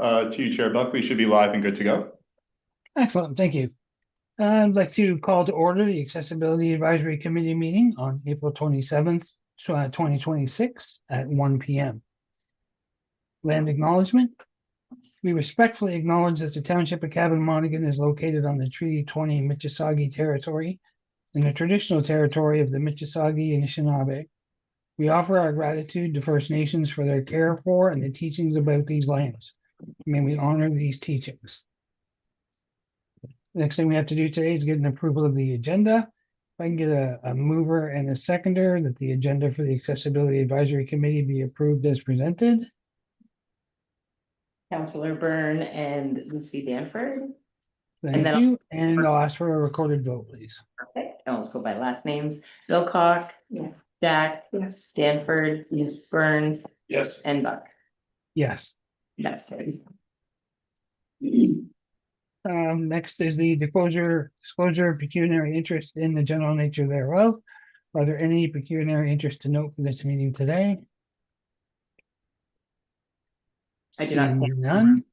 To you, Chair Buck, we should be live and good to go. Excellent, thank you. I'd like to call to order the Accessibility Advisory Committee meeting on April 27th, 2026 at 1 p.m. Land acknowledgement. We respectfully acknowledge that the Township of Cabot-Monnigan is located on the Treaty 20 Mississauga territory in the traditional territory of the Mississauga and Anishinaabe. We offer our gratitude to First Nations for their care for and the teachings about these lands. May we honor these teachings. Next thing we have to do today is get an approval of the agenda. If I can get a mover and a seconder that the agenda for the Accessibility Advisory Committee be approved as presented. Councillor Byrne and Lucy Danford. Thank you. And I'll ask for a recorded vote, please. Perfect. And let's go by last names. Bilcock. Yes. Jack. Yes. Danford. Yes. Byrne. Yes. And Buck. Yes. That's good. Next is the disclosure of pecuniary interest in the general nature thereof. Are there any pecuniary interest to note for this meeting today? I do not. Seeing none.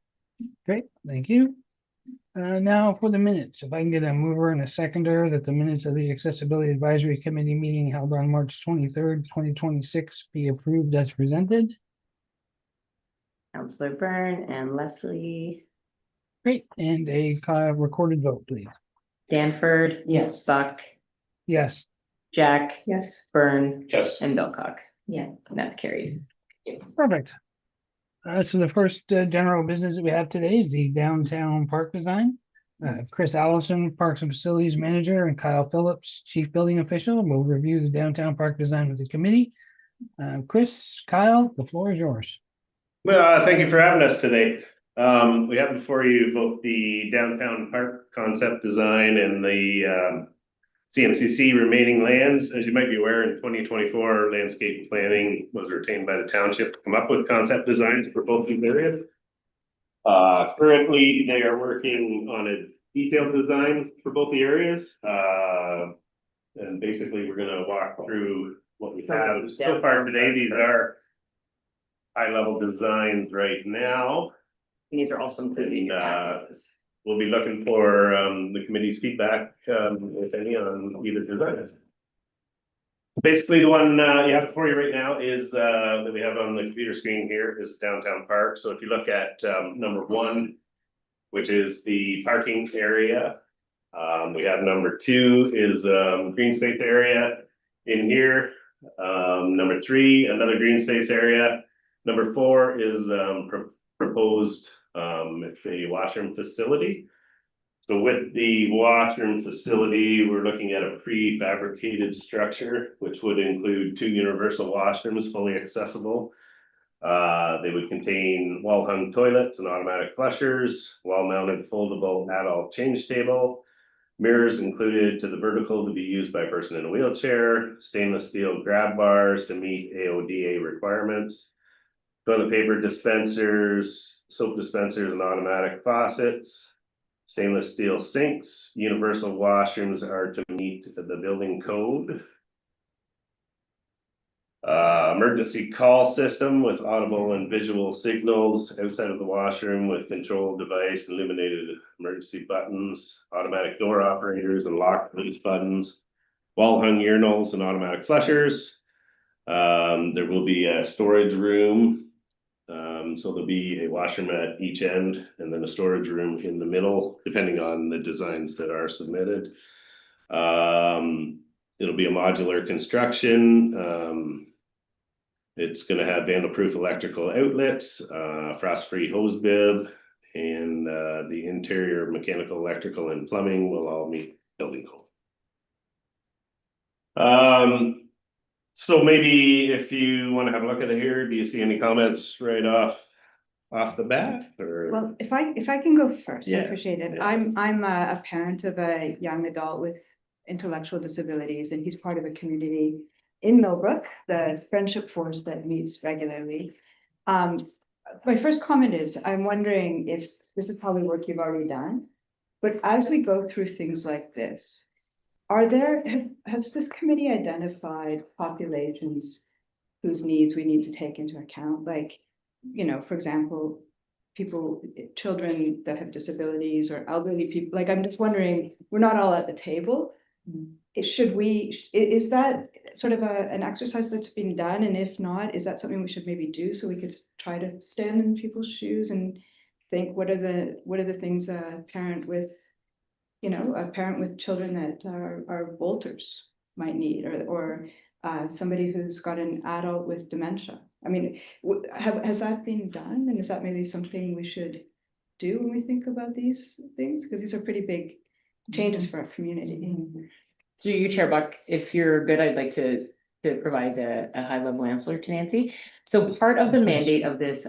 Great, thank you. Now for the minutes, if I can get a mover and a seconder that the minutes of the Accessibility Advisory Committee meeting held on March 23rd, 2026 be approved as presented. Councillor Byrne and Leslie. Great, and a recorded vote, please. Danford. Yes. Buck. Yes. Jack. Yes. Byrne. Yes. And Bilcock. Yeah. And that's carried. Perfect. So the first general business that we have today is the downtown park design. Chris Allison, Parks and Facilities Manager, and Kyle Phillips, Chief Building Official, will review the downtown park design with the committee. Chris, Kyle, the floor is yours. Well, thank you for having us today. We have before you both the downtown park concept design and the CMCC remaining lands. As you might be aware, in 2024, landscape planning was retained by the township to come up with concept designs for both these areas. Currently, they are working on a detailed design for both the areas. And basically, we're going to walk through what we have so far today. These are high-level designs right now. These are also included in your packages. We'll be looking for the committee's feedback, if any, on either design. Basically, the one you have before you right now is that we have on the computer screen here is downtown park. So if you look at number 1, which is the parking area, we have number 2 is green space area in here. Number 3, another green space area. Number 4 is proposed. It's a washroom facility. So with the washroom facility, we're looking at a prefabricated structure, which would include 2 universal washrooms, fully accessible. They would contain wall-hung toilets and automatic flushers, wall-mounted foldable adult change table, mirrors included to the vertical to be used by a person in a wheelchair, stainless steel grab bars to meet AODA requirements, toilet paper dispensers, soap dispensers, and automatic faucets, stainless steel sinks. Universal washrooms are to meet the building code. Emergency call system with audible and visual signals outside of the washroom with control device, illuminated emergency buttons, automatic door operators and lock release buttons, wall hung urinals and automatic flushers. There will be a storage room. So there'll be a washroom at each end and then a storage room in the middle, depending on the designs that are submitted. It'll be a modular construction. It's going to have vandal-proof electrical outlets, frost-free hose bib, and the interior mechanical, electrical, and plumbing will all meet building code. So maybe if you want to have a look at it here, do you see any comments right off the bat? Or? Well, if I can go first, Yeah. I appreciate it. Yeah. I'm a parent of a young adult with intellectual disabilities, and he's part of a community in Millbrook, the Friendship Force that meets regularly. My first comment is, I'm wondering if this is probably work you've already done, but as we go through things like this, has this committee identified populations whose needs we need to take into account? Like, you know, for example, people, children that have disabilities or elderly people, like, I'm just wondering, we're not all at the table. Should we, is that sort of an exercise that's being done? And if not, is that something we should maybe do so we could try to stand in people's shoes and think, what are the things a parent with, a parent with children that are bolters might need, or somebody who's got an adult with dementia? I mean, has that been done? And is that maybe something we should do when we think about these things? Because these are pretty big changes for our community. Through you, Chair Buck, if you're good, I'd like to provide a high level answer to Nancy. So part of the mandate of this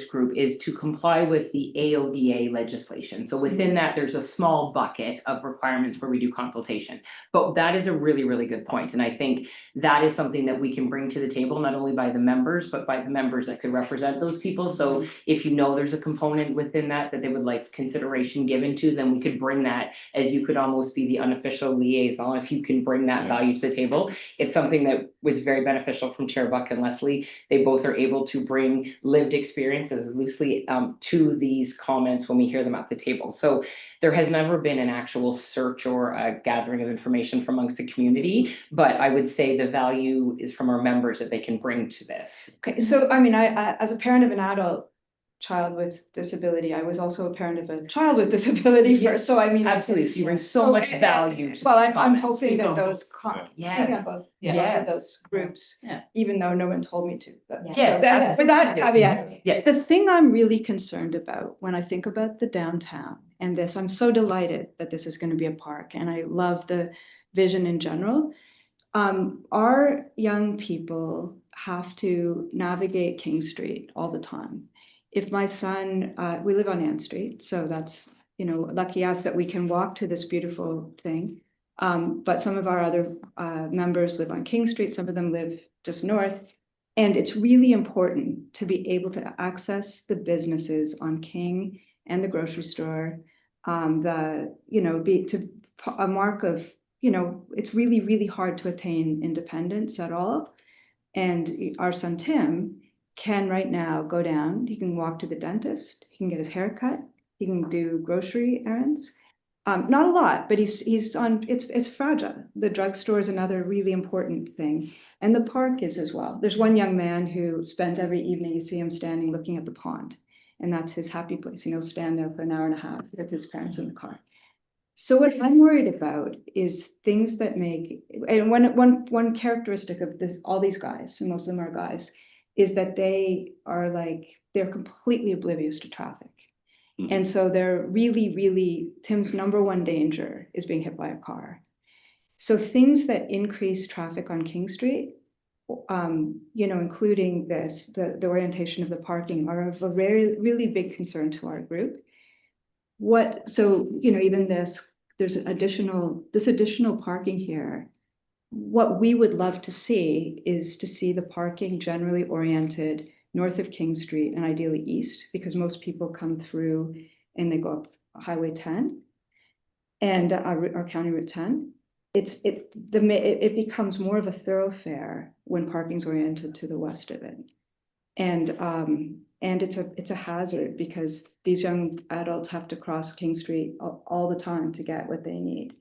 group is to comply with the AODA legislation. So within that, there's a small bucket of requirements where we do consultation. But that is a really, really good point. And I think that is something that we can bring to the table, not only by the members, but by the members that could represent those people. So if there's a component within that they would like consideration given to, then we could bring that, as you could almost be the unofficial liaison if you can bring that value to the table. It's something that was very beneficial from Chair Buck and Leslie. They both are able to bring lived experiences loosely to these comments when we hear them at the table. So there has never been an actual search or a gathering of information from amongst the community, but I would say the value is from our members that they can bring to this. Okay, so I mean, I as a parent of an adult child with disability, I was also a parent of a child with disability first. So I mean, Absolutely, so you bring so much value to Well, the I'm comments. hoping that those Yes. Yes. those groups, Yeah. even though no one told me to. But Yes, so that, with that caveat, Yes. the thing I'm really concerned about when I think about the downtown and this, I'm so delighted that this is going to be a park, and I love the vision in general. Our young people have to navigate King Street all the time. If my son, we live on Ann Street, so that's, lucky us that we can walk to this beautiful thing. But some of our other members live on King Street, some of them live just north. And it's really important to be able to access the businesses on King and the grocery store. A mark of, it's really, really hard to attain independence at all. And our son, Tim, can right now go down, he can walk to the dentist, he can get his hair cut, he can do grocery errands. Not a lot, but he's on, it's fragile. The drugstore is another really important thing. And the park is as well. There's one young man who spends every evening, you see him standing looking at the pond. And that's his happy place. And he'll stand there for an hour and a half with his parents in the car. So what I'm worried about is things that make, and one characteristic of this, all these guys, and most of them are guys, is that they are they're completely oblivious to traffic. And so they're really, really, Tim's number one danger is being hit by a car. So things that increase traffic on King Street, including this, the orientation of the parking, are of a very, really big concern to our group. Even there's additional parking here. What we would love to see is to see the parking generally oriented north of King Street and ideally east, because most people come through and they go up Highway 10 and our County Route 10. It becomes more of a thoroughfare when parking's oriented to the west of it. And it's a hazard because these young adults have to cross King Street all the time to get what they need.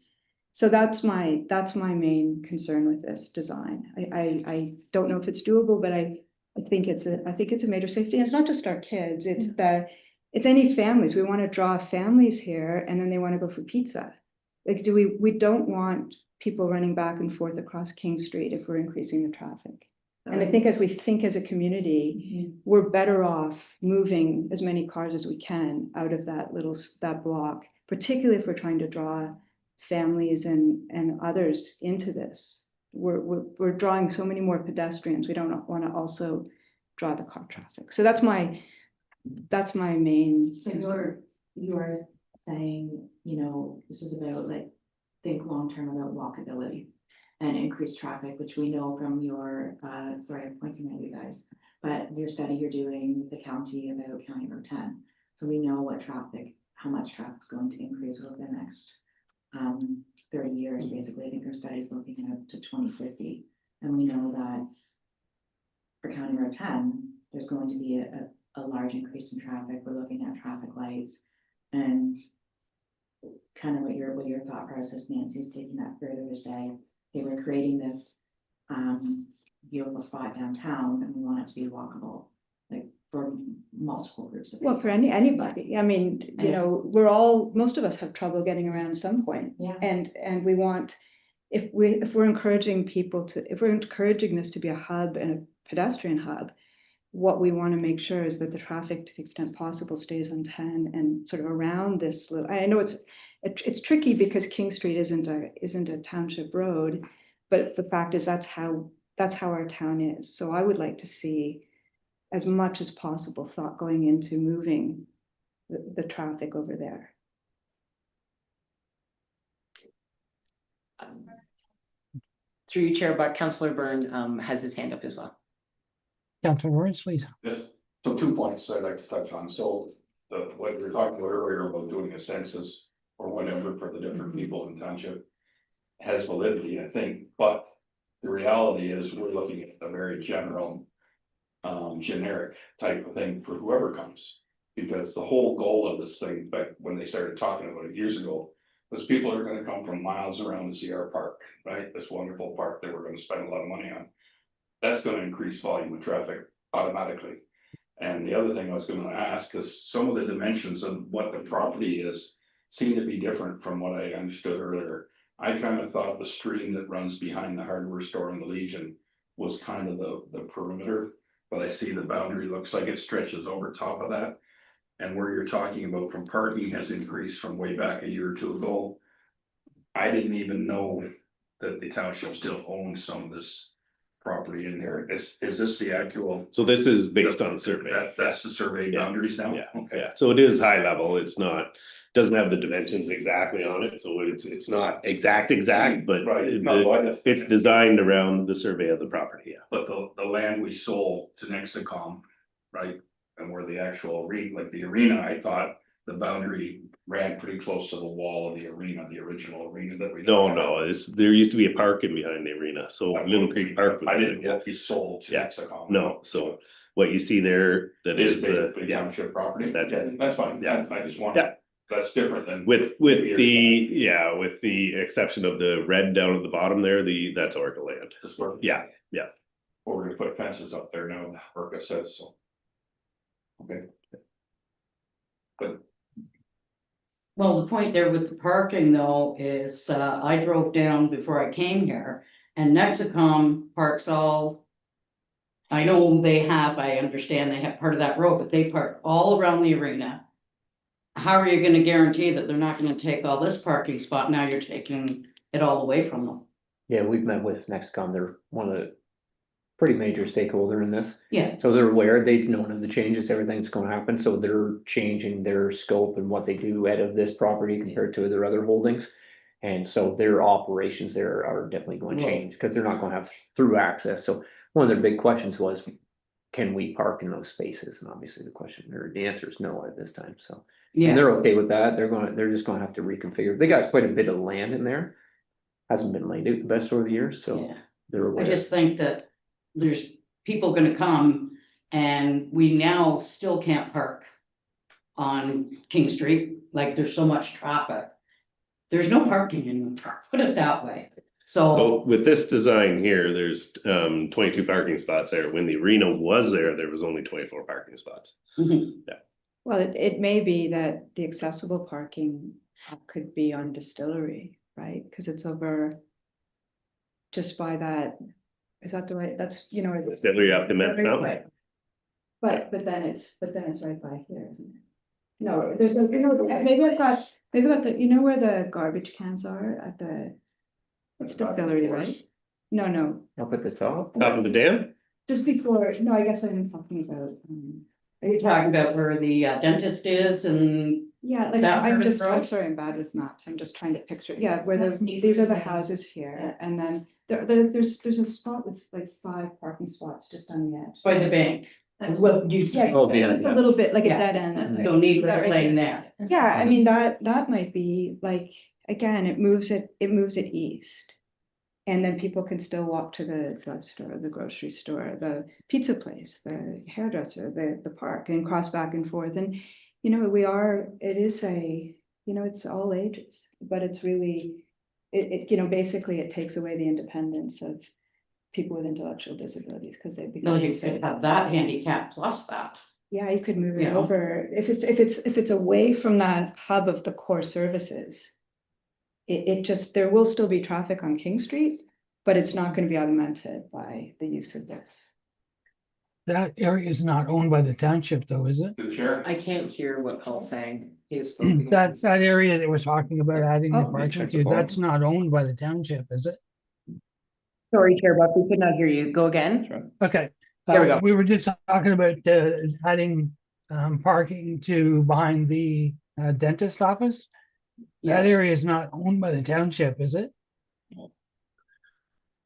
So that's my main concern with this design. I don't know if it's doable, but I think it's a major safety. And it's not just our kids, it's any families. We want to draw families here and then they want to go for pizza. We don't want people running back and forth across King Street if we're increasing the traffic. And I think as we think as a community, we're better off moving as many cars as we can out of that block, particularly if we're trying to draw families and others into this. We're drawing so many more pedestrians. We don't want to also draw the car traffic. So that's my main. So you're saying, this is about think long-term about walkability and increased traffic, which we know from your, sorry, I'm pointing at you guys, but your study you're doing with the county about County Road 10. So we know how much traffic is going to increase over the next 30 years, basically. I think their study is looking at up to 2050. And we know that for County Road 10, there's going to be a large increase in traffic, we're looking at traffic lights. And kind of what your thought process, Nancy, is taking that further to say, they were creating this beautiful spot downtown and we want it to be walkable, like for multiple groups of people. Well, for anybody, I mean, you know, most of us have trouble getting around some point. Yeah. And we want, if we're encouraging people to, if we're encouraging this to be a hub and a pedestrian hub, what we want to make sure is that the traffic, to the extent possible, stays on 10 and sort of around this little, I know it's tricky because King Street isn't a township road, but the fact is that's how our town is. So I would like to see as much as possible thought going into moving the traffic over there. Through you, Chair Buck, Councillor Byrne has his hand up as well. Councilor Lawrence, please. Yes, so 2 points I'd like to touch on. So what we were talking about earlier about doing a census or whatever for the different people in township has validity, I think, but the reality is we're looking at a very general, generic type of thing for whoever comes. Because the whole goal of this thing, back when they started talking about it years ago, was people are gonna come from miles around to see our park, right? This wonderful park that we're gonna spend a lot of money on. That's gonna increase volume of traffic automatically. And the other thing I was gonna ask is some of the dimensions of what the property is seem to be different from what I understood earlier. I kind of thought the stream that runs behind the hardware store in the Legion was kind of the perimeter, but I see the boundary looks like it stretches over top of that. And where you're talking about from parking has increased from way back a year or two ago. I didn't even know that the township still owns some of this property in there. Is this the actual? So this is based on survey. That's the survey Yeah. boundaries now? Yeah, Okay. yeah, so it is high level, it's not, doesn't have the dimensions exactly on it, so it's not exact, but Right. No, but it's designed around the survey of the property, yeah. But the land we sold to Nexicom, right? And where the actual like the arena, I thought the boundary ran pretty close to the wall of the arena, the original arena that we. No, there used to be a park in behind the arena, so Little Creek Park. I didn't get it sold to Yeah. Nexicom. No, so what you see there, that It is is basically yeah, township property. That's it. That's fine. Yeah. I just want, Yeah. that's different than. with with the exception of the red down at the bottom there, that's Orca land. This where- Yeah, yeah. Or we're gonna put fences up there now, Orca says so. Okay. Well, the point there with the parking though is, I drove down before I came here and Nexicom parks all. I know I understand they have part of that road, but they park all around the arena. How are you gonna guarantee that they're not gonna take all this parking spot? Now you're taking it all away from them. Yeah, we've met with Nextcom. They're one of the pretty major stakeholder in this. Yeah, So they're aware, they've known of the changes, everything that's gonna happen, so they're changing their scope and what they do out of this property compared to their other holdings. And so their operations there are definitely going to Right. change, because they're not gonna have through access. So one of their big questions was, can we park in those spaces? And obviously the answer is no at this time, so. And yeah. they're okay with that. They're just gonna have to reconfigure. They got quite a bit of land in there. Hasn't been laid out the best over the years, so Yeah. they're aware. I just think that there's people gonna come and we now still can't park on King Street, like there's so much traffic. There's no parking in the park, put it that way. So So, with this design here, there's 22 parking spots there. When the arena was there was only 24 parking spots. mhm, Well, it may be that the accessible parking could be on Distillery, right? Because it's over just by that, is that the right, that's, you know. It's definitely up to Memphis Mountain. Right. But then it's right by here, isn't it? No, there's a, maybe I've got the, you know where the garbage cans are at the, it's Distillery, right? No, Up at the top. Top of the dam? just before, no, I guess I'm talking about, are you talking about where the dentist is and, yeah, like, That part I'm of the just, I'm road? sorry, I'm bad with maps, I'm just trying to picture, yeah, where That's the, New these are the Freedom. houses here, Yeah. and then there's a spot with like 5 parking spots just on the edge. by the bank? That's What used to Yeah, be. Oh, yeah, just a yeah. little bit, like Yeah. at that end. Don't need That a right lane there. there. Yeah, I mean, that might be like, again, it moves it east. And then people can still walk to the drugstore, the grocery store, the pizza place, the hairdresser, the park, and cross back and forth. And, you know, it is it's all ages, but it's really, basically it takes away the independence of people with intellectual disabilities because they No, become. you could have that handicap plus that. Yeah, you could move it Yeah. over. If it's away from that hub of the core services. There will still be traffic on King Street, but it's not going to be augmented by the use of this. That area is not owned by the township though, is it? To the chair. I can't hear what Paul's saying. That area that we're talking about adding the Oh, parking check to, the that's phone. not owned by the township, is it? Sorry, Chair Buck, we could not hear you. Go again. Okay. There we go. We were just talking about adding parking to behind the dentist office. That Yes. area is not owned by the township, is it?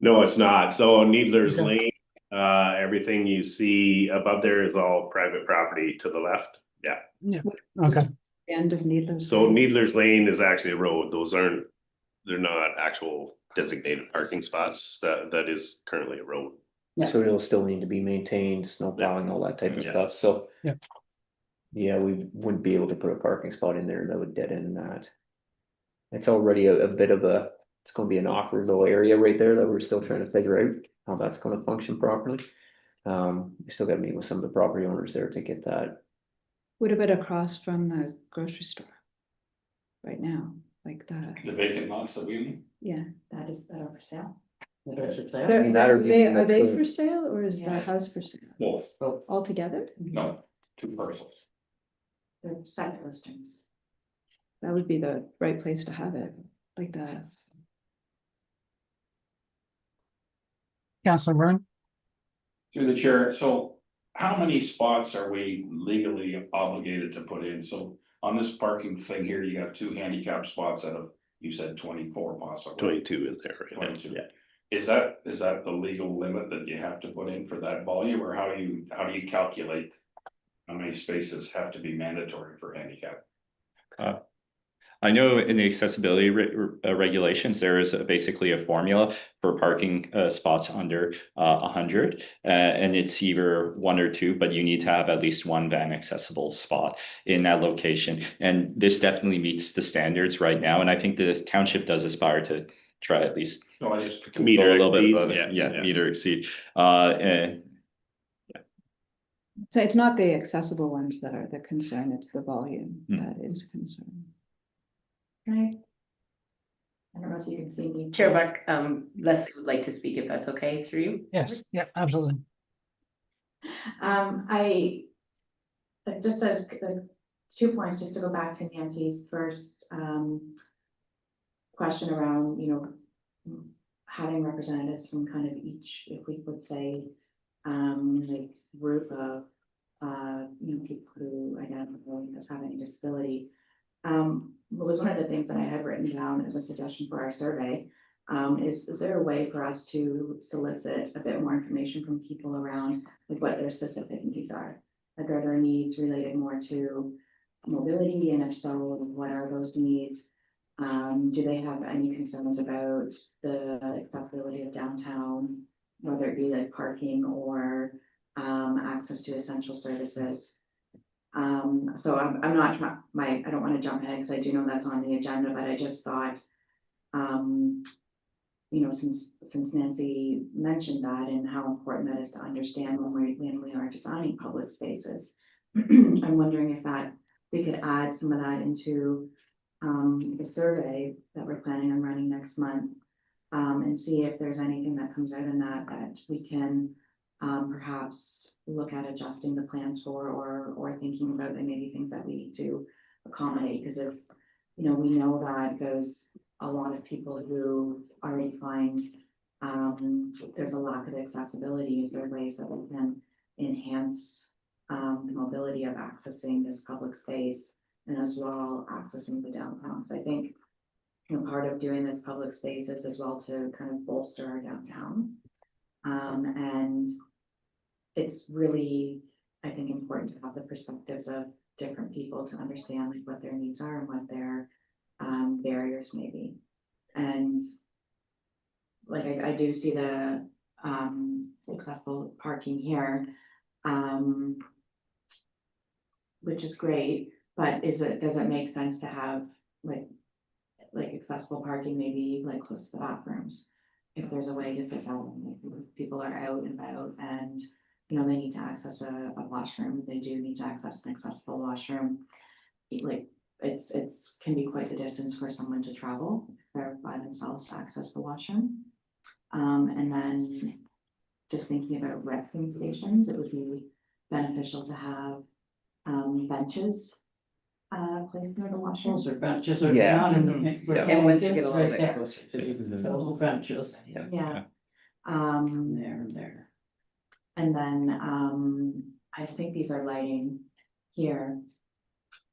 No, it's not. So Needler's Okay. Lane, everything you see above there is all private property to the left. Yeah. Okay, The end of Needler's. So Lane. Needler's Lane is actually a road. They're not actual designated parking spots. That is currently a road. Yeah. So it'll still need to be maintained, snow plowing, all that type of Yeah. stuff, so. Yeah. Yeah, we wouldn't be able to put a parking spot in there that would dead end that. It's already a bit of it's gonna be an awkward little area right there that we're still trying to figure out how that's gonna function properly. We still gotta meet with some of the property owners there to get that. Would have been across from the grocery store. Right now, like that, The vacant lots that we own. yeah. That is that are for sale. Are mean, that or they the- are they for sale or is the Yeah. house for sale Both, altogether? no, 2 parcels. They're separate listings. That would be the right place to have it, like that. Councilor Byrne? Through the chair, so how many spots are we legally obligated to put in? So on this parking thing here, you got 2 handicap spots out of, you said 24 possibly. 22 in there right now. 22. Yeah. Is that the legal limit that you have to put in for that volume, or how do you calculate? How many spaces have to be mandatory for handicap? I know in the accessibility regulations, there is basically a formula for parking spots under 100. And it's either 1 or 2, but you need to have at least 1 van accessible spot in that location. And this definitely meets the standards right now. And I think the township does aspire to try at least No, I just. go a little bit exceed, above it. Yeah, meet or exceed. So it's not the accessible ones that are the concern, it's the volume Hmm. that is concern. Right. I don't know if you can see me. Chair Buck, Leslie would like to speak if that's okay through you. Yes, yeah, absolutely. I just 2 points, just to go back to Nancy's first question around, having representatives from kind of each, if we would say, like group of people who identify as having a disability. What was one of the things that I had written down as a suggestion for our survey, is there a way for us to solicit a bit more information from people around like what their specific needs are? Like, are their needs related more to mobility, and if so, what are those needs? Do they have any concerns about the accessibility of downtown, whether it be like parking or access to essential services? So I'm not I don't want to jump ahead because I do know that's on the agenda, but I just thought, since Nancy mentioned that and how important that is to understand when we are designing public spaces, I'm wondering if we could add some of that into the survey that we're planning on running next month, and see if there's anything that comes out in that we can perhaps look at adjusting the plans for, or thinking about there may be things that we need to accommodate, because if, we know that there's a lot of people who already find there's a lack of accessibility. Is there ways that we can enhance the mobility of accessing this public space, and as well accessing the downtown? So I think, part of doing this public space is as well to kind of bolster our downtown. And it's really, I think, important to have the perspectives of different people to understand like what their needs are and what their barriers may be. And like, I do see the, accessible parking here. Which is great, but does it make sense to have like accessible parking, maybe like close to the bathrooms? If there's a way to fit that in, if people are out and about and, you know, they need to access a washroom, they do need to access an accessible washroom. Like, it's can be quite the distance for someone to travel, if they're by themselves to access the washroom. And then just thinking about resting stations, it would be beneficial to have benches placed near the washroom. Those are benches are Yeah. down in the. Yeah. And once you get a little Right bit there. Those benches. Yeah. Yeah. There and there. And then, I think these are lighting here.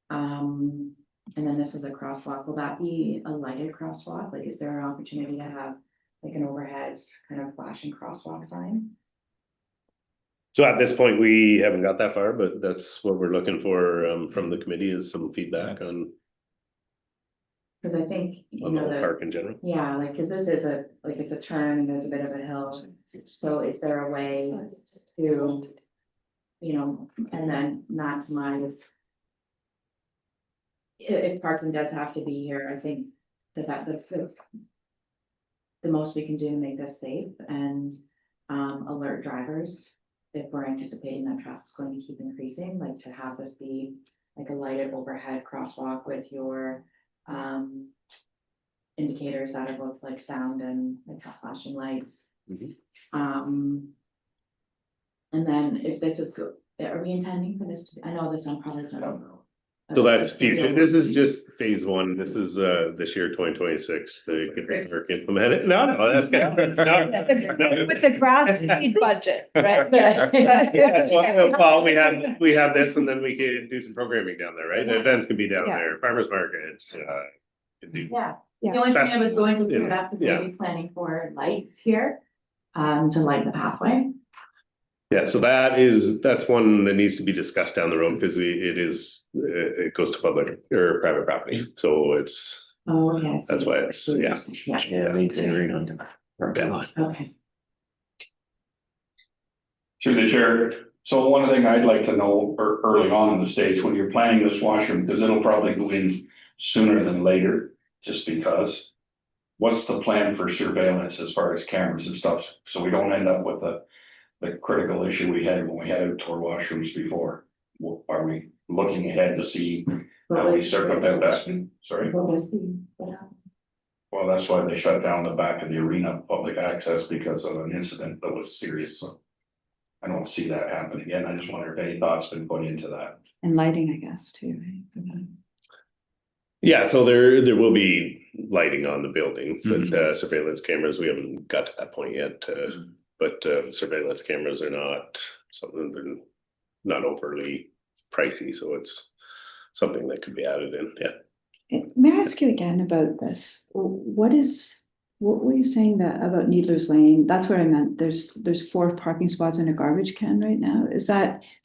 And then this is a crosswalk. Will that be a lighted crosswalk? Like, is there an opportunity to have like an overhead kind of flashing crosswalk sign? So at this point, we haven't got that far, but that's what we're looking for, from the committee is some feedback on Cause I think, you the know, whole the, park in general. yeah, like, cause this is it's a turn, and there's a bit of a hill. So is there a way to, you know, and then maximize? If parking does have to be here, I think that the most we can do to make this safe and alert drivers if we're anticipating that traffic's going to keep increasing, like to have this be like a lighted overhead crosswalk with your indicators that are both like sound and like flashing lights. Mhm. And then if this is good, are we intending for this to be, I know this, I'm probably. So that's future, this is just phase one, this is this year, 2026, to get the work implemented. No, that's good. With the grass seed budget, right? That's what, well, we have this and then we can do some programming down there, right? The events can be down Yeah. there, farmers markets, can do. Yeah, Yeah. the only thing I was going to Yeah. do that to Yeah. maybe planning for lights here, to light the pathway. Yeah, so that's one that needs to be discussed down the road because it goes to public or private property, so it's, Oh, okay. I see. that's why it's, yeah. Yeah, Yeah, maintaining on the parking lot. okay. Through the chair, so one thing I'd like to know early on in the stage, when you're planning this washroom, because it'll probably go in sooner than later, just because. What's the plan for surveillance as far as cameras and stuff, so we don't end up with the critical issue we had when we had outdoor washrooms before? Are we looking ahead to see how we circumvent that? Sorry? What was the, what happened? Well, that's why they shut down the back of the arena, public access, because of an incident that was serious, so. I don't see that happen again, I just wonder if any thought's been put into that. And lighting, I guess, too. Right? Yeah, so there will be lighting on the building, but surveillance cameras, we haven't got to that point yet. But surveillance cameras are not something, they're not overly pricey, so it's something that could be added in, yeah. May I ask you again about this? What were you saying that about Needler's Lane? That's what I meant. There's 4 parking spots and a garbage can right now.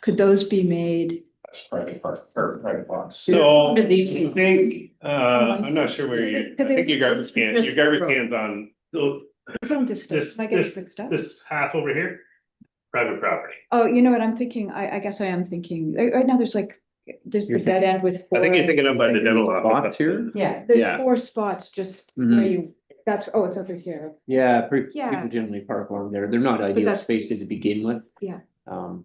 Could those be made? That's private park, or private box. So, Under these- I think, I'm not sure where I think your garbage can's on, so It's on distance. Am I getting this, mixed up? this half over here, private property. Oh, you know what I'm thinking? I guess I am thinking, right now there's the dead end with. I think you're 4 thinking of by the dental Spots office. here? Yeah, There's Yeah. 4 spots just Mhm. where it's over here. Yeah, Yeah. people generally park along there. They're not ideal that's- spaces to begin with. Yeah.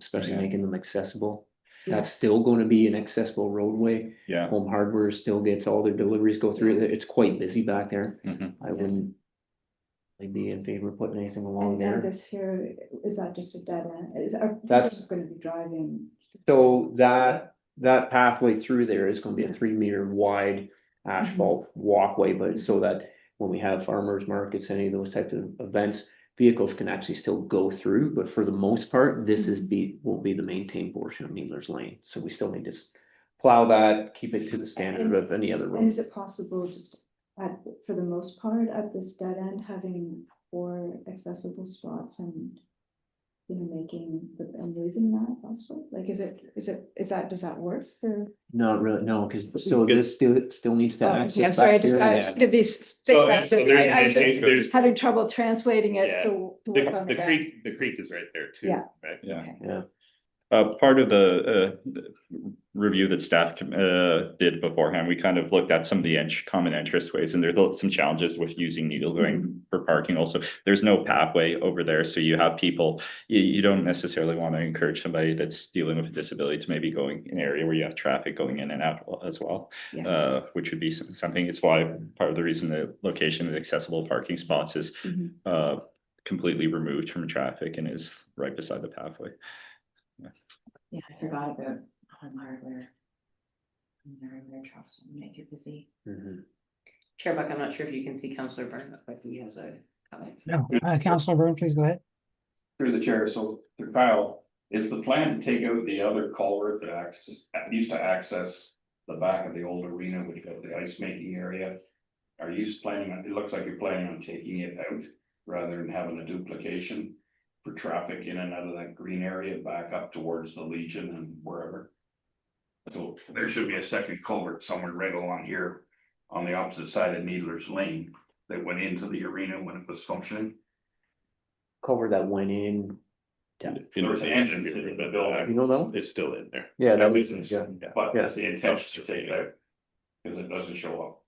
Especially Yeah. making them accessible. Yeah. That's still gonna be an accessible roadway. Yeah. Home Hardware still gets all their deliveries go through it. It's quite busy back there. Mhm. I wouldn't. I'd be in favor of putting anything along And there. this here, is that just a dead end? Are people That's- gonna be driving? So that pathway through there is gonna be a 3-meter wide asphalt walkway, but it's so that when we have farmers markets, any of those types of events, vehicles can actually still go through, but for the most part, this will be the maintained portion of Needler's Lane. So we still need to plow that, keep it to the standard of any other And road. is it possible just for the most part, at this dead end, having 4 accessible spots and making, and moving that possible? Like, does that work or? Not really, no, because so this still needs to Oh, okay, I'm access sorry, I back just, there. I Yeah. did these. So, thick so ones, there's, I was there's, having trouble translating it Yeah. to work on the the ground. creek, is right there too. Yeah. Right? Yeah. Okay. Yeah. Part of the review that staff did beforehand, we kind of looked at some of the common interest ways, and there's some challenges with using needle going for parking also. There's no pathway over there, so you have people, you don't necessarily want to encourage somebody that's dealing with a disability to maybe going in an area where you have traffic going in and out as well. Yeah. Which would be something, it's why part of the reason the location of accessible parking spots is completely removed from traffic and is right beside the pathway. Yeah, I forgot about hardware. Hardware trucks, I'm not too busy. Mhm. Chair Buck, I'm not sure if you can see Councillor Byrne, but he has a comment. No, Councilor Burn, please go ahead. Through the chair, so through Kyle, is the plan to take out the other culvert that used to access the back of the old arena, which got the ice making area? Are you planning on, it looks like you're planning on taking it out rather than having a duplication for traffic in and out of that green area back up towards the Legion and wherever. So there should be a second culvert somewhere right along here on the opposite side of Needler's Lane that went into the arena when it was functioning. Cover that went in, There was an entrance to the building, you know that one? It's still in there. Yeah, that At was, least yeah. it's- but Yeah. that's the intention to take it out. Because it doesn't show up.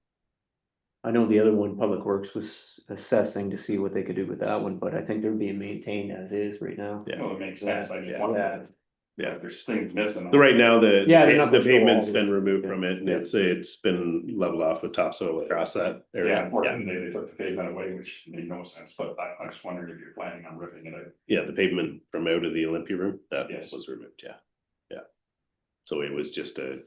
I know the other one, Public Works was assessing to see what they could do with that one, but I think they're being maintained as is right now. Yeah. Well, it makes sense. I just Yeah. wonder. Yeah. If there's things missing. So right now, Yeah, they're not the gonna show all pavement's of been it. removed Yeah. from it and Yeah. it's been leveled off with topsoil across that Yeah, area. unfortunately, they took the pavement away, which made no sense, but I just wondered if you're planning on ripping it out. Yeah, the pavement from out of the Olympia room, that Yes. was removed, yeah. Yeah. So it was just a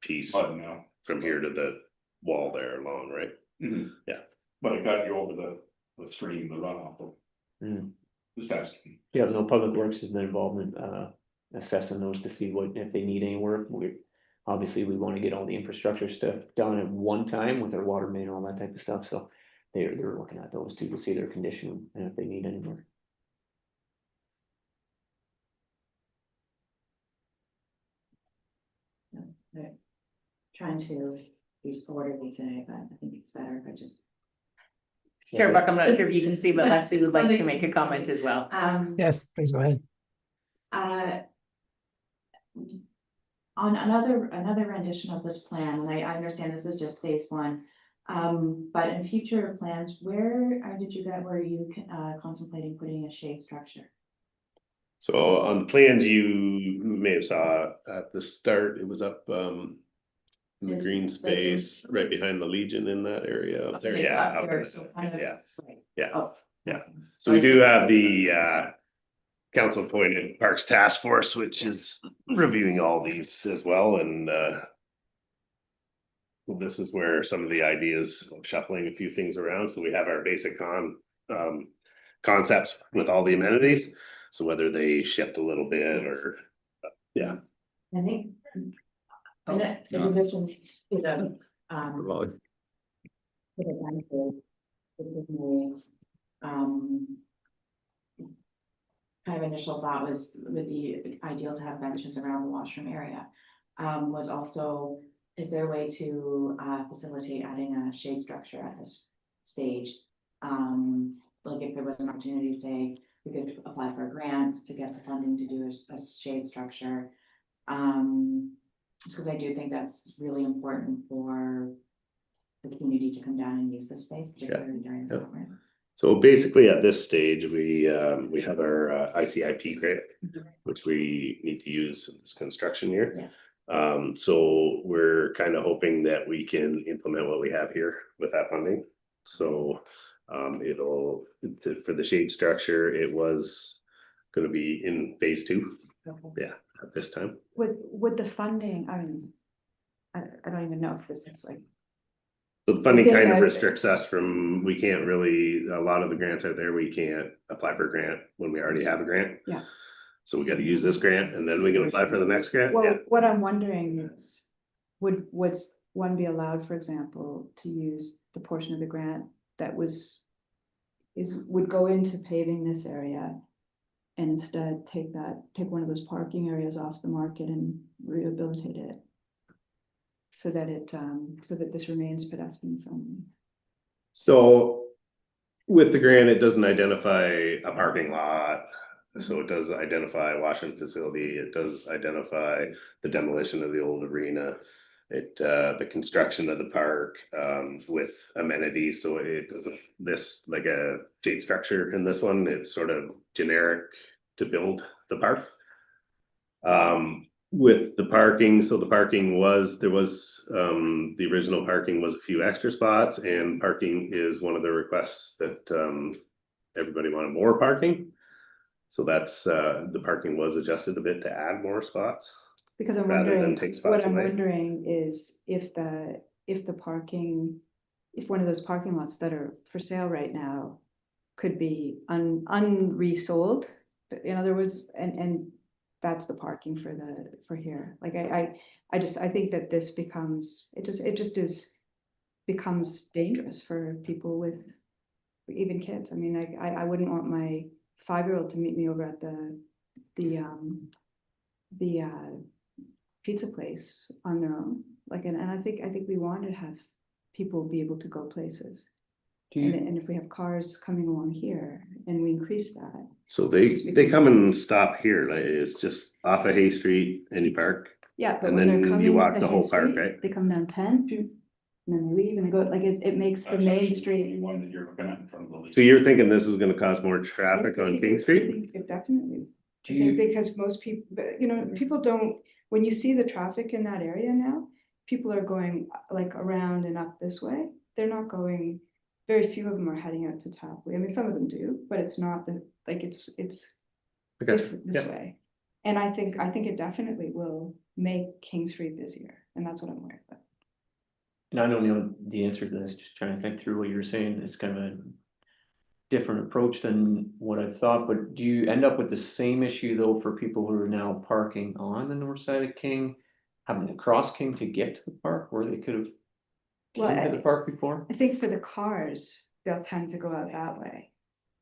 piece But no. from here to the wall there along, right? Yeah. But it got you over the stream, the runoff. Mm. Just asking. Yeah, no, Public Works has been involved in assessing those to see what, if they need any work. Obviously, we want to get all the infrastructure stuff done at one time with our water main and all that type of stuff, so they're looking at those too to see their condition and if they need any work. They're trying to be orderly today, but I think it's better if I just. Chair Buck, I'm not sure if you can see, but Leslie would like to make a comment as well. Yes, please go ahead. On another rendition of this plan, and I understand this is just phase one. But in future plans, where did you get, where you contemplating putting a shade structure? So on the plans you may have saw at the start, it was up in the green space, right behind the Legion in that area up there, Okay, yeah. up up there, in so that, kind of- Yeah, Right. yeah. Oh. Yeah. So we do have the council appointed Parks Task Force, which is reviewing all these as well, and this is where some of the ideas, shuffling a few things around, so we have our basic concepts with all the amenities. So whether they shift a little bit or, yeah. I think. Oh, In addition to the, to the benefit, it was kind of initial thought was with the ideal to have benches around the washroom area. Was also, is there a way to facilitate adding a shade structure at this stage? Like if there was an opportunity, say, we could apply for a grant to get the funding to do a shade structure. Because I do think that's really important for the community to come down and use this space, particularly during the summer. So basically at this stage, we have our ICIP grant, which we need to use in this construction year. So we're kind of hoping that we can implement what we have here with that funding. So for the shade structure, it was going to be in phase 2. Yeah, at this time. Would the funding, I mean, I don't even know if this is like. The funding Okay, kind of I- restricts us from, we can't really, a lot of the grants out there, we can't apply for a grant when we already have a grant. Yeah. So we got to use this grant and then we can apply for the next grant. Well, Yeah. what I'm wondering is, would one be allowed, for example, to use the portion of the grant that would go into paving this area? and instead take one of those parking areas off the market and rehabilitate it. So that this remains pedestrian friendly. So with the grant, it doesn't identify a parking lot. So it does identify a washing facility. It does identify the demolition of the old arena. It, the construction of the park, with amenities. So it doesn't, this like a shade structure in this one, it's sort of generic to build the park. With the parking, so the parking was, there was, the original parking was a few extra spots, and parking is one of the requests that, everybody wanted more parking. So that's, the parking was adjusted a bit to add more spots. Because I'm Rather than wondering, take what spots I'm away. wondering is if the parking, if one of those parking lots that are for sale right now could be unresold, in other words, and that's the parking for here. Like I think that this becomes, it just becomes dangerous for people with even kids. I mean, I wouldn't want my 5-year-old to meet me over at the pizza place on their own. Like, and I think we want to have people be able to go places. And if we have cars coming along here and we increase that. So they come and stop here, like it's just off of Hay Street and you park. Yeah, but And when they're then you coming walk to the Hay whole park, Street, right? they come down 10, and then they leave and they go, like, it makes the That's main actually street. the one that you're looking at in front of the lease. So you're thinking this is gonna cause more traffic on King I Street? think it definitely. Do you, Because most people, people don't, when you see the traffic in that area now, people are going like around and up this way. They're not going, very few of them are heading out to Tapley. I mean, some of them do, but it's not like it's I got this you. this Yeah. way. And I think it definitely will make King Street busier, and that's what I'm worried about. And I don't know the answer to this, just trying to think through what you were saying. It's kind of a different approach than what I thought, but do you end up with the same issue though for people who are now parking on the north side of King, having to cross King to get to the park where they could have Well, came to the park before? I think for the cars, they'll tend to go out that way,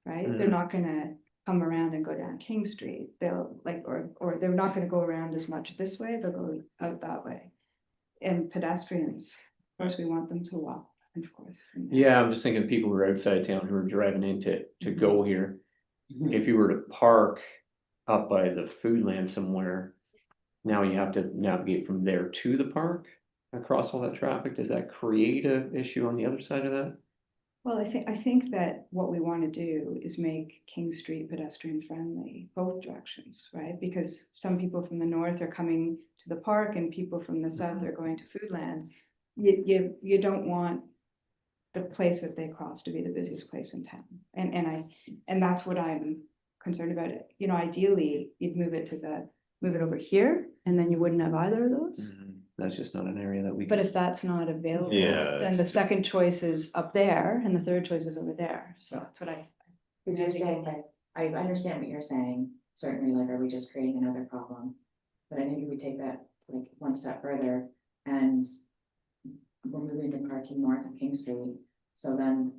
right? They're Mhm. not gonna come around and go down King Street. They'll like, or they're not gonna go around as much this way, they'll go out that way. And pedestrians, of course, we want them to walk and forth. from there. Yeah, I'm just thinking people who are outside town who are driving in to Mm-hmm. go here. If you were to park up by the food land somewhere, now you have to navigate from there to the park across all that traffic. Does that create a issue on the other side of that? Well, I think that what we want to do is make King Street pedestrian friendly, both directions, right? Because some people from the north are coming to the park and people from the south are going to Foodland. You don't want the place that they cross to be the busiest place in town. And that's what I'm concerned about. It. Ideally, you'd move it over here, and then you wouldn't have either of those. That's just not an area that we. But if that's not available, Yeah, then it's the just- second choice is up there and the third choice is over there. So that's what Because you're saying that, I understand what you're saying, certainly, like, are we just creating another problem? But I think if we take that like one step further and we're moving the parking north of King Street, so then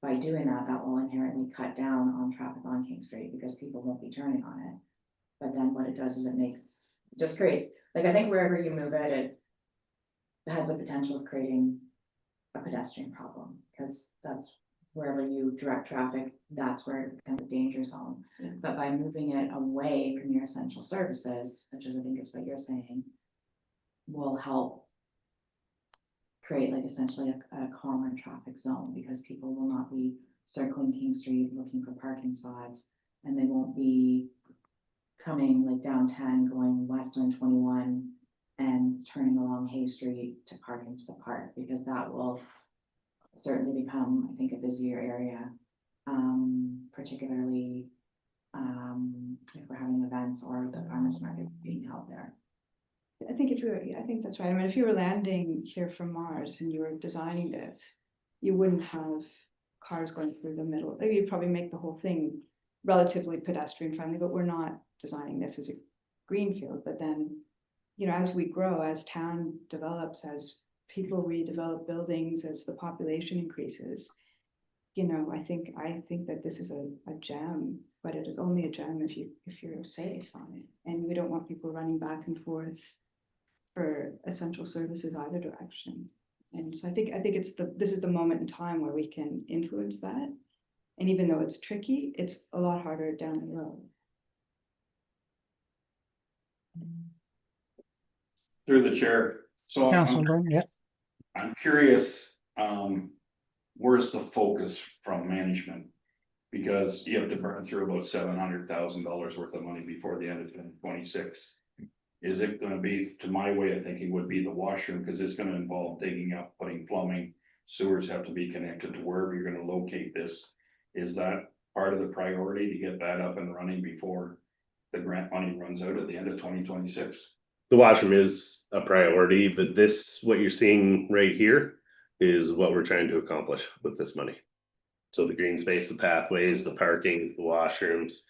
by doing that, that will inherently cut down on traffic on King Street because people won't be turning on it. But then what it does is just creates, like, I think wherever you move it, it has a potential of creating a pedestrian problem, because that's wherever you direct traffic, that's where it becomes a danger zone. Yeah. But by moving it away from your essential services, which is, I think is what you're saying, will help create like essentially a calmer traffic zone, because people will not be circling King Street looking for parking spots, and they won't be coming like down 10, going west on 21 and turning along Hay Street to park into the park, because that will certainly become, I think, a busier area, particularly if we're having events or the farmers market being held there. I think that's right. I mean, if you were landing here from Mars and you were designing this, you wouldn't have cars going through the middle. You'd probably make the whole thing relatively pedestrian friendly, but we're not designing this as a greenfield. But then, as we grow, as town develops, as people redevelop buildings, as the population increases, you know, I think that this is a gem, but it is only a gem if you're safe on it. And we don't want people running back and forth for essential services either direction. And so I think this is the moment in time where we can influence that. And even though it's tricky, it's a lot harder down the road. Through the chair, so Councilor Burn, yeah. I'm curious, where's the focus from management? Because you have to burn through about $700,000 worth of money before the end of 2026. Is it gonna be, to my way of thinking, would be the washroom, because it's gonna involve digging up, putting plumbing, sewers have to be connected to wherever you're gonna locate this. Is that part of the priority to get that up and running before the grant money runs out at the end of 2026? The washroom is a priority, but this, what you're seeing right here is what we're trying to accomplish with this money. So the green space, the pathways, the parking, the washrooms.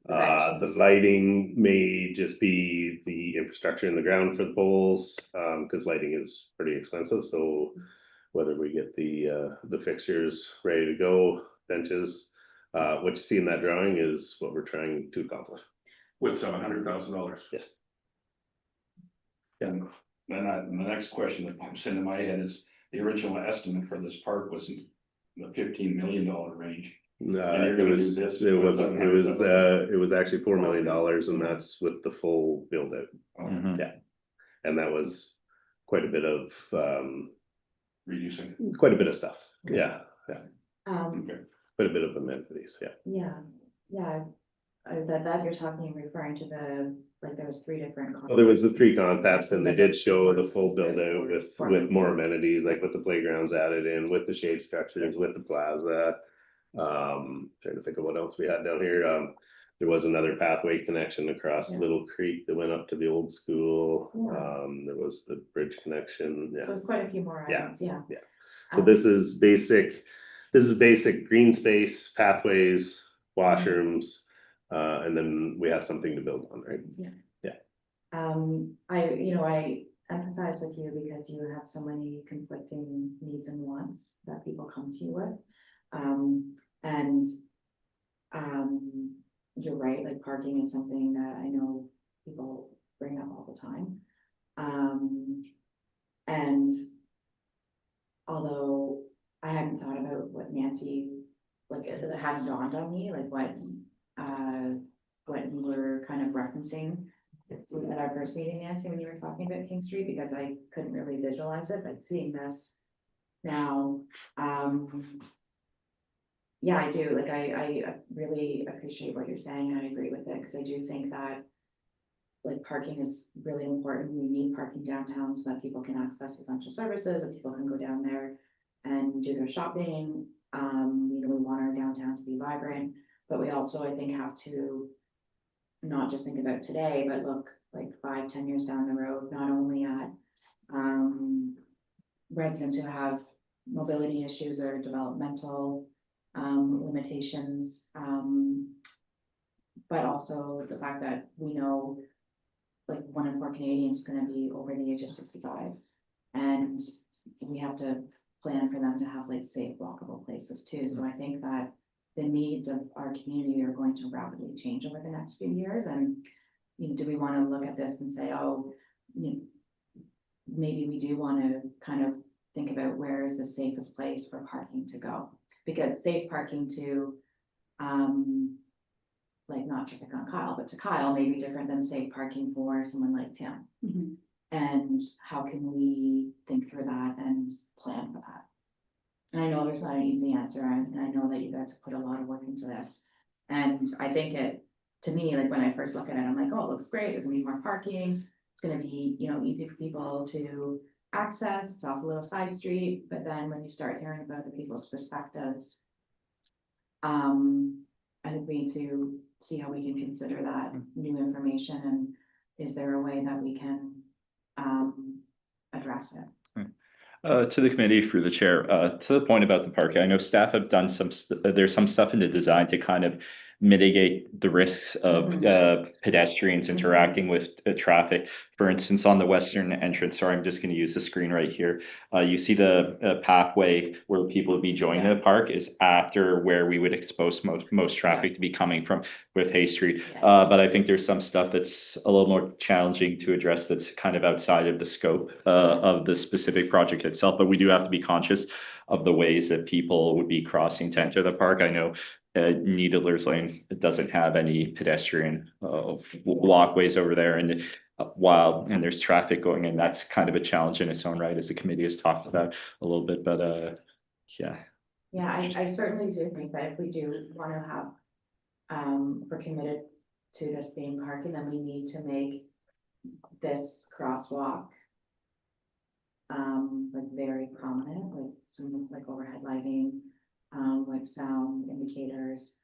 The lighting may just be the infrastructure in the ground for the poles, because lighting is pretty expensive, so. Whether we get the fixtures ready to go, benches, what you see in that drawing is what we're trying to accomplish. With $700,000? Yes. And then the next question that pops into my head is, the original estimate for this park was in the $15 million range. you're It gonna was, do this it was, with it was actually $4 million, and that's with the full build out. Mhm. Yeah. And that was quite a bit of, Reducing. quite a bit of stuff. Yeah, Um, Okay. quite a bit of amenities, yeah. yeah, that you're talking, referring to the, like, there was 3 different. Well, there was the 3 concepts, and they did show the full build out with more amenities, like with the playgrounds added in, with the shade structures, with the plaza. Trying to think of what else we had down here. There was another pathway connection across Yeah. Little Creek that went up to the old school. Yeah. There was the bridge connection, There yeah. was quite a few more Yeah, items, yeah. yeah. So this is basic green space, pathways, washrooms, and then we have something to build on, right? I empathize with you because you have so many conflicting needs and wants that people come to you with. And you're right, like parking is something that I know people bring up all the time. And although I hadn't thought about what Nancy, like, it hadn't dawned on me, like what you were kind of referencing at our first meeting, Nancy, when you were talking about King Street, because I couldn't really visualize it, but seeing this now, yeah, I do, like, I really appreciate what you're saying, and I agree with it, because I do think that like parking is really important. We need parking downtown so that people can access essential services, and people can go down there and do their shopping. We want our downtown to be vibrant, but we also, I think, have to not just think about today, but look like 5-10 years down the road, not only at residents who have mobility issues or developmental limitations, but also the fact that we know like 1 in 4 Canadians is going to be over the age of 65, and we have to plan for them to have like safe, walkable places too. So I think that the needs of our community are going to rapidly change over the next few years. And do we want to look at this and say, oh, maybe we do want to kind of think about where is the safest place for parking to go, because safe parking to like, not to pick on Kyle, but to Kyle may be different than safe parking for someone like Tim. Mhm. And how can we think through that and plan for that? And I know there's not an easy answer, and I know that you guys have put a lot of work into this. And I think to me, like when I first look at it, I'm like, oh, it looks great. There's gonna be more parking. It's gonna be, easy for people to access. It's off a little side street. But then when you start hearing about the people's perspectives, I think we need to see how we can consider that new information, and is there a way that we can address it? To the committee through the chair, to the point about the parking, I know staff have done there's some stuff in the design to kind of mitigate the risks of pedestrians interacting with traffic. For instance, on the western entrance, sorry, I'm just gonna use the screen right here. You see the pathway where people would be joining the park is after where we would expose most traffic to be coming from with Hay Street. Yeah. But I think there's some stuff that's a little more challenging to address that's kind of outside of the scope of the specific project itself, but we do have to be conscious of the ways that people would be crossing to enter the park. I know Needler's Lane doesn't have any pedestrian walkways over there, and and there's traffic going in, that's kind of a challenge in its own right, as the committee has talked about a little bit, but yeah. Yeah, I certainly do think that if we do want to have, we're committed to this being parking, then we need to make this crosswalk like very prominent, like some like overhead lighting, like sound indicators.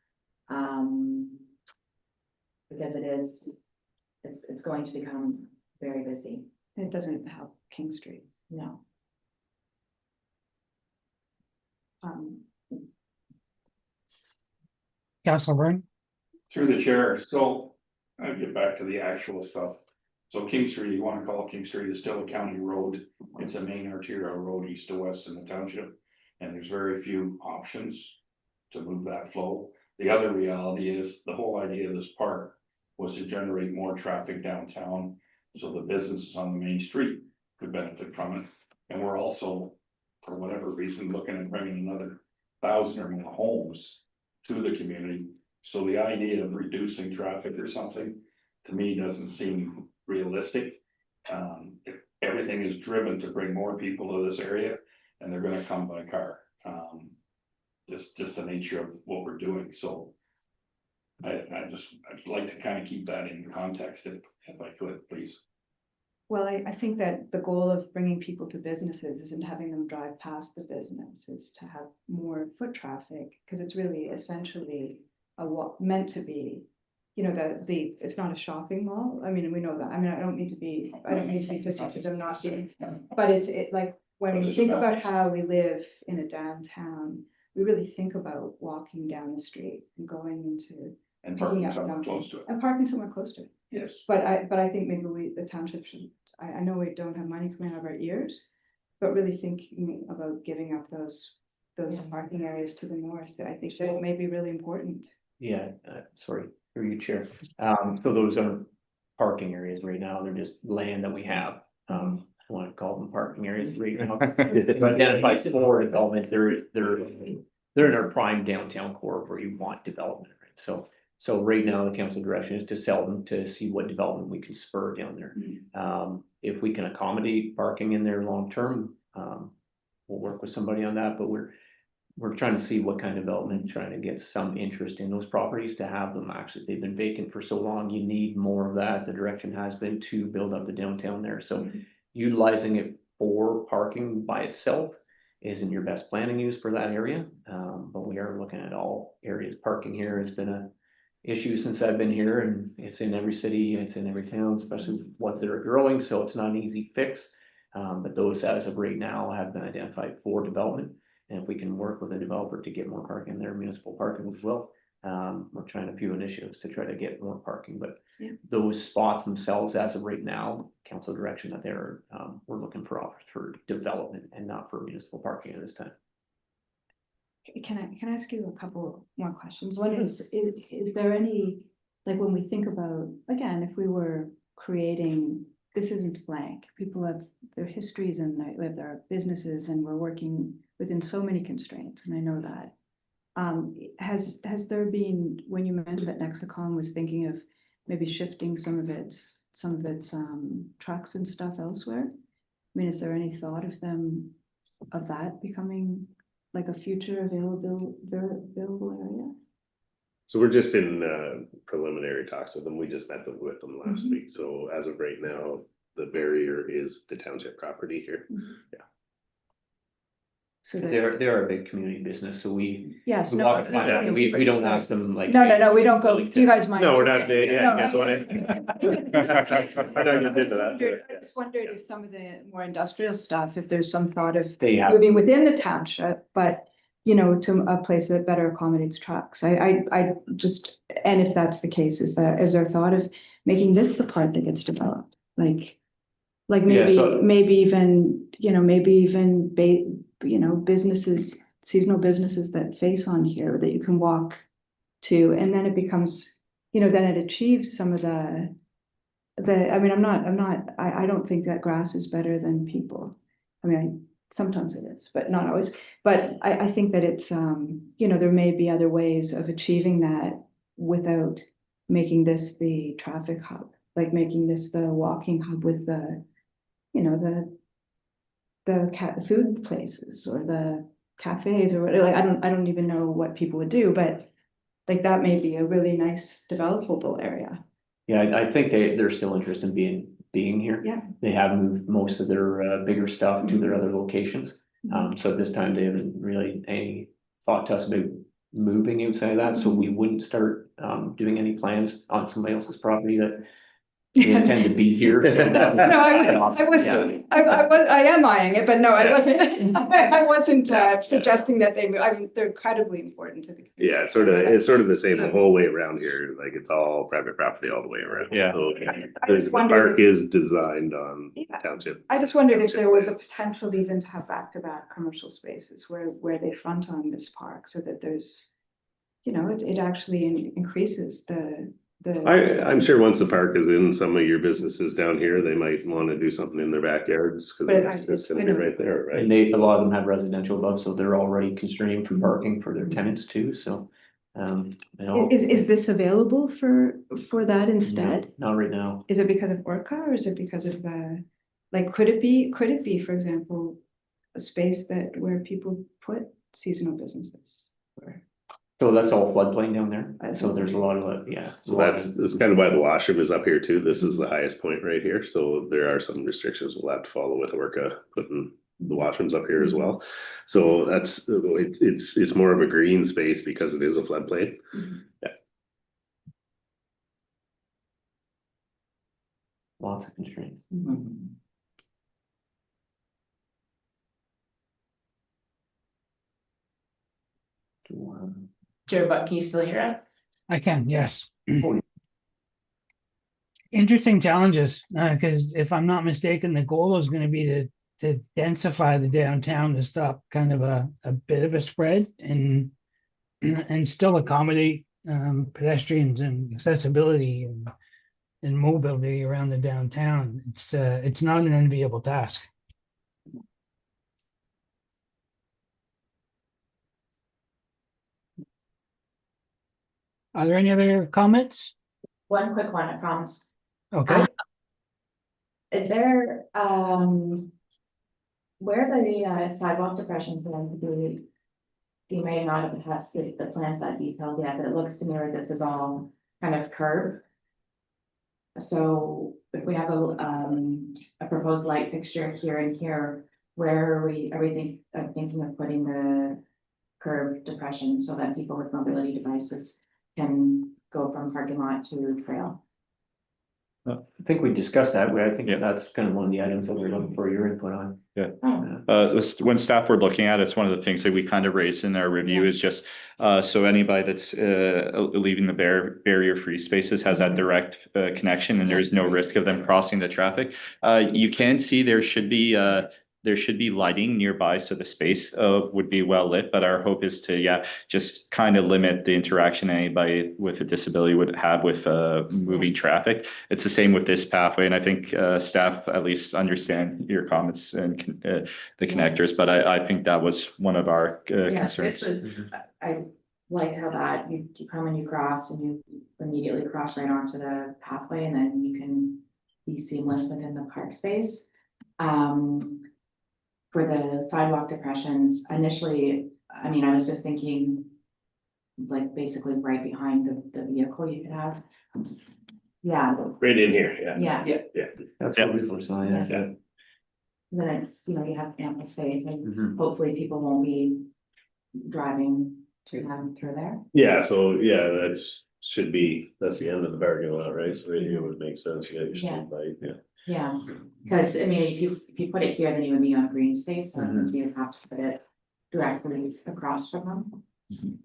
Because it's going to become very busy. It doesn't help King Street. No. Councilor Byrne? Through the chair, so I'll get back to the actual stuff. So King Street, you wanna call it King Street, is still a county road. It's a main arterial road east to west in the township. And there's very few options to move that flow. The other reality is the whole idea of this park was to generate more traffic downtown. So the businesses on the main street could benefit from it. And we're also, for whatever reason, looking at bringing another 1,000 or more homes to the community. So the idea of reducing traffic or something, to me, doesn't seem realistic. If everything is driven to bring more people to this area, and they're gonna come by car. Just the nature of what we're doing, so. I'd like to kind of keep that in context if I could, please. Well, I think that the goal of bringing people to businesses isn't having them drive past the business, it's to have more foot traffic, because it's really essentially meant to be, you know, it's not a shopping mall. I mean, we know that. I mean, I don't mean to be facetious, I'm not being, but it's like, when we think about how we live in a downtown, we really think about walking down the street and going into. And picking parking up somewhere something. close to it. And parking somewhere close to it. Yes. But I think maybe the township should, I know we don't have money coming out of our ears, but really thinking about giving up those parking areas to the north, I think that may be really important. Yeah, sorry, through you, Chair. So those are parking areas right now. They're just land that we have. I want to call them parking areas right now. But identified for development, they're in our prime downtown core where you want development, right? So right now, the council direction is to sell them to see what development we can spur down there. If we can accommodate parking in there long term, we'll work with somebody on that, but we're trying to see what kind of development, trying to get some interest in those properties to have them. Actually, they've been vacant for so long, you need more of that. The direction has been to build up the downtown there, so utilizing it for parking by itself isn't your best planning use for that area. But we are looking at all areas. Parking here has been a issue since I've been here, and it's in every city, it's in every town, especially ones that are growing, so it's not an easy fix. But those as of right now have been identified for development. And if we can work with a developer to get more parking there, municipal parking as well. We're trying a few initiatives to try to get more parking, but those spots themselves, as of right now, council direction that we're looking for offers for development and not for municipal parking at this time. Can I ask you a couple more questions? One is there any, like, when we think about, again, if we were creating, this isn't blank, people have their histories and they have their businesses, and we're working within so many constraints, and I know that. Has there been, when you mentioned that Nexicon was thinking of maybe shifting some of its trucks and stuff elsewhere? I mean, is there any thought of that becoming like a future available area? So we're just in preliminary talks with them. We just met with them last week. So as of right now, the barrier is the township property here. Yeah. So They're a big community business, so we yes, we no, walk by that. We don't ask them like. no, we don't go. Do you guys mind? No, we're not, yeah, No, that's what I. I know you did that. I just wondered if some of the more industrial stuff, if there's some thought of They have. moving within the township, but you know, to a place that better accommodates trucks. I just, and if that's the case, is there thought of making this the part that gets developed? Like Yeah, maybe, so- maybe even, you know, you know, businesses, seasonal businesses that face on here that you can walk to, and then it becomes, you know, then it achieves some of I mean, I don't think that grass is better than people. I mean, sometimes it is, but not always. But I think that it's, you know, there may be other ways of achieving that without making this the traffic hub, like making this the walking hub with the, you know, the food places or the cafes or whatever. Like, I don't even know what people would do, but like that may be a really nice developable area. Yeah, I think they're still interested in being here. Yeah. They have moved most of their bigger stuff to their other locations. So at this time, they haven't really any thought to us about moving outside of that, so we wouldn't start doing any plans on somebody else's property that they intend to be here. No, I was, Yeah. I am eyeing it, but no, I Yeah. wasn't, I wasn't suggesting that they, I mean, they're incredibly important to the community. Yeah, it's sort of the same the whole way around here, like it's all private property all the way around. Yeah. So, I just the wondered park is designed on Yeah. township. I just wondered if there was a potential even to have back-to-back commercial spaces where they front on this park, so that there's, you know, it actually increases the. I'm sure once the park is in, some of your businesses down here, they might want to do something in their backyards, But because it's gonna be right there, right? And a lot of them have residential above, so they're already constrained from parking for their tenants too, so. You know. Is this available for that instead? No, not right now. Is it because of Orca or is it because of like, could it be, for example, a space where people put seasonal businesses? So that's all floodplain down there, so there's a lot of, yeah. So that's kind of why the washroom is up here too. This is the highest point right here, so there are some restrictions we'll have to follow with Orca, putting the washrooms up here as well. So it's more of a green space because it is a floodplain. Lots of constraints. Chair Buck, can you still hear us? I can, yes. Interesting challenges, because if I'm not mistaken, the goal is gonna be to densify the downtown to stop kind of a bit of a spread and and still accommodate pedestrians and accessibility and mobility around the downtown. It's not an enviable task. Are there any other comments? One quick one, I promise. Okay, Is there, where the sidewalk depression going to be? You may not have had the plans that detailed yet, but it looks to me like this is all kind of curb. So if we have a proposed light fixture here and here, where are we thinking of putting the curb depression so that people with mobility devices can go from parking lot to trail? I think we discussed that, I think Yeah. that's kind of one of the items that we're looking for your input on. When staff were looking at it, it's one of the things that we kind of raised in our review is just, so anybody that's leaving the barrier-free spaces has that direct connection and there's no risk of them crossing the traffic. You can see there should be lighting nearby, so the space would be well lit, but our hope is to, just kind of limit the interaction anybody with a disability would have with moving traffic. It's the same with this pathway, and I think staff at least understand your comments and the connectors, but I think that was one of our Yeah, concerns. this was, I liked how that you come and you cross and you immediately cross right onto the pathway and then you can be seamless within the park space. For the sidewalk depressions, initially, I mean, I was just thinking like basically right behind the vehicle you could have. Yeah, Right in here, yeah. yeah, That's Yeah. what we foresaw, yeah. Yeah. then it's, you have ample space and Mhm. hopefully people won't be driving through there. Yeah, so, should be, that's the end of the parking lot, right? So right here would make sense, you got your street light, yeah. Yeah, because I mean, if you put it here, then you would be on green space, so I think Mhm. you'd have to put it directly across from them.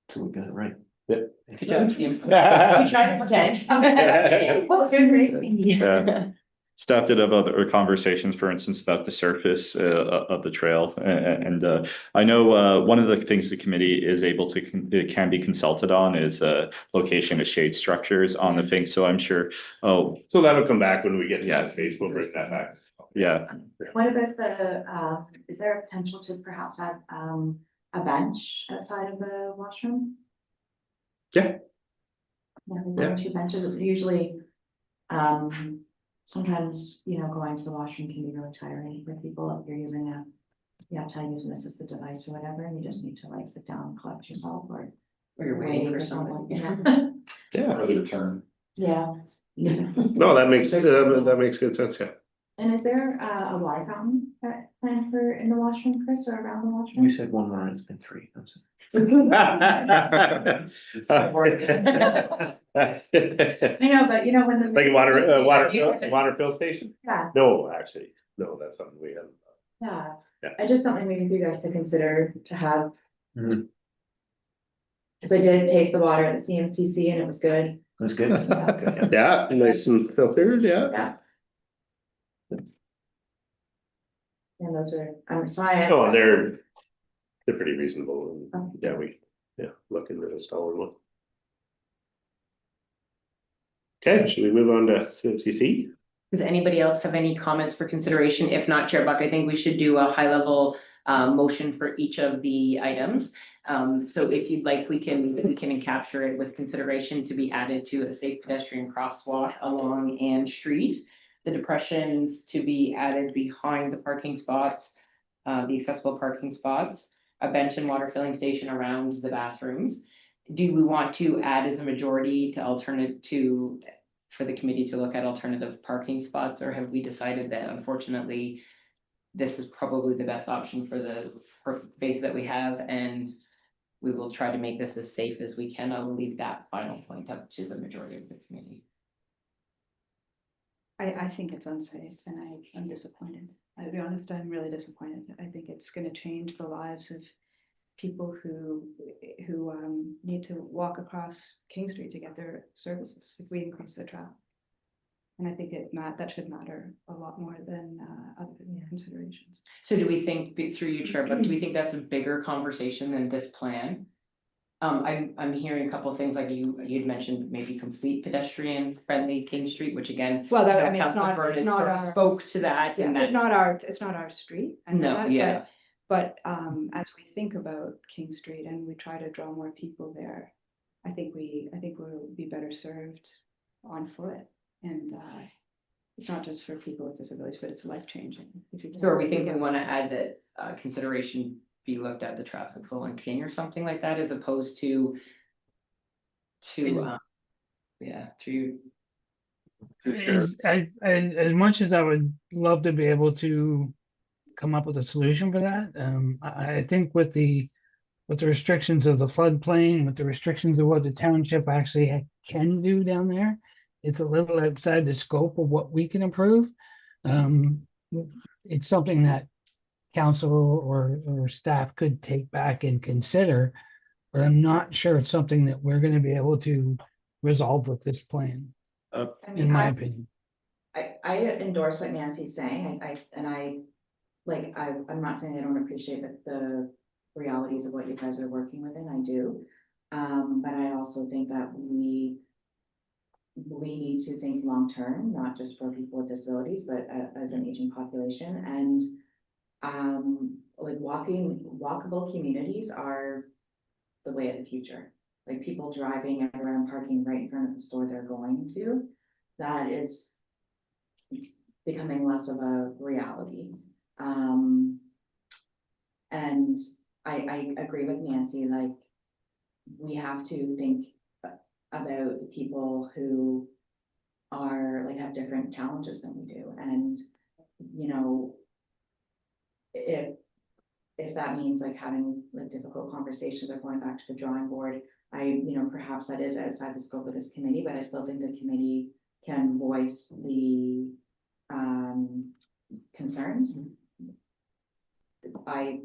So we got it right. Good job, Tim. We tried to pretend. Well, good, great. Yeah. Staff did have other conversations, for instance, about the surface of the trail. And I know one of the things the committee is able to, can be consulted on is location of shade structures on the thing. So I'm sure, oh, So that'll come back when we get to Yeah. that stage, we'll bring that back. yeah. What about the, is there a potential to perhaps add, a bench outside of the washroom? Yeah. Yeah, there are two benches, usually, sometimes, you know, going to the washroom can be really tiring for people if you're using you have to use an assistive device or whatever, and you just need to like sit down, collect yourself, or you're waiting for someone. someone. Yeah. Your turn. Yeah. No, that makes good sense, yeah. And is there a water fountain planned for in the washroom, Chris, or around the washroom? You said one more, and it's been three. I'm sorry. I know, but you know, when the. Like a water fill station? Yeah, No, actually, no, that's something we haven't. yeah. Yeah. I just something maybe for you guys to consider to have. Mhm. Cause I did taste the water at the CMCC and it was good. It was good. Good, Yeah, nice and filtered, yeah. Yeah. And those are, I'm sorry. Oh, they're pretty reasonable, and Oh. yeah, look into installing one. Okay, should we move on to CMCC? Does anybody else have any comments for consideration? If not, Chair Buck, I think we should do a high level motion for each of the items. So if you'd like, we can capture it with consideration to be added to a safe pedestrian crosswalk along Ann Street. The depressions to be added behind the parking spots, the accessible parking spots, a bench and water filling station around the bathrooms. Do we want to add as a majority to alternate to, for the committee to look at alternative parking spots, or have we decided that unfortunately this is probably the best option for the base that we have, and we will try to make this as safe as we can? I will leave that final point up to the majority of the committee. I think it's unsafe and I'm disappointed. I'll be honest, I'm really disappointed. I think it's gonna change the lives of people who need to walk across King Street to get their services if we increase the traffic. And I think that should matter a lot more than other considerations. So do we think, through you, Chair, but do we think that's a bigger conversation than this plan? I'm hearing a couple of things like you'd mentioned maybe complete pedestrian friendly King Street, which again. Well, that, you know, I mean, it's Councillor not Vernon our. spoke to that Yeah, and it's that, not our street. I know no, that, yeah. But as we think about King Street and we try to draw more people there, I think we'll be better served on foot. And it's not just for people with disabilities, but it's life changing. So are we thinking we want to add that consideration be looked at the traffic flow on King or something like that, as opposed to yeah, to As much as I would love to be able to come up with a solution for that, I think with the restrictions of the floodplain, with the restrictions of what the township actually can do down there, it's a little outside the scope of what we can improve. It's something that council or staff could take back and consider, but I'm not sure it's something that we're going to be able to resolve with this plan, I in mean, my opinion. I endorse what Nancy's saying. I'm not saying I don't appreciate the realities of what you guys are working within. I do. But I also think that we need to think long-term, not just for people with disabilities, but as an aging population. And like walkable communities are the way of the future. Like people driving everywhere and parking right in front of the store they're going to, that is becoming less of a reality. And I agree with Nancy, like we have to think about the people who are like have different challenges than we do. And, you know, if that means like having like difficult conversations or going back to the drawing board, perhaps that is outside the scope of this committee, but I still think the committee can voice the concerns. I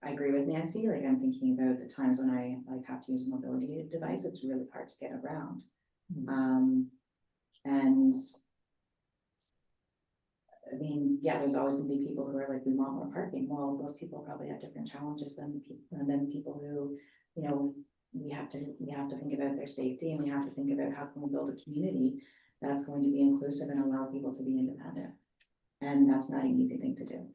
agree with Nancy, like I'm thinking about the times when I like have to use a mobility device, it's really hard to get around. And I mean, yeah, there's always gonna be people who are like, we want more parking. Well, those people probably have different challenges than the people, and then people who, you know, we have to think about their safety, and we have to think about how can we build a community that's going to be inclusive and allow people to be independent. And that's not an easy thing to do.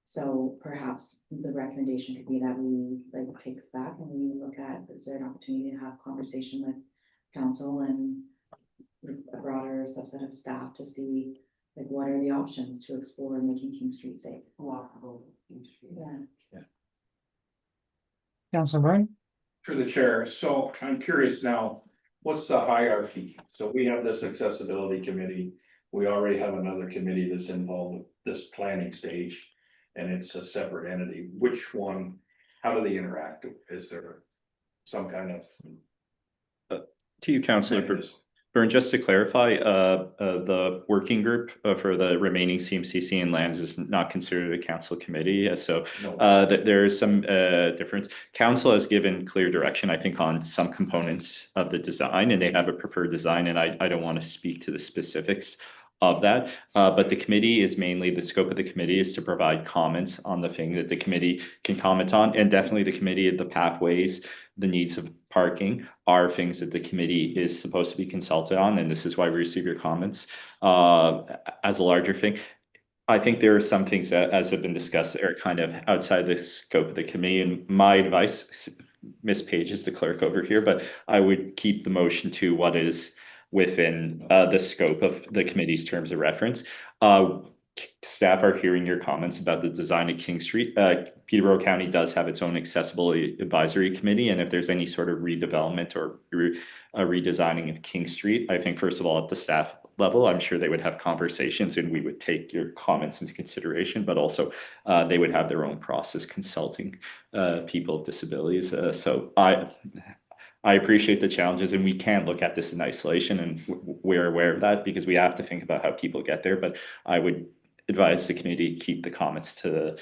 So perhaps the recommendation could be that we like take this back and we look at, is there an opportunity to have conversation with council and a broader subset of staff to see like what are the options to explore making King Street safe? Walkable King Street. Yeah. Councilor Byrne? Through the chair, so I'm curious now, what's the hierarchy? So we have this accessibility committee. We already have another committee that's involved with this planning stage. And it's a separate entity. Which one, how do they interact? Is there some kind of? To you, Councillor Byrne, just to clarify, the working group for the remaining CMCC and lands is not considered a council committee. So there is some difference. Council has given clear direction, I think, on some components of the design, and they have a preferred design, and I don't want to speak to the specifics of that, but the committee is mainly, the scope of the committee is to provide comments on the thing that the committee can comment on, and definitely the committee, the pathways, the needs of parking are things that the committee is supposed to be consulted on, and this is why we receive your comments as a larger thing. I think there are some things that, as have been discussed, that are kind of outside the scope of the committee, and my advice, Ms. Page is the clerk over here, but I would keep the motion to what is within the scope of the committee's terms of reference. Staff are hearing your comments about the design of King Street. Peterborough County does have its own accessibility advisory committee, and if there's any sort of redevelopment or redesigning of King Street, I think first of all at the staff level, I'm sure they would have conversations and we would take your comments into consideration, but also they would have their own process consulting people with disabilities. So I appreciate the challenges, and we can't look at this in isolation, and we're aware of that because we have to think about how people get there. But I would advise the committee keep the comments to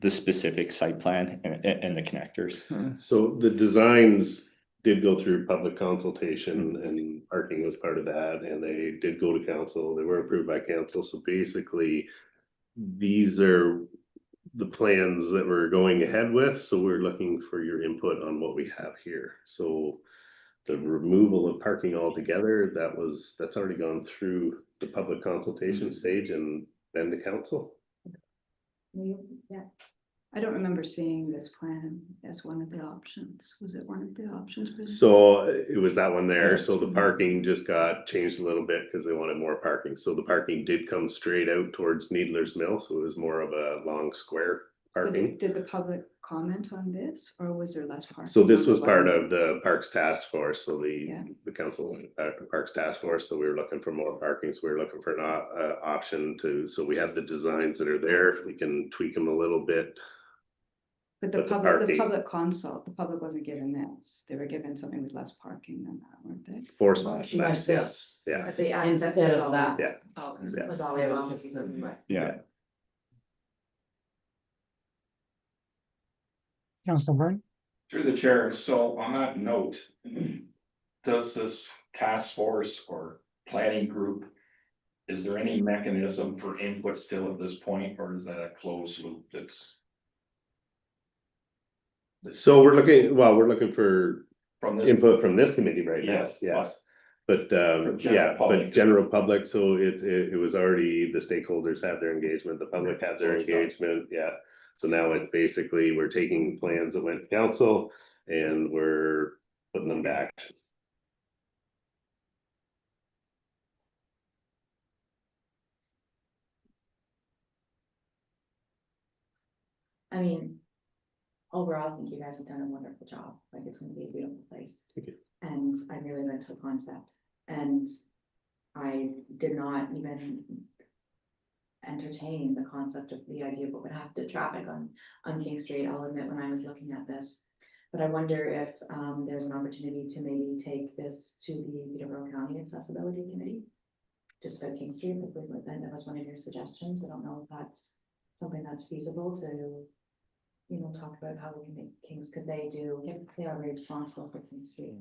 the specific site plan and the connectors. So the designs did go through public consultation, and parking was part of that, and they did go to council. They were approved by council. So basically, these are the plans that we're going ahead with, so we're looking for your input on what we have here. So the removal of parking altogether, that's already gone through the public consultation stage and then to council. Yeah. I don't remember seeing this plan as one of the options. Was it one of the options? So it was that one there. So the parking just got changed a little bit because they wanted more parking. So the parking did come straight out towards Needler's Mill. So it was more of a long square parking. Did the public comment on this, or was there less parking? So this was part of the Parks Task Force. So Yeah. the council, Parks Task Force. So we were looking for more parking. So we were looking for an option to, so we have the designs that are there. We can tweak them a little bit. But the public consult, the public wasn't given this. They were given something with less parking than that, weren't they? 4 spots less, yes, But yes. the Instead of that. Yeah. Oh, Yeah. it was all the offices of, right. Yeah. Councilor Byrne? Through the chair, so on that note, does this task force or planning group, is there any mechanism for input still at this point, or is that a closed loop that's? So we're looking for From this, input from this committee right now, Yes, yes. But general yeah, but public. general public, so it was already, the stakeholders had their engagement, the public had their So it's done. engagement, yeah. So now it's basically, we're taking plans that went to council and we're putting them back. I mean, overall, I think you guys have done a wonderful job. Like, it's gonna be a beautiful place. Thank you. And I really liked the concept. And I did not even entertain the concept of the idea of what would happen to traffic on King Street, I'll admit, when I was looking at this. But I wonder if there's an opportunity to maybe take this to the Peterborough County Accessibility Committee. Just about King Street, that was one of your suggestions. I don't know if that's something that's feasible to, you know, talk about how we can make Kings, because they are very responsible for King Street.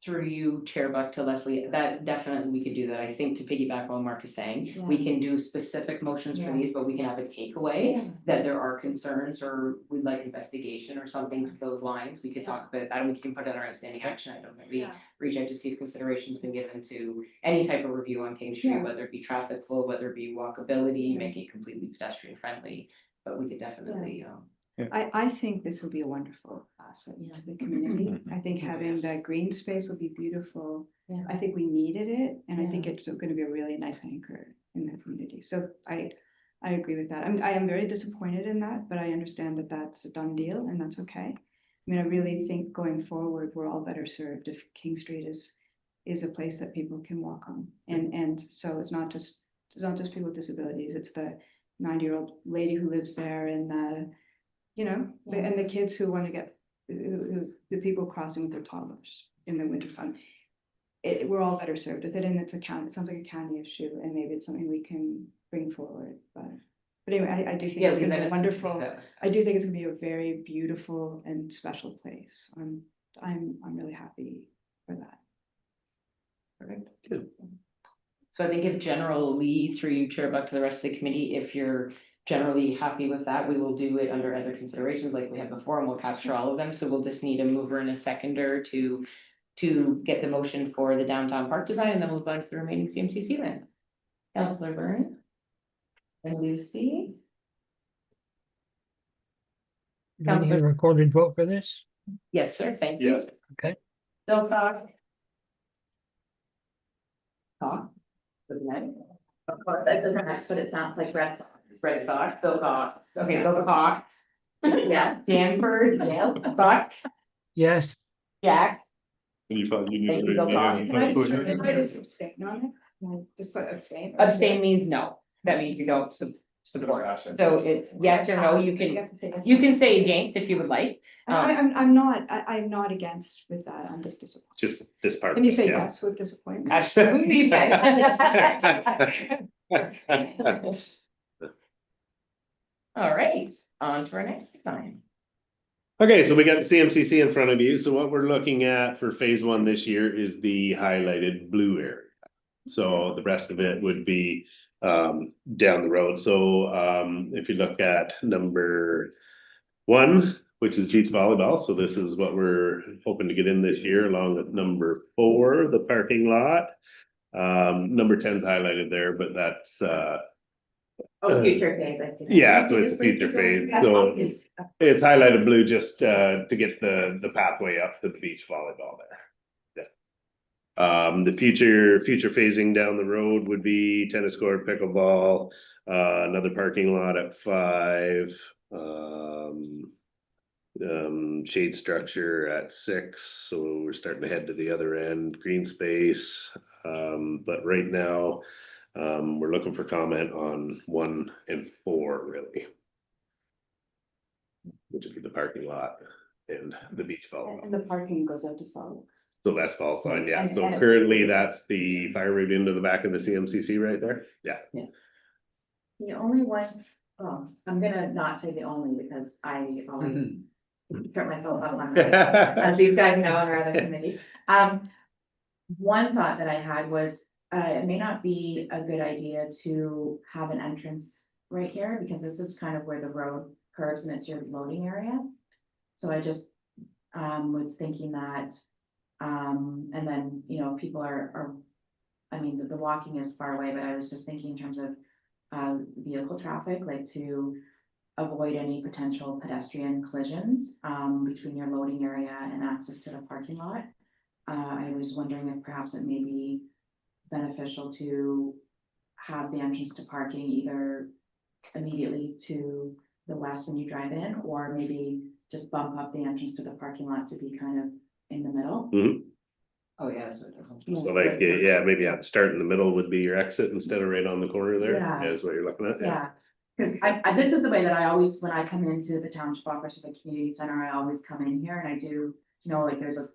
Through you, Chair Buck, to Leslie, that definitely we could do that. I think to piggyback on what Mark is saying, we can do specific motions for Yeah. these, but we can have a takeaway that there are concerns or we'd like investigation or something to those lines. We could talk about that and we can put it on our outstanding action item. That we reach out to see if consideration's been given to any type of review on King Street, Yeah. whether it be traffic flow, whether it be walkability, make it completely pedestrian friendly. But we could definitely, I think this will be a wonderful asset to the community. I think having that green space will be beautiful. Yeah. I think we needed it, and I think Yeah. it's gonna be a really nice anchor in the community. So I agree with that. I am very disappointed in that, but I understand that that's a done deal and that's okay. I mean, I really think going forward, we're all better served if King Street is a place that people can walk on. And so it's not just people with disabilities, it's the 90-year-old lady who lives there and the, you know, and the kids who want to get, the people crossing with their toddlers in the winter sun. We're all better served with it, and it sounds like a county issue, and maybe it's something we can bring forward, but anyway, I do think it's gonna be wonderful. I do think it's gonna be a very beautiful and special place. I'm really happy for that. so I think if generally through you, Chair Buck, to the rest of the committee, if you're generally happy with that, we will do it under other considerations like we had before, and we'll capture all of them. So we'll just need a mover and a seconder to get the motion for the downtown park design, and then we'll go on to the remaining CMCC lands. Councillor Byrne and Lucy. Do we need a recorded vote for this? Yes, sir. Thank you. Yes. Okay. Bill Cock. Cock. Good night. That doesn't match, but it sounds like Red Sox. Red Sox, Bill Cox. Okay, Bill Cox. Yeah. Danford. Buck. Yes. Jack. You thought you Thank you, knew. Bill Cox. Can I just abstain on it? Can I just put abstain? Abstain means no. That means you don't support. So it's yes or no. You can say against if you would like. I'm not against with that. I'm just disappointed. Just this part. Can you say yeah. yes with disappointment? Absolutely. All right, on to our next time. Okay, so we got the CMCC in front of you. So what we're looking at for phase one this year is the highlighted blue area. So the rest of it would be down the road. So if you look at number 1, which is beach volleyball. So this is what we're hoping to get in this year, along with number 4, the parking lot. Number 10 is highlighted there, but that's Future phase, I think. yeah, so it's a future phase. So it's highlighted blue just to get the pathway up to the beach volleyball there. The future phasing down the road would be tennis court, pickleball, another parking lot at 5, shade structure at 6. So we're starting to head to the other end, green space. But right now, we're looking for comment on 1 and 4 really. Which would be the parking lot and the beach volleyball. And the parking goes out to folks. So that's fall fine, yeah. And- So and- currently that's the fire route into the back of the CMCC right there. Yeah. The only one, well, I'm gonna not say the only because I always trip myself up on that, as these guys know in our other committee. One thought that I had was, it may not be a good idea to have an entrance right here, because this is kind of where the road curves and it's your loading area. So I just, was thinking that, and then, you know, people are, I mean, the walking is far away, but I was just thinking in terms of vehicle traffic, like to avoid any potential pedestrian collisions between your loading area and access to the parking lot. I was wondering if perhaps it may be beneficial to have the entrance to parking either immediately to the west when you drive in, or maybe just bump up the entrance to the parking lot to be kind of in the middle. Oh, yeah, so it doesn't. So like, yeah, maybe start in the middle would be your exit instead of right on the corner there. Yeah. Is what you're looking at. Yeah, because I this is the way that I always, when I come into the township office or the community center, I always come in here and I do know like there's a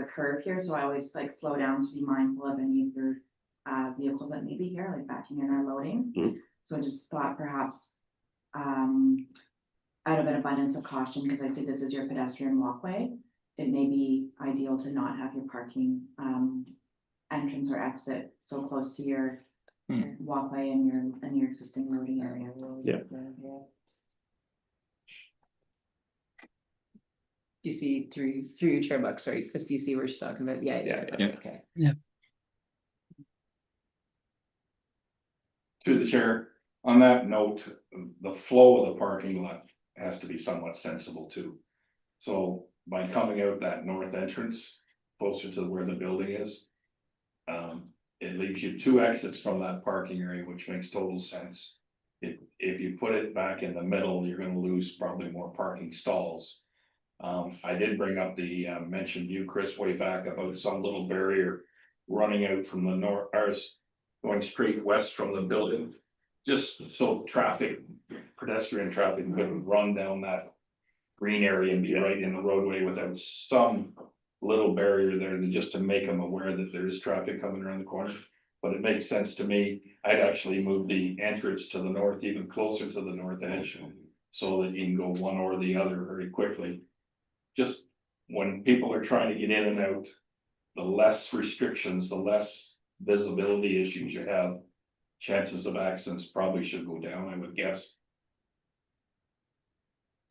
curve here, so I always like slow down to be mindful of any of your vehicles that may be here, like backing in or loading. Mhm. So I just thought perhaps out of an abundance of caution, because I see this as your pedestrian walkway, it may be ideal to not have your parking, entrance or exit so close to your walkway and your existing loading area. Yeah. You see through your chair, Buck, sorry, because do you see where she's talking about? Yeah, Yeah. okay. Through the chair, on that note, the flow of the parking lot has to be somewhat sensible too. So by coming out that north entrance, closer to where the building is. It leaves you 2 exits from that parking area, which makes total sense. If you put it back in the middle, you're gonna lose probably more parking stalls. I did bring up the, mentioned you, Chris, way back about some little barrier running out from the north, ours going straight west from the building. Just so traffic, pedestrian traffic couldn't run down that green area and be right in the roadway without some little barrier there just to make them aware that there is traffic coming around the corner. But it makes sense to me. I'd actually move the entrance to the north, even closer to the north edge, so that you can go one or the other very quickly. Just when people are trying to get in and out, the less restrictions, the less visibility issues you have, chances of accidents probably should go down, I would guess.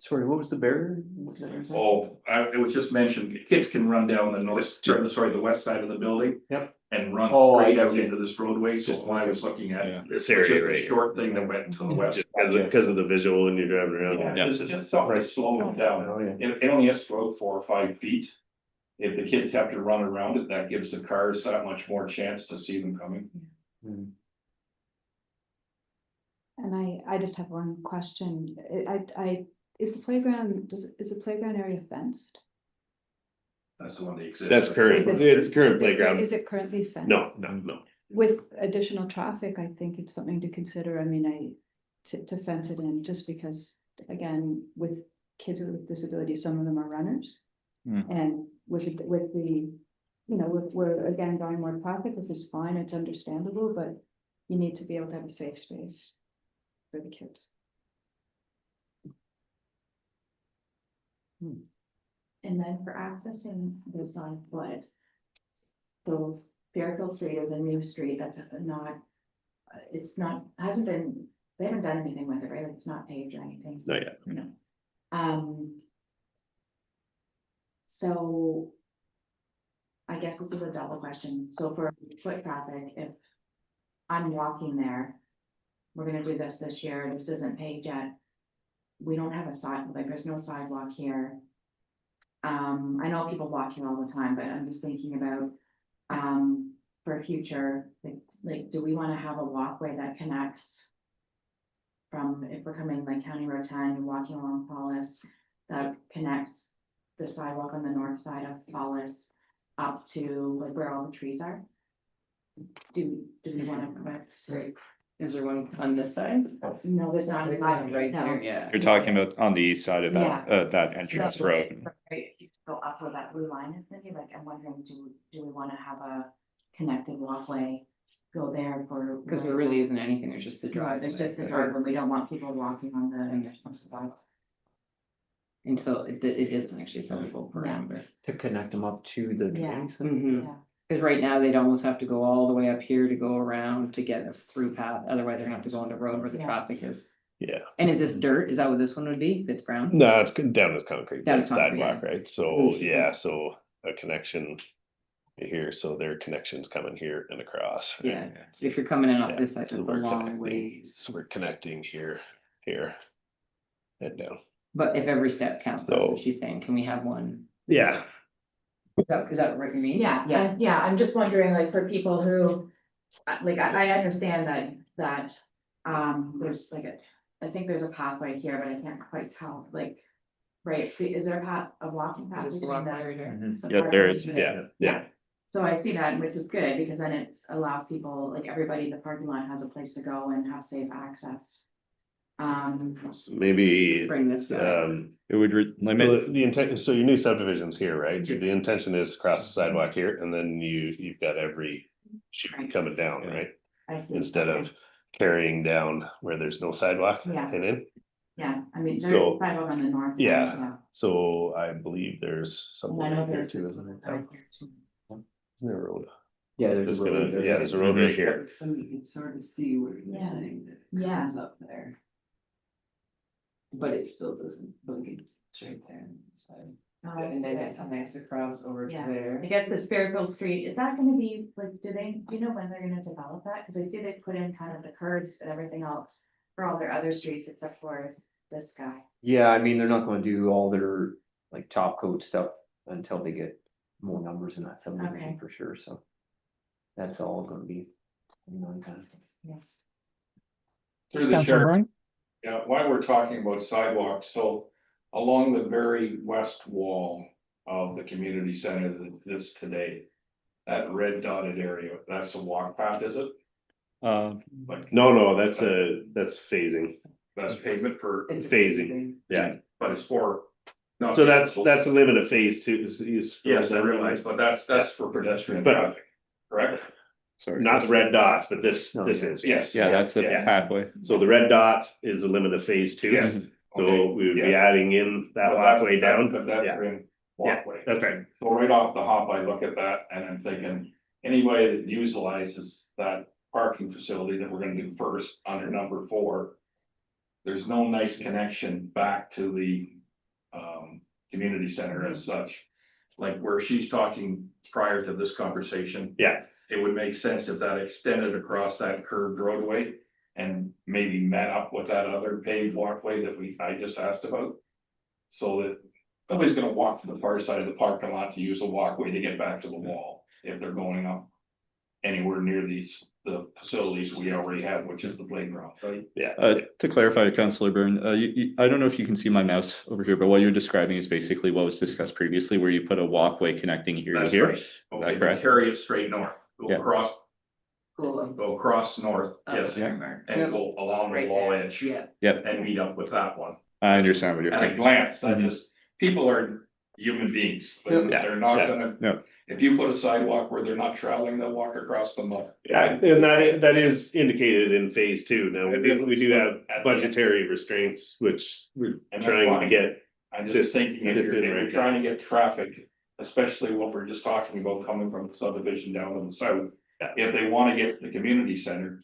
Sorry, what was the barrier? Oh, it was just mentioned, kids can run down the north, the west side of the building. Yep. And run Oh, right I out see. into this roadway, so Just- when I was looking at. Yeah. This It's area just a right here. short thing that went to the west. Just because of the visual when you're driving around. Yeah, it's just something to slow them down. Oh, yeah. It only has to go 4 or 5 feet. If the kids have to run around it, that gives the cars that much more chance to see them coming. And I just have one question. Is the playground, is the playground area fenced? That's the one that exists. That's current, it's current playground. Is it currently fenced? No. With additional traffic, I think it's something to consider. I mean, to fence it in, just because, again, with kids with disabilities, some of them are runners. And with the, we're again going more traffic, which is fine, it's understandable, but you need to be able to have a safe space for the kids. And then for accessing this on foot. So Fairfield Street is a new street that's not, it's not, hasn't been, they haven't done anything with it, right? Like, it's not paved or anything. Not yet. No. So. I guess this is a double question. So for foot traffic, if I'm walking there, we're gonna do this year, this isn't paved yet. We don't have a there's no sidewalk here. I know people walk here all the time, but I'm just thinking about, for future, like, do we wanna have a walkway that connects from, if we're coming like County Road 10 and walking along Paulus, that connects the sidewalk on the north side of Paulus up to like where all the trees are? Do we wanna put? Right. Is there one on this side? No, there's not. Right No. there, yeah. You're talking about on the east side of Yeah. that entrance So, road. right, if you go up where that blue line is, Cindy, like, I'm wondering, do we wanna have a connected walkway? Go there for. Because there really isn't anything, there's just the drive. There's just the drive, but we don't want people walking on And the there's no sidewalk. Until it isn't actually, it's a full parameter. To connect them up to the. Yeah. community center? Yeah. Because right now they'd almost have to go all the way up here to go around to get a through path, otherwise they're gonna have to go on the road where the Yeah. traffic is. Yeah. And is this dirt? Is that what this one would be? If it's brown? No, it's down as concrete, Down but as concrete, sidewalk, yeah. right? So, Mm. yeah, so a connection here, so their connection's coming here and across. right? Yeah, if you're coming in off Yeah, this side, it's so a we're long connecting- ways. So we're connecting here, and down. But if every step counts, that's what So- she's saying, can we have one? Yeah. Is that what you mean? Yeah, I'm just wondering, like, for people who, like, I understand that, there's like I think there's a pathway here, but I can't quite tell, like, right, is there a walking path? Is this the between walkway right here? the Yeah, there is, parking? Yeah. Yeah, so I see that, which is good, because then it allows people, like, everybody in the parking lot has a place to go and have safe access. So maybe, Bring this guy. It would limit, the intent, so your new subdivision's here, right? So the intention is cross the sidewalk here, and then you've got every street Right. coming down, right? I see. Instead Okay. of carrying down where there's no sidewalk Yeah. and in. Yeah, I mean, So- there's sidewalk on the north. side, Yeah. So I believe there's something And I know right here there's. too, this isn't right it? here too. Isn't there a road? Yeah, there's Just a road. gonna, yeah, there's a road right here. So you can sort of see where you're Yeah. saying that it Yeah. comes up there. But it still doesn't, look it's right there on the side. And then it connects across over to Yeah. there. I guess the Fairfield Street, is that gonna be, like, do you know when they're gonna develop that? Cause I see they put in kind of the curves and everything else for all their other streets except for this guy. Yeah, I mean, they're not gonna do all their like top coat stuff until they get more numbers in that subdivision Okay. for sure, so. That's all gonna be. Kind of. Through the Councilor chair, Byrne? yeah, while we're talking about sidewalks, so along the very west wall of the community center that exists today. That red dotted area, that's a walk path, is it? Like, No, that's phasing. that's pavement for, Phasing, yeah. but it's for. not So that's vehicles. the limit of phase two. is- Yes, I realize, but that's for pedestrian But- traffic, correct? Sorry. Not the red dots, but this No, is. Yes. Yeah, that's the Yeah. pathway. So the red dots is the limit of phase two. Yes. So Okay, we would be yeah. adding in that But that's- walkway down. that's Pedestrian walkway. That's right. So right off the hop, I look at that and I'm thinking, anybody that utilizes that parking facility that we're gonna do first under number 4. There's no nice connection back to the community center as such. Like where she's talking prior to this conversation. Yeah. It would make sense if that extended across that curved roadway and maybe met up with that other paved walkway that I just asked about. So that nobody's gonna walk to the far side of the parking lot to use a walkway to get back to the wall if they're going up anywhere near the facilities we already have, which is the playground, right? To clarify, Councillor Byrne, I don't know if you can see my mouse over here, but what you're describing is basically what was discussed previously, where you put a walkway connecting here to That's here. right. Okay, correct? carry it straight north, go Yeah. across, Cool. go across north, yes, Yeah. and go along the Right wall there. edge. Yeah. And meet up with that one. I understand what you're At a saying. glance, that just, people are human beings, Yeah. they're not Yeah. gonna. Yeah. If you put a sidewalk where they're not traveling, they'll walk across the mud. Yeah, and that is indicated in phase two. Now, we do have budgetary restraints, which we're And that's trying to fine. get. I'm This- just thinking, if this you're, in if right you're trying to get traffic, especially what we're just talking about coming from the subdivision down in the south. Yeah. If they wanna get to the community center,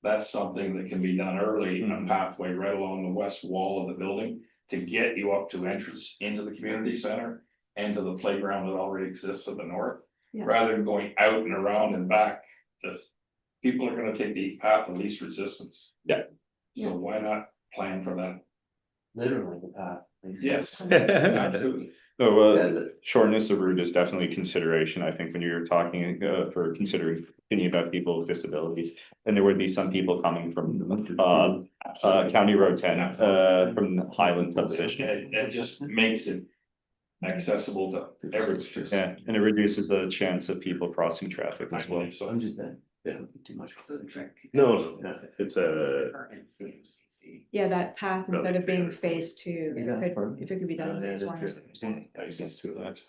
that's something that can be done early, a Mhm. pathway right along the west wall of the building. To get you up to entrance into the community center and to the playground that already exists to the north. Yeah. Rather than going out and around and back, just, people are gonna take the path of least resistance. Yeah. Yeah. So why not plan for that? Literally the path. Yes, absolutely. So, shortness of route is definitely a consideration, I think, when you're talking, for thinking about people with disabilities. And there would be some people coming from, County Road 10, from the Highland subdivision. It just makes it accessible to everybody. Yeah, and it reduces the chance of people crossing traffic I as well. believe so. I'm just, too much. No, it's a, Yeah, that path, instead of being phase 2, Is that part? if it could be done in phase 1. access to that.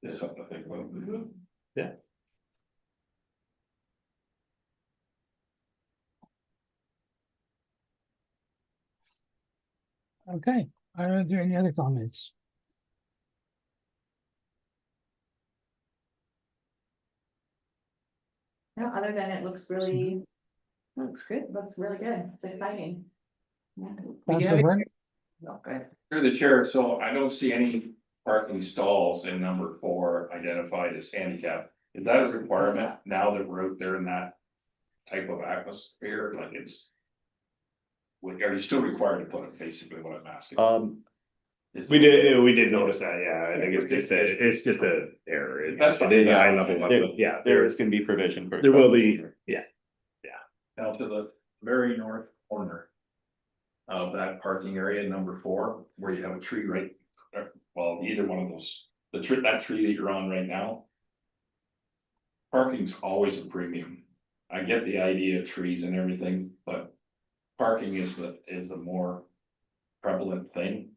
There's something to think about. Yeah. Okay, are there any other comments? No, other than it looks really, looks good, looks really good, it's exciting. Yeah. Councilor Byrne? Okay. Through the chair, so I don't see any parking stalls in number 4 identified as handicap. Is that a requirement now that we're out there in that type of atmosphere, like it's? Are you still required to put it, basically what I'm asking? Is- We did notice that, yeah, I think it's just a error. That's fine. It is high level, yeah, There is gonna be provision for. there will be, yeah. Now to the very north corner. Of that parking area, number 4, where you have a tree right, well, either one of those, that tree that you're on right now. Parking's always a premium. I get the idea of trees and everything, but parking is the more prevalent thing.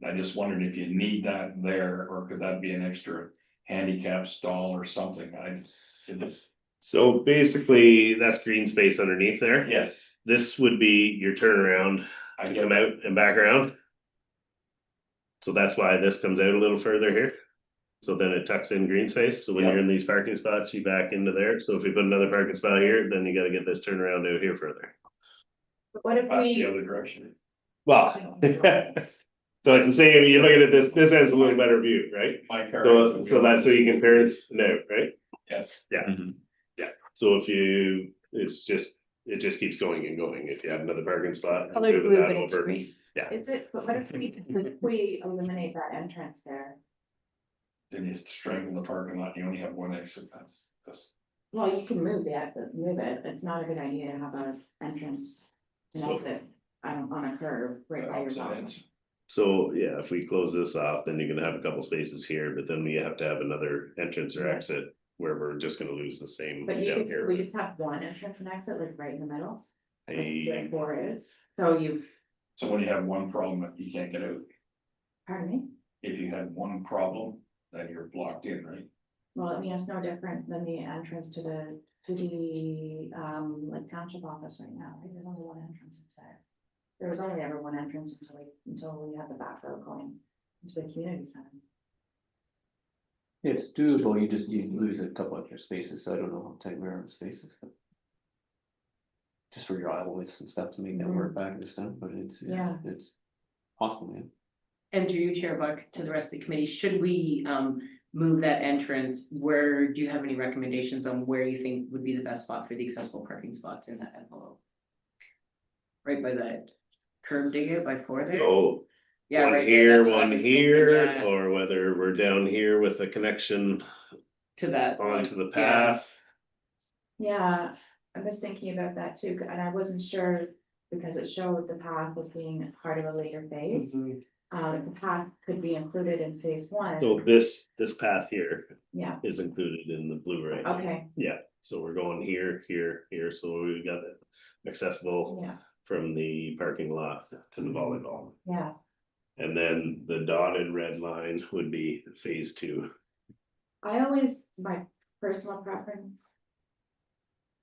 I just wondered if you need that there, or could that be an extra handicap stall or something? It just So basically, that's green space underneath there. Yes, This would be your turnaround I to get come out and back around. So that's why this comes out a little further here. So then it tucks in green space. So when you're in these parking spots, you back into there. So if we put another parking spot here, then you gotta get this turnaround out here further. What if back the we, other direction. Well. So it's the same, you're looking at this ends a little better view, right? My car. So that's so you can turn it out, right? Yes. Yeah, so if you, it just keeps going and going. If you have another parking spot. you Colored move blue, that but it's over. green. Yeah. Is it, but what if we eliminate that entrance there? Then you strengthen the parking lot, you only have one exit, that's. Well, you can move it, it's not a good idea to have an entrance and So- exit on a curve right by your property. So, yeah, if we close this off, then you're gonna have a couple spaces here, but then we have to have another entrance or Yeah. exit. Where we're just gonna lose the same But down here. we just have one entrance and exit, like right in the middle, like Hey, four is, so you've, So when you have one problem, you can't get out, pardon me? if you had one problem, then you're blocked in, right? Well, I mean, it's no different than the entrance to the, like township office right now, right? There's only one entrance there. There was only ever one entrance until we had the back road going into the community center. It's doable, you lose a couple extra spaces, so I don't know how tight we are in spaces, but. Just for your aisleways and stuff to make that work back this time, but Yeah. it's possible, man. and through you, Chair Buck, to the rest of the committee, should we move that entrance? Where, do you have any recommendations on where you think would be the best spot for the accessible parking spots in that envelope? Right by the curb dig by four there? so Yeah, one right there, here, that's what I one was thinking, here, yeah, or whether we're down here with a connection to that. onto the yeah. path. Yeah, I was thinking about that too, and I wasn't sure because it showed the path was being part of a later phase. The path could be included in phase one. So this path here Yeah, is included in the blue right now. okay, Yeah, so we're going here, here, here, so we've got it accessible yeah, from the parking lot to the volleyball. yeah. And then the dotted red line would be phase two. My personal preference.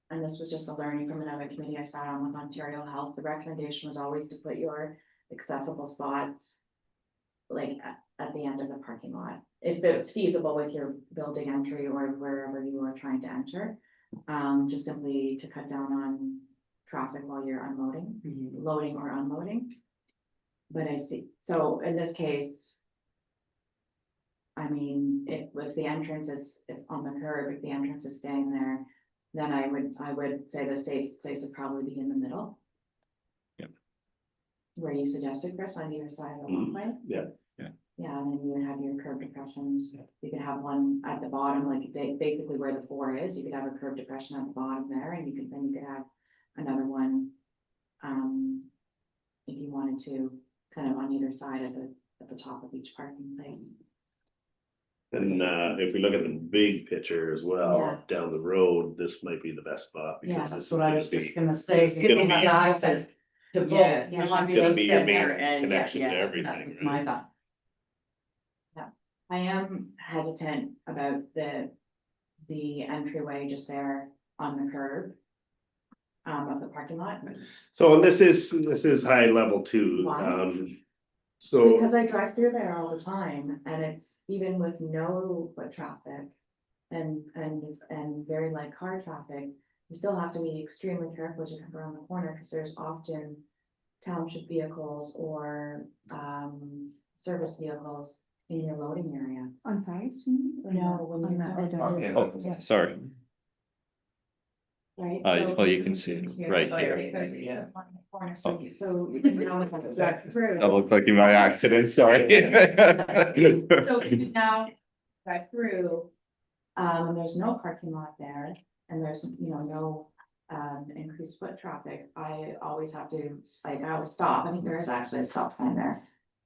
And this was just a learning from another committee I sat on with Ontario Health, the recommendation was always to put your accessible spots. Like at the end of the parking lot, if it's feasible with your building entry or wherever you are trying to enter. Just simply to cut down on traffic while you're unloading, loading or unloading. But I see, so in this case. I mean, if the entrance is on the curb, if the entrance is staying there, then I would say the safe place would probably be in the middle. Yep. Where you suggested, Chris, on either side of the Mhm. walkway. Yeah. Yeah. Yeah, and then you would have your curb depressions. You could have one at the bottom, like basically where the four is, you could have a curb depression at the bottom there, and you could have another one. If you wanted to, kind of on either side at the top of each parking place. And if we look at the big picture as well, Yeah. down the road, this might be the best spot. Yeah, because That's this what I is was gonna just be- gonna say. It's gonna Giving be- access to both. Yes, you know, yes, I mean, Gonna that's be your the- main and, connection to yeah, everything, That was right? my thought. I am hesitant about the entryway just there on the curb. Of the parking lot, So and this is high level too, Why? so. because I drive through there all the time, and it's even with no foot traffic. And very light car traffic, you still have to be extremely careful as you come around the corner, because there's often. Township vehicles or service vehicles in your loading area. On Fire Street? No, when you come Okay. Oh, sorry. Right? Oh, you can see it right here. Yeah. Corner, so you can now drive through. Double clicking my accident, sorry. So you can now drive through, and there's no parking lot there, and there's, no increased foot traffic. I always have to, I always stop. I think there is actually a stop sign there.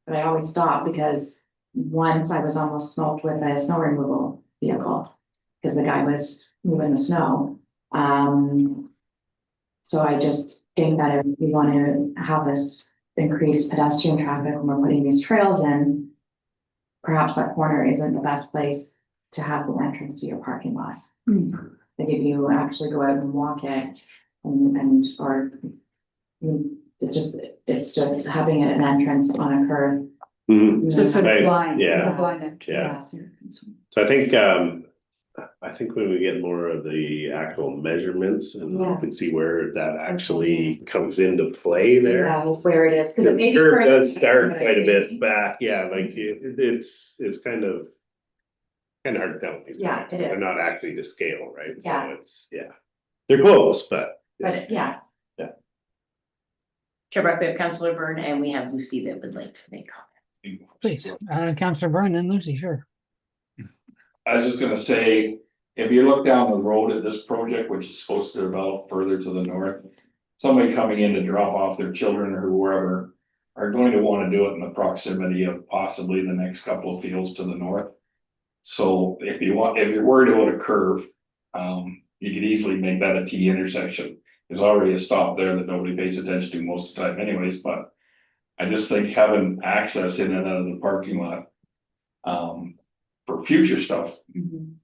But I always stop because once I was almost smoked with a snow removal vehicle, because the guy was moving the snow. So I just think that if we want to have this increased pedestrian traffic when we're putting these trails in, perhaps that corner isn't the best place to have the entrance to your parking lot. Like if you actually go out and walk it and or. It's just having an entrance on a curve. Mhm. So it's a Right, blind, yeah. it's a blind entry. Yeah. So I think when we get more of the actual measurements and we Yeah. can see where that actually comes into play there. Yeah, where it is, cause it The may be. curve currently does start but I quite a think- bit back, yeah, like it's kind of. Kind of hard to tell. These Yeah, plans. it is. They're not actually to scale, right? So Yeah. it's, yeah. They're close, but. But yeah, Chair Buck, we have Councillor Byrne and we have Lucy that would like to make comment. Please, Councillor Byrne and Lucy, sure. I was just gonna say, if you look down the road at this project, which is supposed to develop further to the north. Somebody coming in to drop off their children or whoever are going to wanna do it in the proximity of possibly the next couple of fields to the north. So if you're worried about a curve, you could easily make that a T intersection. There's already a stop there that nobody pays attention to most of the time anyways, but I just think having access in and out of the parking lot. For future stuff,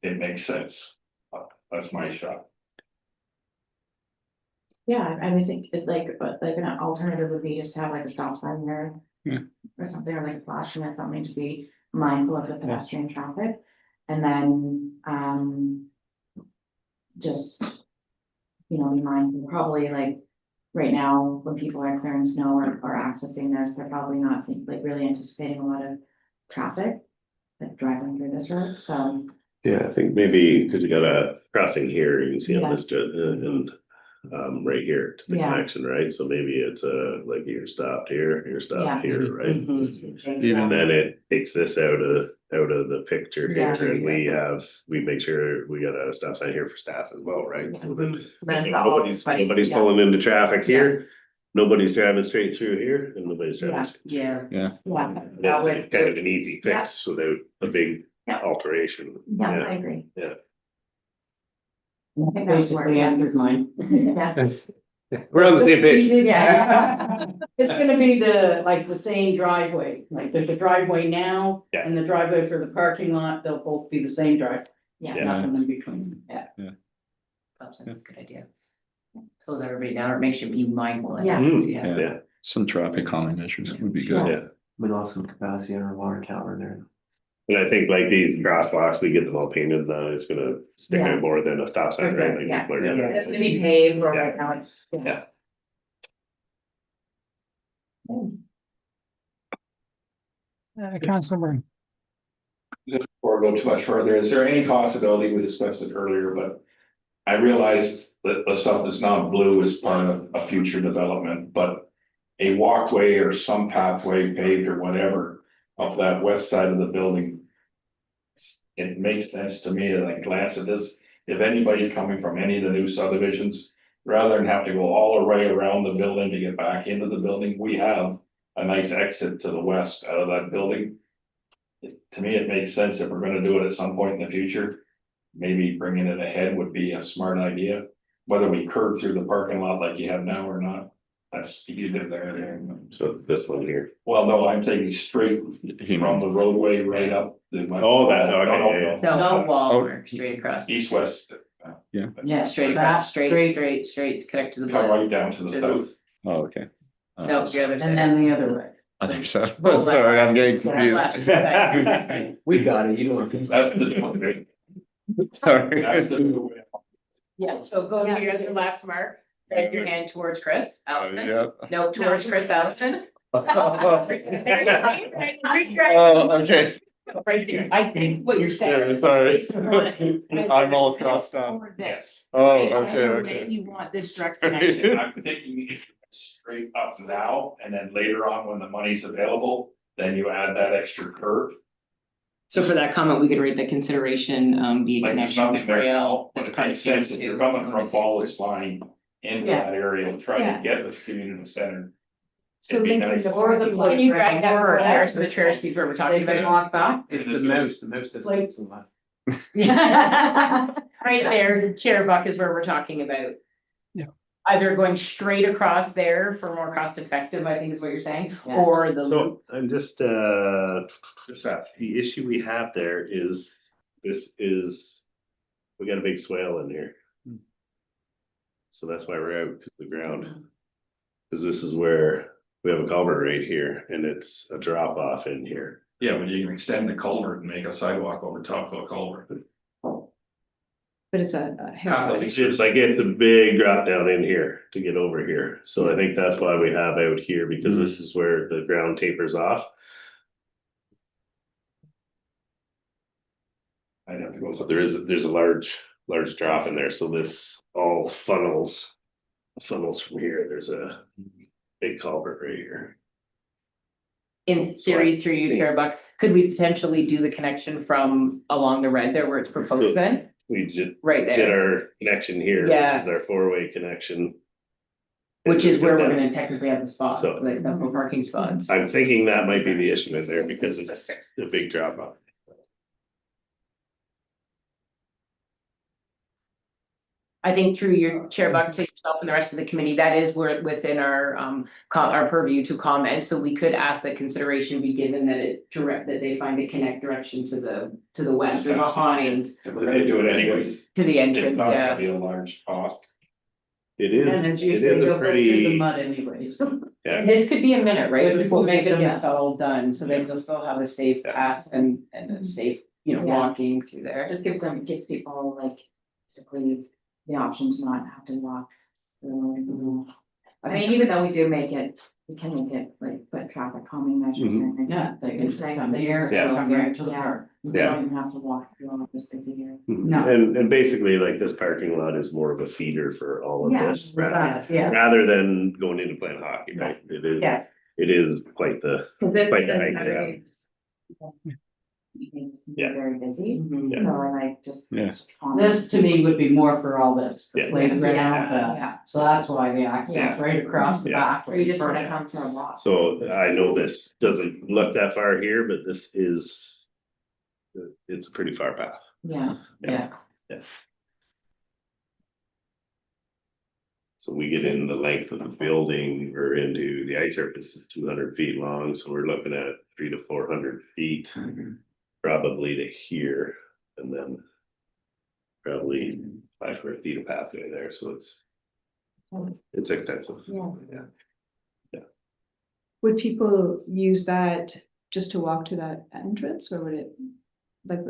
it makes sense. That's my shot. yeah, I would think it's like, but like an alternative would be just to have like a stop sign there. Yeah. Or something, or like a flashing or something to be mindful of the pedestrian traffic, and then, just. You know, be mindful, probably like, right now, when people are clearing snow or accessing this, they're probably not like really anticipating a lot of traffic. Like driving through this road, so, Yeah, I think maybe, because you got a crossing here, you can see on Yeah. this, and, right here to the Yeah. connection, right? So maybe it's like you're stopped here, you're Yeah. stopped here, right? Even Then it takes this out of the picture Yeah. here, and we make sure we got a stop sign here for staff as well, right? So that Then all- nobody's yeah. pulling into traffic here, nobody's driving straight through here, and nobody's driving. Yeah. straight through Yeah. Yeah. That That's would- kind of an easy fix without a big Yeah. alteration. Yeah, I agree. Yeah. I think that's where- Basically answered mine. Yeah. We're on the same page. Yeah. It's gonna be the same driveway, like there's a driveway now. Yeah. And the driveway for the parking lot, they'll both be the same drive, Yeah. nothing in between, yeah. That's a good idea. Slows everybody down, or it makes you be mindful. of it. Yeah. Yeah. Yeah, some traffic calming measures would be good. yeah. We lost some capacity on our water tower there. And I think like these crosswalks, we get them all painted, now it's gonna stick Yeah. out more than a stop sign, right? Like Yeah. people are gonna- It's gonna be paved, or Yeah. right now it's. Yeah. Councillor Byrne. Before I go too much further, is there any possibility, we discussed it earlier, but. I realize that the stuff that's not blue is part of a future development, but. A walkway or some pathway paved or whatever up that west side of the building. It makes sense to me, like glance at this, if anybody's coming from any of the new subdivisions. Rather than have to go all the way around the building to get back into the building, we have a nice exit to the west out of that building. To me, it makes sense if we're gonna do it at some point in the future. Maybe bringing it ahead would be a smart idea, whether we curve through the parking lot like you have now or not. That's either there. So this one here. Well, no, I'm taking straight from the roadway right up. Oh, that, okay, No, wall, Oh. or straight across. East, west, Yeah. Straight that across, straight, connect to the. come building. right down to the To the- south. Oh, okay. No, the other And side. then the other way. Other side. Both sides. Sorry, I'm getting Yeah, confused. left. We got it, you don't. That's the new Sorry. That's the new way. Yeah, so go to your other left, Mark, and your hand towards Chris, Allison. Yeah. No, towards Chris, Allison. Oh, Oh, okay. Right there. I think what you're saying. Sorry. is you want- I'm all crossed out. Or this. Oh, Right? okay, Either okay. way, you want this direct connection. I'm thinking if you went straight up now, and then later on when the money's available, then you add that extra curve. So for that comment, we could rate the consideration, be a Like there's connection nothing with there rail. now, but That's it part of makes sense if you're coming from Wallace Line into Yeah. that area, try Yeah. to get the community center. So It'd be linking nice. the. Or the parking lot Can you Right, drag that or over there that. so the chair sees what we're talking They can about? walk back. It's the mouse does. Like- Right there, chair buck is where we're talking about. Yeah. Either going straight across there for more cost effective, I think is what you're saying, Yeah. or the loop. So I'm just the issue we have there is, we got a big swale in here. So that's why we're out, because of the ground. Cause this is where we have a culvert right here and it's a drop off in here. Yeah, but you can extend the culvert and make a sidewalk over top of a culvert. But it's a It's just like it's a big drop down in here to get over here. So I think that's why we have out here, because this is where the ground tapers off. I'd have to go. So there's a large drop in there. So this all funnels from here. There's a big culvert right here. In theory, through you, Chair Buck, could we potentially do the connection from along the red there where it's proposed then? We just Right did there, our connection here, which Yeah. is our four-way connection. which is where we're And gonna technically have the spot, So- like the parking spots. I'm thinking that might be the issue in there because it's a big drop off. I think through your Chair Buck to yourself and the rest of the committee, that is where within our our purview to comment, so we could ask that consideration be given that that they find a connect direction to the west or behind If we're gonna do it anyways. to the It's entrance, not gonna yeah. be a large cost. It is, And as you it say, is they'll a go through the pretty, mud anyways. yeah, This could be a minute, right, We'll before make it, yeah. it's all done, so then you'll still have a safe Yeah. pass and a safe, Yeah. walking through there. Just gives people like basically the option to not have to walk. I mean, even though we can make it like foot traffic calming measures. and everything. Yeah, they can It's nice come that here, it's Yeah. come right to the Yeah. park. So Yeah. they don't even have to walk through all of this busy area. No. and basically like this parking lot is more of a feeder for all of Yeah. this. Rather Yeah, rather than going into playing hockey, right? It is, Yeah. it is quite the, Cause it's Quite the hike, yeah. Evenings can be Yeah. very busy, Mhm. Yeah. so I like just. Yeah. This to me would be more for all this, the Yeah. playground, Yeah. so that's why the access Yeah. right across the Yeah. back. Or you just wanna Perfect. come to a walk. so I know this doesn't look that far here, but this is, it's a pretty far path. Yeah. Yeah, So we get in the length of the building or into the ice surface is 200 feet long, so we're looking at 300 to 400 feet. Probably to here, and then probably 500 feet of pathway there, so it's extensive. Yeah. Would people use that just to walk to that entrance, or would it, like,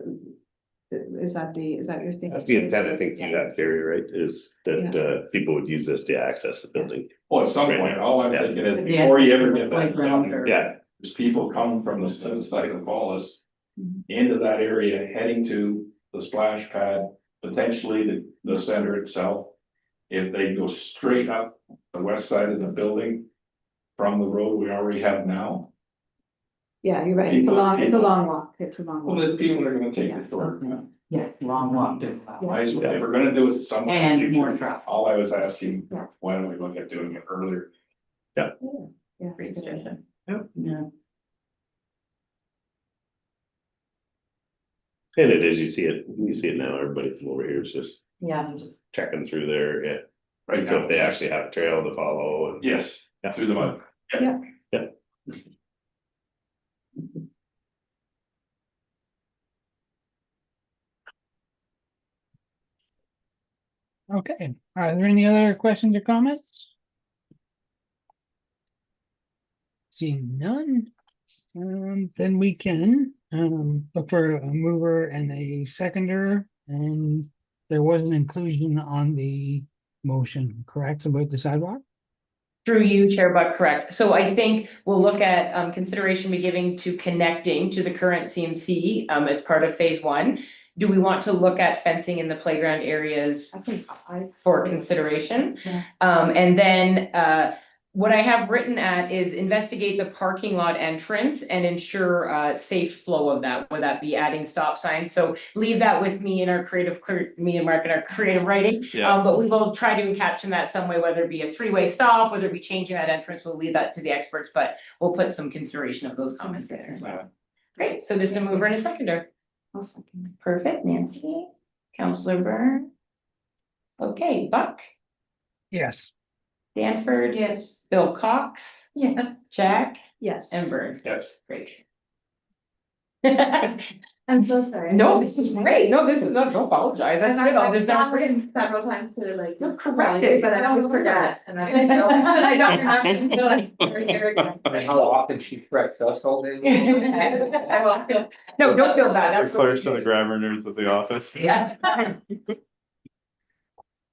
is that your thing? That's the intent, I think, through that theory, right, is that people would use this to access the building. Well, at some Right point, now. all I'm Yeah. thinking is Yeah. before you ever get that Playground down, or- Yeah, there's people coming from the south side of Wallace. Mhm. Into that area, heading to the splash pad, potentially the center itself. If they go straight up the west side of the building. From the road we already have now, Yeah, you're right, it's a long walk, it's a long well, walk. then people are gonna take the short. yeah, long walk to. Might as well, if we're gonna do it somewhere. in the And more future, traffic. All I was asking, Yeah. why don't we look at doing it earlier? Yeah. Great suggestion. Yeah. and it is, you see it now, everybody from over here is just Yeah, just. checking through there, yeah. Right So now, if they actually have a trail to follow and. yes, Yeah. through the mud. Okay, are there any other questions or comments? Seeing none, then we can, look for a mover and a seconder, and there was an inclusion on the motion, correct, about the sidewalk? Through you, Chair Buck, correct. So I think we'll look at consideration be giving to connecting to the current CMC as part of phase one. Do we want to look at fencing in the playground areas I think for consideration? Yeah. And then what I have written at is investigate the parking lot entrance and ensure safe flow of that, whether that be adding stop signs. So leave that with me in our me and Mark in our creative writing. Yeah. But we will try to caption that some way, whether it be a three-way stop, whether it be changing that entrance, we'll leave that to the experts, but we'll put some consideration of those comments there as well. Great, so just a mover and a seconder. I'll second. Perfect, Nancy, Counselor Byrne. Okay, Buck, Yes. Danford. Yes. Bill Cox. Yeah. Jack Yes. and Byrne. Yes. Great. I'm so sorry. No, this is great. No, this is not, don't apologize. That's good. I'll just I've never forget. been several times to like. Just just correct call you, it, But I always forget and I don't, I don't remember until like, here again. How often she corrects us all day? I will feel, no, don't feel bad. The That's. clerks and the grammar nerds at the office. Yeah.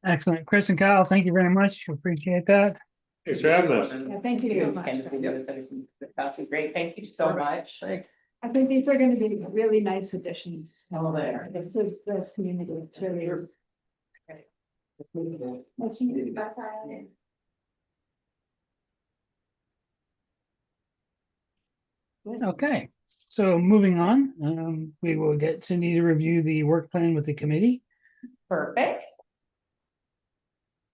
Excellent. Chris and Kyle, thank you very much. Appreciate that. Thanks for having us. Yeah, thank you so much. That's great. Thank you so much. I think these are gonna be really nice additions. Oh, there. This is the community, it's really. Nice to meet you. Okay, so moving on, we will get Cindy to review the work plan with the committee. Perfect.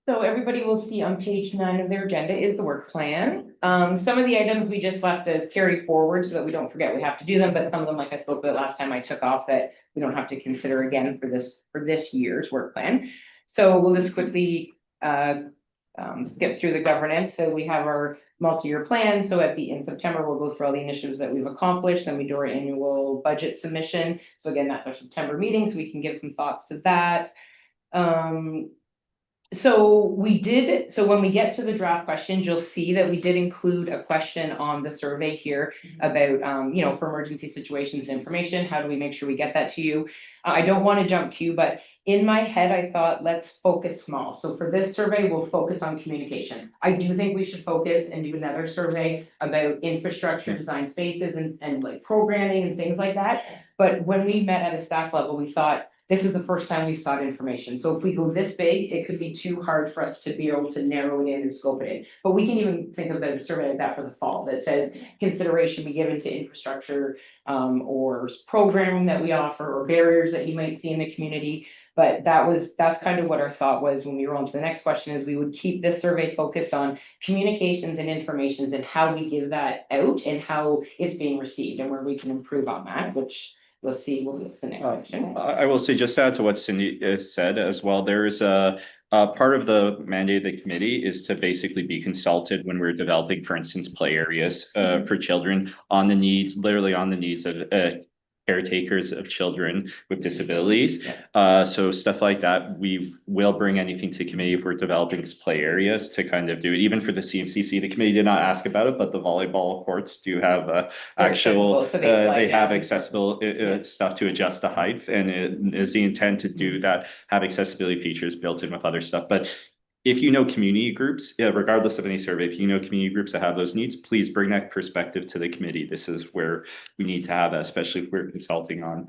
So everybody will see on page 9 of their agenda is the work plan. Some of the items we just left as carry forward so that we don't forget we have to do them, but some of them, like I spoke about last time I took off, that we don't have to consider again for this year's work plan. So we'll just quickly skip through the governance. So we have our multi-year plan. So in September, we'll go through all the initiatives that we've accomplished. Then we do our annual budget submission. So again, that's our September meeting, so we can give some thoughts to that. So when we get to the draft questions, you'll see that we did include a question on the survey here about, for emergency situations and information, how do we make sure we get that to you? I don't want to jump queue, but in my head, I thought, let's focus small. So for this survey, we'll focus on communication. I do think we should focus and do another survey about infrastructure, design spaces and like programming and things like that. But when we met at a staff level, we thought, this is the first time we sought information. So if we go this big, it could be too hard for us to be able to narrow it in and scope it in. But we can even think of a survey like that for the fall that says consideration be given to infrastructure or programming that we offer or barriers that you might see in the community. But that's kind of what our thought was when we were on to the next question, is we would keep this survey focused on communications and informations and how we give that out and how it's being received and where we can improve on that, which we'll see. We'll get to the next question. I will say, just to add to what Cindy said as well, there's a part of the mandate of the committee is to basically be consulted when we're developing, for instance, play areas for children on the needs, literally on the needs of caretakers of children with disabilities. So stuff like that, we will bring anything to committee if we're developing play areas to kind of do it. Even for the CMCC, the committee did not ask about it, but the volleyball courts do have actual, accessible, so they have yeah. accessible stuff to adjust the height, and it is the intent to do that, have accessibility features built in with other stuff. But if you know community groups, regardless of any survey, if you know community groups that have those needs, please bring that perspective to the committee. This is where we need to have that, especially if we're consulting on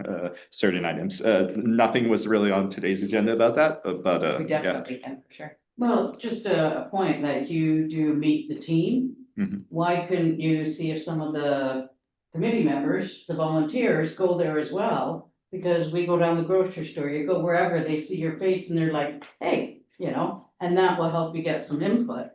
certain items. Nothing was really on today's agenda about that, but We yeah. definitely can, for sure. Well, just a point that you do meet the team. Mhm. Why couldn't you see if some of the committee members, the volunteers, go there as well? Because we go down the grocery store, you go wherever, they see your face and they're like, hey, and that will help you get some input.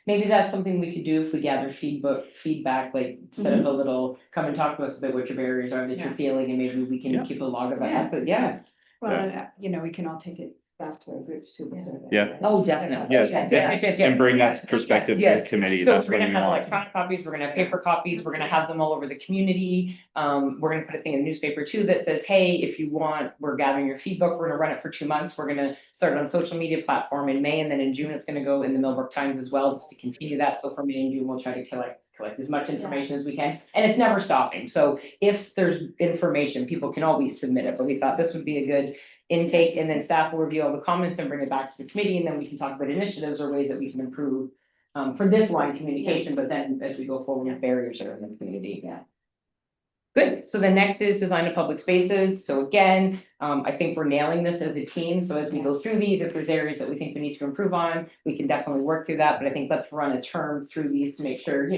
Maybe that's something we could do if we gather feedback, like set up a little, come and talk to us about what your barriers are that you're feeling, and maybe we can Yeah. keep a log of that. Yeah. That's it, yeah. Well, and, we can all take it back to our groups too. Yeah. Oh, definitely. Yes, Yeah. and bring that perspective to Yes. the committee. So That's we're what gonna we have want. electronic copies, we're gonna have paper copies, we're gonna have them all over the community. We're gonna put a thing in the newspaper too that says, hey, if you want, we're gathering your feedback, we're gonna run it for 2 months. We're gonna start it on social media platform in May, and then in June, it's gonna go in the Millbrook Times as well, just to continue that. So for May and June, we'll try to collect as much information as we can, and it's never stopping. So if there's information, people can always submit it, but we thought this would be a good intake, and then staff will review all the comments and bring it back to the committee, and then we can talk about initiatives or ways that we can improve for this line communication, but then as we go forward with barriers that are in the community. Yeah. Good. So the next is design of public spaces. So again, I think we're nailing this as a team. So as we go through these, if there's areas that we think we need to improve on, we can definitely work through that. But I think let's run a term through these to make sure,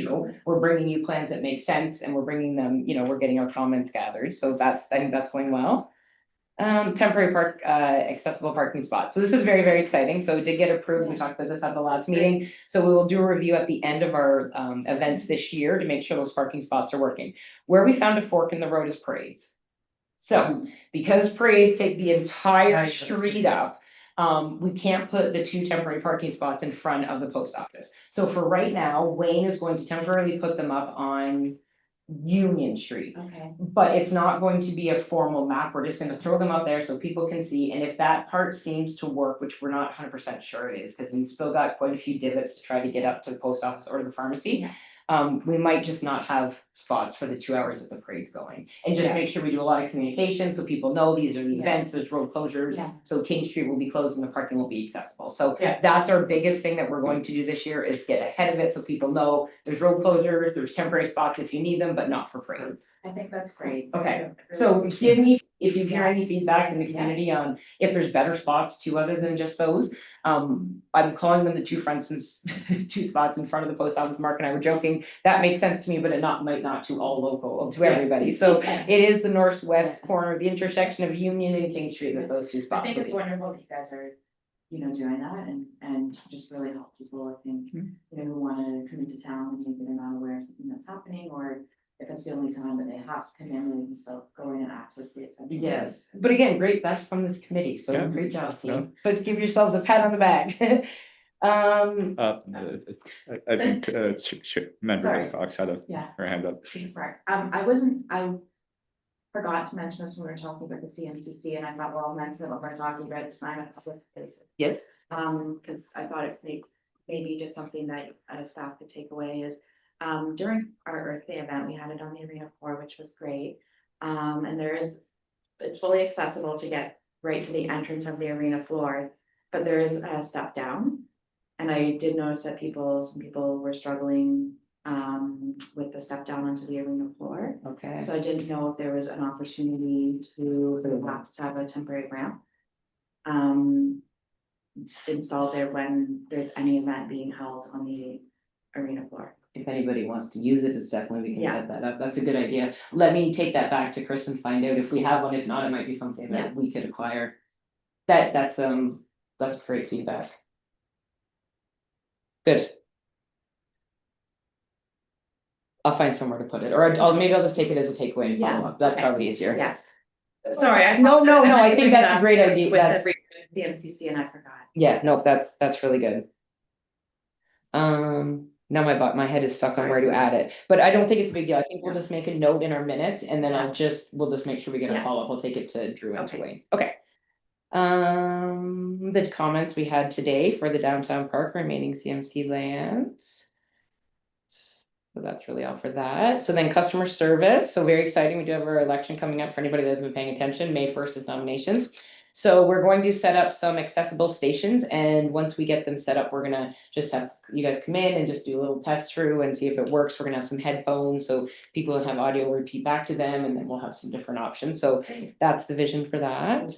we're bringing you plans that make sense, and we're bringing them, we're getting our comments gathered. So I think that's going well. Temporary accessible parking spots. So this is very, very exciting. So it did get approved. We talked about this at the last meeting. So we will do a review at the end of our events this year to make sure those parking spots are working. Where we found a fork in the road is parades. So because parades take the entire street up, we can't put the 2 temporary parking spots in front of the post office. So for right now, Wayne is going to temporarily put them up on Union Street. Okay. But it's not going to be a formal map. We're just gonna throw them out there so people can see. And if that part seems to work, which we're not 100% sure it is, because we've still got quite a few divots to try to get up to the post office or the pharmacy. Yeah. We might just not have spots for the 2 hours that the parade's going. And just Yeah. make sure we do a lot of communication so people know these are the Yeah. events, there's road closures. Yeah. So King Street will be closed and the parking will be accessible. So Yeah. that's our biggest thing that we're going to do this year is get ahead of it so people know there's road closures, there's temporary spots if you need them, but not for free. I think that's great. Okay, I So really give me, if you hear Yeah. any feedback in the community on if there's better spots too, other than just those. I'm calling them the two fronts and two spots in front of the post office. Mark and I were joking. That makes sense to me, but it might not to all local, to everybody. So Yeah. it is the northwest corner, the intersection of Union and King Street that those two I spots think will it's be. wonderful that you guys are, doing that and just really help people, I think, who wanna come into town and maybe they're not aware of something that's happening, or if it's the only time that they have to come in, they can still go in and access the essential. Yes, but again, great, that's from this committee, so Yeah. great job, Yeah. team. But give yourselves a pat on the back. I think, Member Sorry. Fox had Yeah. her hand up. Thanks, Mark. I forgot to mention this when we were talking about the CMCC, and I thought we're all mentioning what we're talking about, to sign up with this. Yes, Cause I thought it maybe just something that staff could take away is, during our Earth Day event, we had it on the arena floor, which was great. And it's fully accessible to get right to the entrance of the arena floor, but there is a step down. And I did notice that some people were struggling, with the step down onto the arena floor. okay. So I didn't know if there was an opportunity to perhaps have a temporary ramp. Installed there when there's any event being held on the arena floor. If anybody wants to use it, it's definitely, we can Yeah. set that up. That's a good idea. Let me take that back to Chris and find out if we have one. If not, it might be something Yeah. that we could acquire. That's great feedback. Good. I'll find somewhere to put it, or maybe I'll just take it as a takeaway and follow Yeah, up. That's okay. probably easier. Yes. Sorry, No, I think that's a great idea. With That's, the CMCC and I forgot. yeah, no, that's really good. Now my head is stuck on where to add it, but I don't think it's a big deal. I think we'll just make a note in our minutes and then we'll just make sure we get a Yeah. follow-up. We'll take it to Drew and to Okay. Wayne. Okay. The comments we had today for the downtown park remaining CMC lands. So that's really all for that. So then customer service, so very exciting. We do have our election coming up for anybody that hasn't been paying attention. May 1st is nominations. So we're going to set up some accessible stations, and once we get them set up, we're gonna just have you guys come in and just do a little test through and see if it works. We're gonna have some headphones, so people that have audio will repeat back to them, and then we'll have some different options. So that's the vision for that.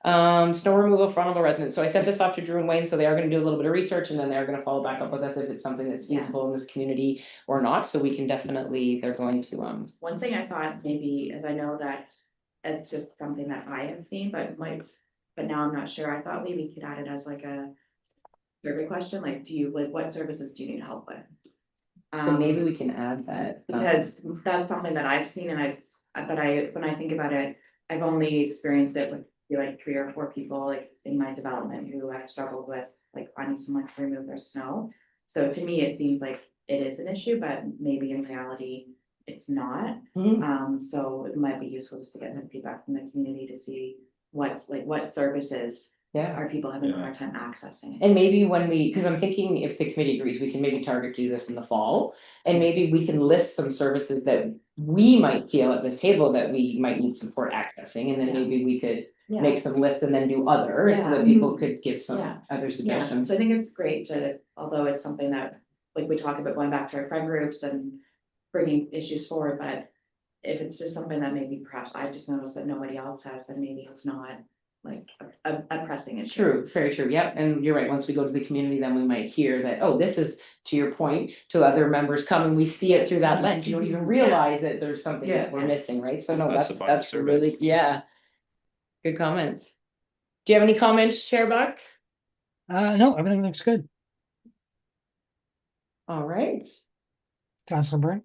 Snow removal for vulnerable residents. So I sent this off to Drew and Wayne, so they are gonna do a little bit of research, and then they're gonna follow back up with us if it's something that's Yeah. feasible in this community or not. So we can definitely, they're going to, One thing I thought maybe, as I know that it's just something that I have seen, but now I'm not sure. I thought maybe we could add it as like a survey question, like, what services do you need help with? so maybe we can add that. Because that's something that I've seen, and when I think about it, I've only experienced it with like 3 or 4 people like in my development who have struggled with like finding someone to remove their snow. So to me, it seems like it is an issue, but maybe in reality, it's not. Mhm. So it might be useful just to get some feedback from the community to see what services Yeah. are people having a Yeah. hard time accessing. And maybe when because I'm thinking if the committee agrees, we can maybe target do this in the fall. And maybe we can list some services that we might feel at this table that we might need support accessing, and then Yeah. maybe we could Yeah. make some lists and then do others, so that people could give some Yeah. other Yeah, suggestions. so I think it's great although it's something that, like, we talk about going back to our friend groups and bringing issues forward, but if it's just something that maybe perhaps I just noticed that nobody else has, then maybe it's not like a pressing issue. True, very true. Yep, and you're right. Once we go to the community, then we might hear that, oh, this is, to your point, to other members come and we see it through that lens. You don't even realize that there's something that we're Yeah. missing, right? So no, That's that's a fun survey. really, yeah. Good comments. Do you have any comments, Chair Buck? No, everything looks good. All right. Councilor Byrne?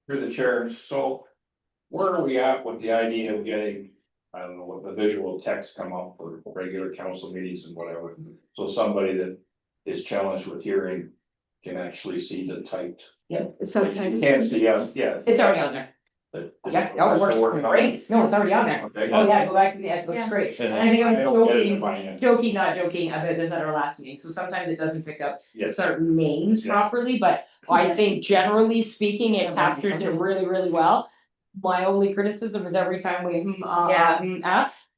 Through the chair, so where are we at with the idea of getting, I don't know, what the visual text come up for regular council meetings and whatever? So somebody that is challenged with hearing can actually see the typed. Sometimes. Can't see us, yeah. It's already on there. but- Yeah, oh, it works great. No, it's already on there. Okay. Oh, yeah, go back to the, it looks great. And I think I was I don't get it in joking, my end. not joking about this at our last meeting. So sometimes it doesn't pick up Yes. certain names Yes. properly, but I think generally speaking, it captured it really, really well. My only criticism is every time we,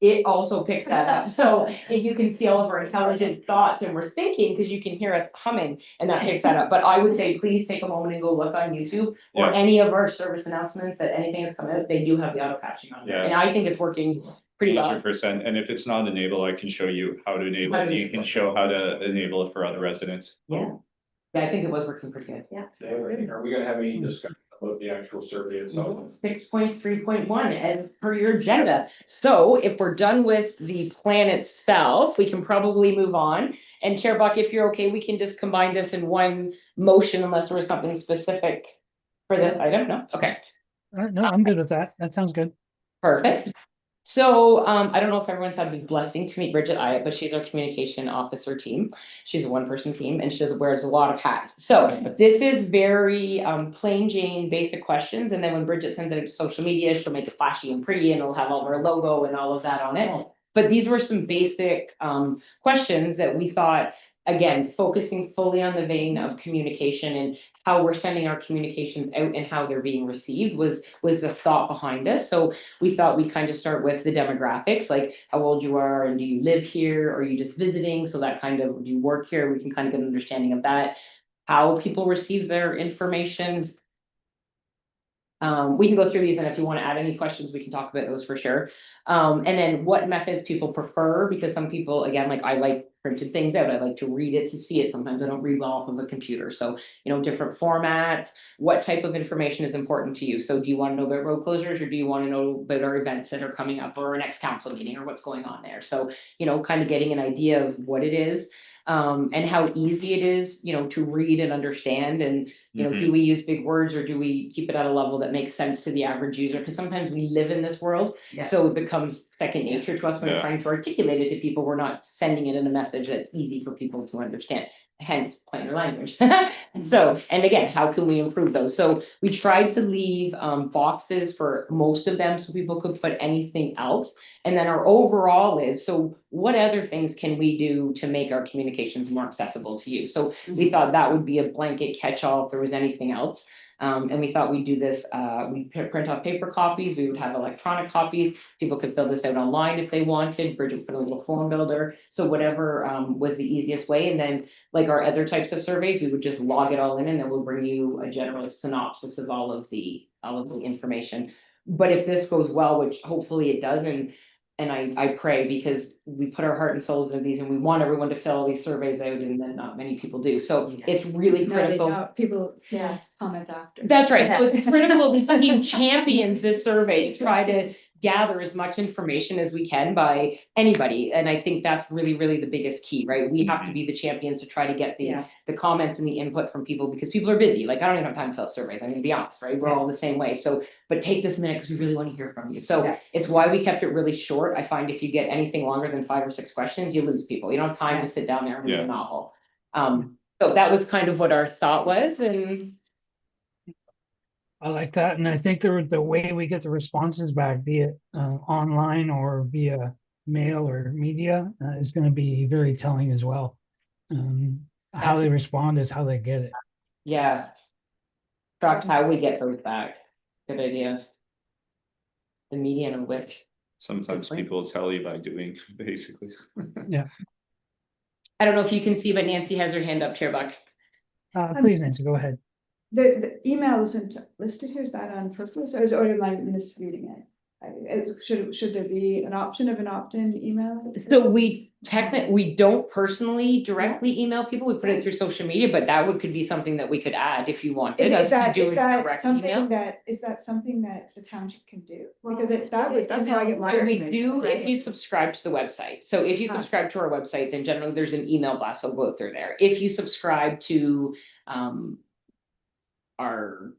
it also picks that up. So if you can see all of our intelligent thoughts and we're thinking, because you can hear us humming and that picks that up. But I would say, please take a moment and go look on YouTube or Yeah. any of our service announcements that anything has come out, they do have the auto captioning on there. Yeah. And I think it's working pretty well. 100%, and if it's not enabled, I can show you how to enable it, you can show how to enable it for other residents. Yeah. Yeah, I think it was working pretty good. Are we gonna have any discussion about the actual survey itself? 6.3.1 as per your agenda. So if we're done with the plan itself, we can probably move on. And Chair Buck, if you're okay, we can just combine this in one motion unless there was something specific for this item. No? Okay, No, I'm good with that. That sounds good. perfect. So I don't know if everyone's had the blessing to meet Bridget Iott, but she's our communication officer team. She's a one-person team and she wears a lot of hats. So this is very plain Jane basic questions. And then when Bridget sends it to social media, she'll make it flashy and pretty and it'll have all of our logo and all of that on it. But these were some basic questions that we thought, again, focusing fully on the vein of communication and how we're sending our communications out and how they're being received was the thought behind this. So we thought we'd kind of start with the demographics, like how old you are and do you live here? Or are you just visiting? So that kind of, do you work here? We can kind of get an understanding of that. How people receive their information. We can go through these and if you want to add any questions, we can talk about those for sure. And then what methods people prefer, because some people, again, like I like printed things out. I like to read it to see it. Sometimes I don't read well off of a computer. So, different formats, what type of information is important to you? So do you want to know about road closures or do you want to know about our events that are coming up or our next council meeting or what's going on there? So, kind of getting an idea of what it is. And how easy it is, to read and understand and, do we use big words or do we keep it at a level that makes sense to the average user? Because sometimes we live in this world, so it becomes second nature to us when we're trying to articulate it to people. We're not sending it in a message that's easy for people to understand, hence plainer language. So, and again, how can we improve those? So we tried to leave boxes for most of them so people could put anything else. And then our overall is, so what other things can we do to make our communications more accessible to you? So we thought that would be a blanket catch-all if there was anything else. And we thought we'd do this, we print off paper copies, we would have electronic copies, people could fill this out online if they wanted, Bridget put a little form builder, so whatever was the easiest way. And then like our other types of surveys, we would just log it all in and then we'll bring you a general synopsis of all of the information. But if this goes well, which hopefully it does, and I pray, because we put our heart and souls into these and we want everyone to fill these surveys out and then not many people do. So it's really critical. People, comment after. That's right. So it's critical this team champions this survey to try to gather as much information as we can by anybody. And I think that's really, really the biggest key, right? We have to be the champions to try to get the comments and the input from people because people are busy. Like I don't even have time to fill out surveys. I'm gonna be honest, right? We're all the same way. So, but take this minute because we really want to hear from you. So it's why we kept it really short. I find if you get anything longer than 5 or 6 questions, you lose people. You don't have time to sit down there and read a novel. So that was kind of what our thought was. And I like that, and I think the way we get the responses back, be it online or via mail or media, is going to be very telling as well. How they respond is how they get it. yeah. Shocked how we get those back. Good idea. The median of which. Sometimes people tell you by doing, basically. I don't know if you can see, but Nancy has her hand up, Chair Buck. Please, Nancy, go ahead. The email isn't listed here, is that on purpose, or am I misreading it? Should there be an option of an opt-in email? So we don't personally directly email people, we put it through social media, but that could be something that we could add if you wanted us to do a direct email. Is that something that the township can do? Because that's how I get my We information. do if you subscribe to the website. So if you subscribe to our website, then generally there's an email blast that'll go through there. If you subscribe to our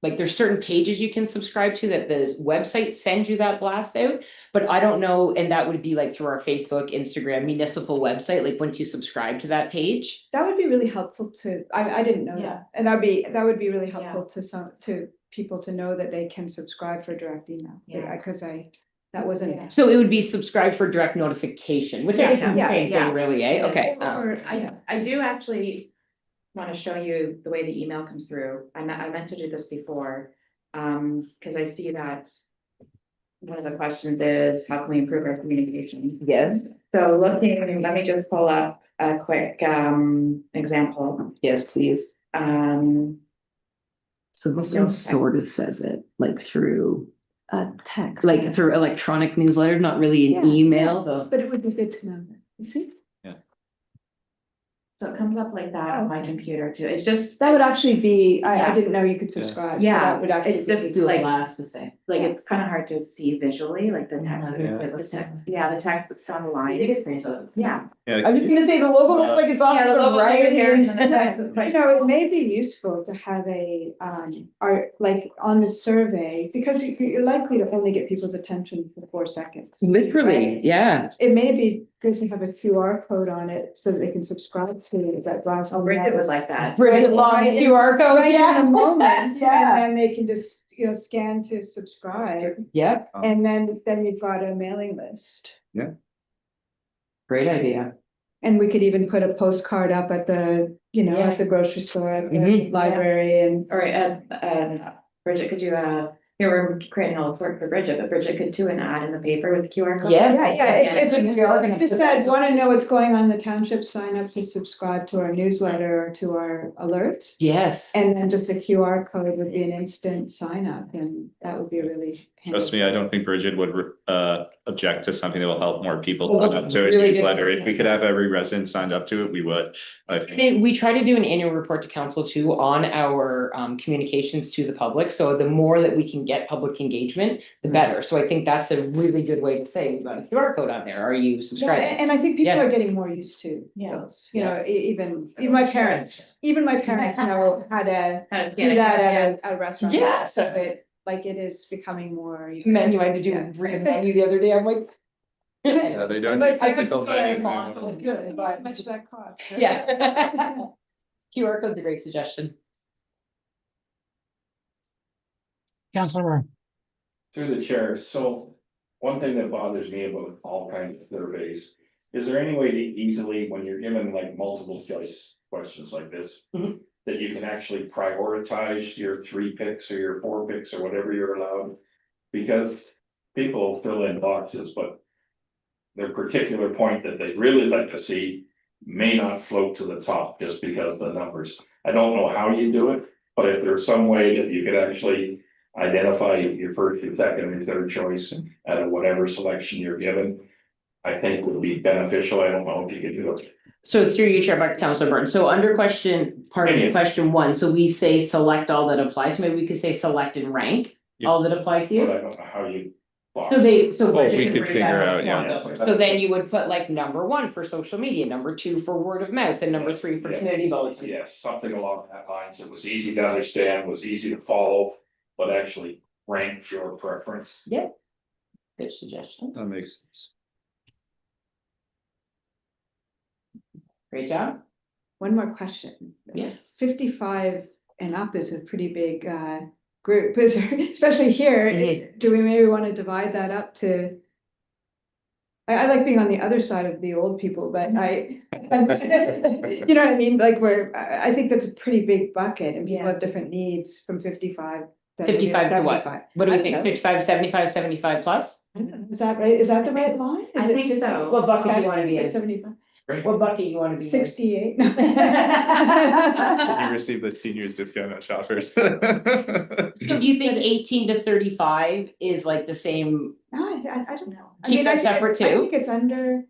like there's certain pages you can subscribe to that the website sends you that blast out. But I don't know, and that would be like through our Facebook, Instagram, municipal website, like once you subscribe to that page. That would be really helpful to, I didn't know Yeah. that, and that would be really helpful to to people to know that they can subscribe for direct email. Yeah. Because that wasn't. Yeah. So it would be subscribe for direct notification, which I guess is the Yeah, same yeah. thing really, eh? Okay. Or I do actually want to show you the way the email comes through. I meant to do this before, because I see that one of the questions is, how can we improve our communication? Yes, So looking, let me just pull up a quick, example. yes, please. So this one Okay. sort of says it, like through, Text. like through electronic newsletter, not really an Yeah, email, though. But it would be good to know that, you see? So it comes up like that on my computer too. It's just, That would actually be, I Yeah. didn't know you could subscribe. but Yeah, That would actually it's just be. like- blast to say. like, it's kind of hard to see visually, like the text. Yeah, the text that's on the line. Yeah. I'm just gonna say the logo looks like it's off Yeah, the to the logo's over here and then the right. text is like- You know, it may be useful to have a, like on the survey, because you're likely to only get people's attention for 4 seconds. Literally, right? yeah. It may be good to have a QR code on it so that they can subscribe to that blast. Oh, Bridget was like that. Bridget Long's QR code, Right in yeah. the moment, Yeah. and then they can just, scan to subscribe, Yep, and then you've got a mailing list. great idea. And we could even put a postcard up at the, at the grocery store, at the Mhm. library, and Or, Bridget, could you, here we're creating all this work for Bridget, but Bridget could do an ad in the paper with QR code. Yeah. just said, want to know what's going on in the township, sign up to subscribe to our newsletter or to our alerts. Yes. And then just a QR code would be an instant sign up, and that would be really handy. Trust me, I don't think Bridget would object to something that will help more people Well, sign up to a really good. newsletter. If we could have every resident signed up to it, we would. I think. We try to do an annual report to council too on our communications to the public. So the more that we can get public engagement, the better. So I think that's a really good way to say, we've got a QR code on there. Are you Yeah, subscribing? and I think people Yeah. are getting more used to Yeah. those, even my parents know how to How to do scan it, that yeah. at a restaurant. Yeah. So it is becoming more. Menu, I had to do Yeah. read a menu the other day. I'm like. Yeah, they don't. Like, I They could don't put it value on, it. so it's good, How but much that cost? right? yeah. QR code's a great suggestion. Councilor Byrne. Through the chair, so one thing that bothers me about all kinds of surveys, is there any way to easily, when you're given like multiple choice questions like this, Mhm. that you can actually prioritize your 3 picks or your 4 picks or whatever you're allowed? Because people fill in boxes, but their particular point that they really like to see may not float to the top just because of the numbers. I don't know how you do it, but if there's some way that you could actually identify your first, your second, and third choice out of whatever selection you're given, I think would be beneficial. I don't know if you could do it. So it's through you, Chair, back to Councilor Burns. So under part of Yeah. question 1, so we say select all that applies. So maybe we could say select and rank Yeah. all that apply to But you. I don't know how you. box So it. so. Well, we Bridget could break figure that out, for yeah. them. So then you would put like number 1 for social media, number 2 for word of mouth, and number 3 for Yeah. community bulletin. Yes, something along that lines. It was easy to understand, was easy to follow, but actually ranked your preference. Good suggestion. That makes sense. Great job. One more question. Yes. 55 and up is a pretty big group, is there, especially here. Mhm. Do we maybe want to divide that up to? I like being on the other side of the old people, but you know what I mean? Like I think that's a pretty big bucket, and people Yeah. have different needs from 55. 55 to what? 75. What do I we don't think? know. 55, 75, 75 plus? I don't know. Is that right? Is that the right line? I Is it think 50? so. What bucket do you wanna be in? 75. What bucket you want to be in? 68. You receive the seniors discount at Shoppers. So do you think 18 to 35 is like the same? No, I don't know. I Keep mean, them I think separate I too? think it's under,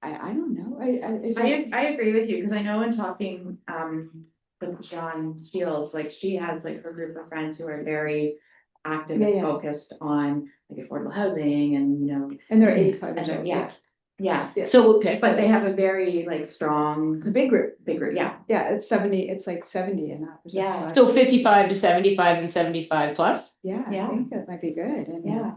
I don't know. I agree with you, because I know in talking, with John Shields, like she has like her group of friends who are very active Yeah, and yeah. focused on like affordable housing and, And they're 85 and years old. yeah. Yeah, Yeah. So, okay, but they have a very like strong, It's a big group. big group, yeah. Yeah, it's 70, it's like 70 and that. Yeah. so 55 to 75 and 75 plus? Yeah, I Yeah. think that might be good. And Yeah.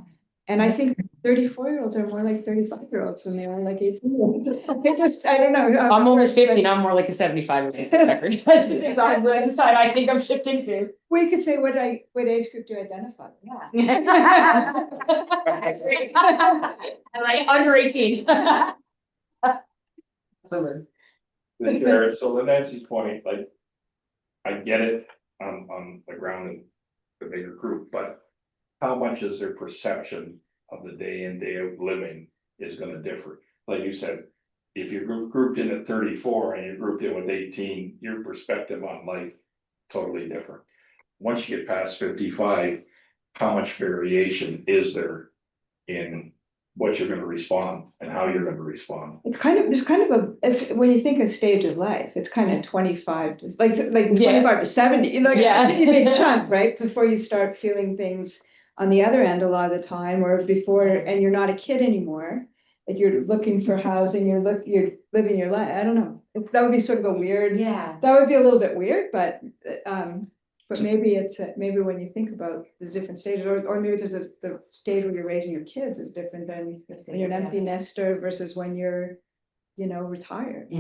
and I think 34-year-olds are more like 35-year-olds than they are like 18-year-olds. They just, I don't know. I'm almost 50 and I'm more like a 75 record. That's the side I think I'm shifting to. We could say what age group do you identify? Yeah. I like under 18. Jared, so to Nancy's point, like, I get it on the ground and the bigger group, but how much is their perception of the day in, day out living is gonna differ? Like you said, if you're grouped in at 34 and you're grouped in with 18, your perspective on life totally different. Once you get past 55, how much variation is there in what you're gonna respond and how you're gonna respond? It's kind of, there's kind of a, it's, when you think of stage of life, it's kind of 25 to, like Yeah. 25 to 70, like, Yeah. it's a big chunk, right? Before you start feeling things on the other end a lot of the time, or before, and you're not a kid anymore. Like you're looking for housing, you're living your life, I don't know, that would be sort of a weird, Yeah. that would be a little bit weird, but maybe it's, maybe when you think about the different stages, or maybe there's the stage where you're raising your kids is different than when you're an empty nester versus when you're, retired.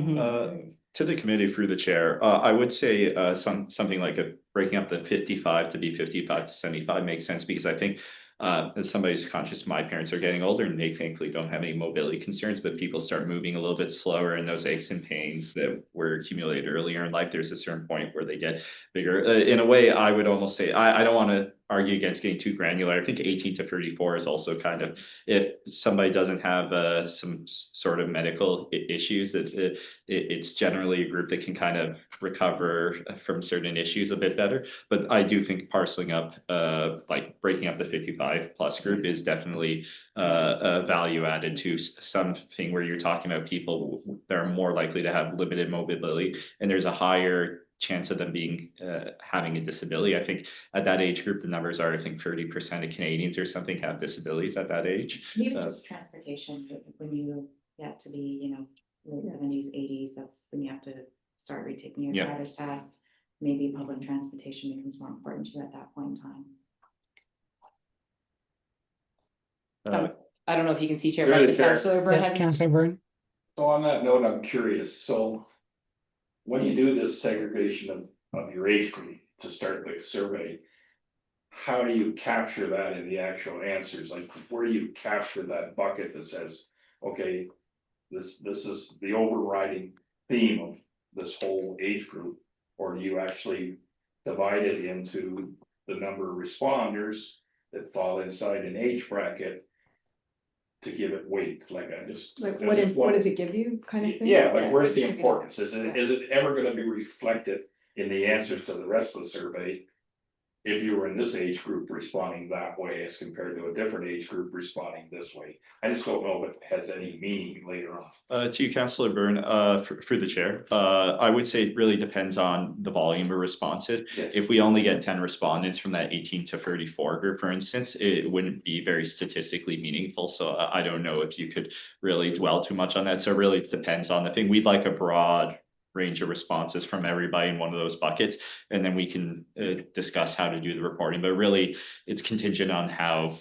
To the committee through the chair, I would say something like breaking up the 55 to be 55 to 75 makes sense, because I think as somebody who's conscious, my parents are getting older and they thankfully don't have any mobility concerns, but people start moving a little bit slower, and those aches and pains that were accumulated earlier in life, there's a certain point where they get bigger. In a way, I would almost say, I don't want to argue against getting too granular. I think 18 to 34 is also kind of, if somebody doesn't have some sort of medical issues, that it's generally a group that can kind of recover from certain issues a bit better. But I do think parceling up, like breaking up the 55 plus group is definitely a value added to something where you're talking about people that are more likely to have limited mobility, and there's a higher chance of them being having a disability. I think at that age group, the numbers are, I think 30% of Canadians or something have disabilities at that age. Even just transportation, when you get to be, late 70s, 80s, that's when you have to start retaking your Yeah. driver's test. Maybe public transportation becomes more important to you at that point in time. I don't know if you can see Chair, Through the but chair. Councillor Byrne Yeah, has. Councillor Byrne. So on that note, I'm curious, so when you do this segregation of your age group to start the survey, how do you capture that in the actual answers? Like, where do you capture that bucket that says, okay, this is the overriding theme of this whole age group? Or do you actually divide it into the number of responders that fall inside an age bracket to give it weight? Like, I just. Like, I what just want- does it give you, kind of thing? Yeah, like, where's the Give you- importance? Is it ever gonna be reflected in the answers to the rest of the survey? If you were in this age group responding that way as compared to a different age group responding this way? I just don't know if it has any meaning later on. To you, Councillor Byrne, through the chair, I would say it really depends on the volume of responses. Yes. If we only get 10 respondents from that 18 to 34 group, for instance, it wouldn't be very statistically meaningful. So I don't know if you could really dwell too much on that. So it really depends on the thing. We'd like a broad range of responses from everybody in one of those buckets, and then we can discuss how to do the reporting. But really, it's contingent on how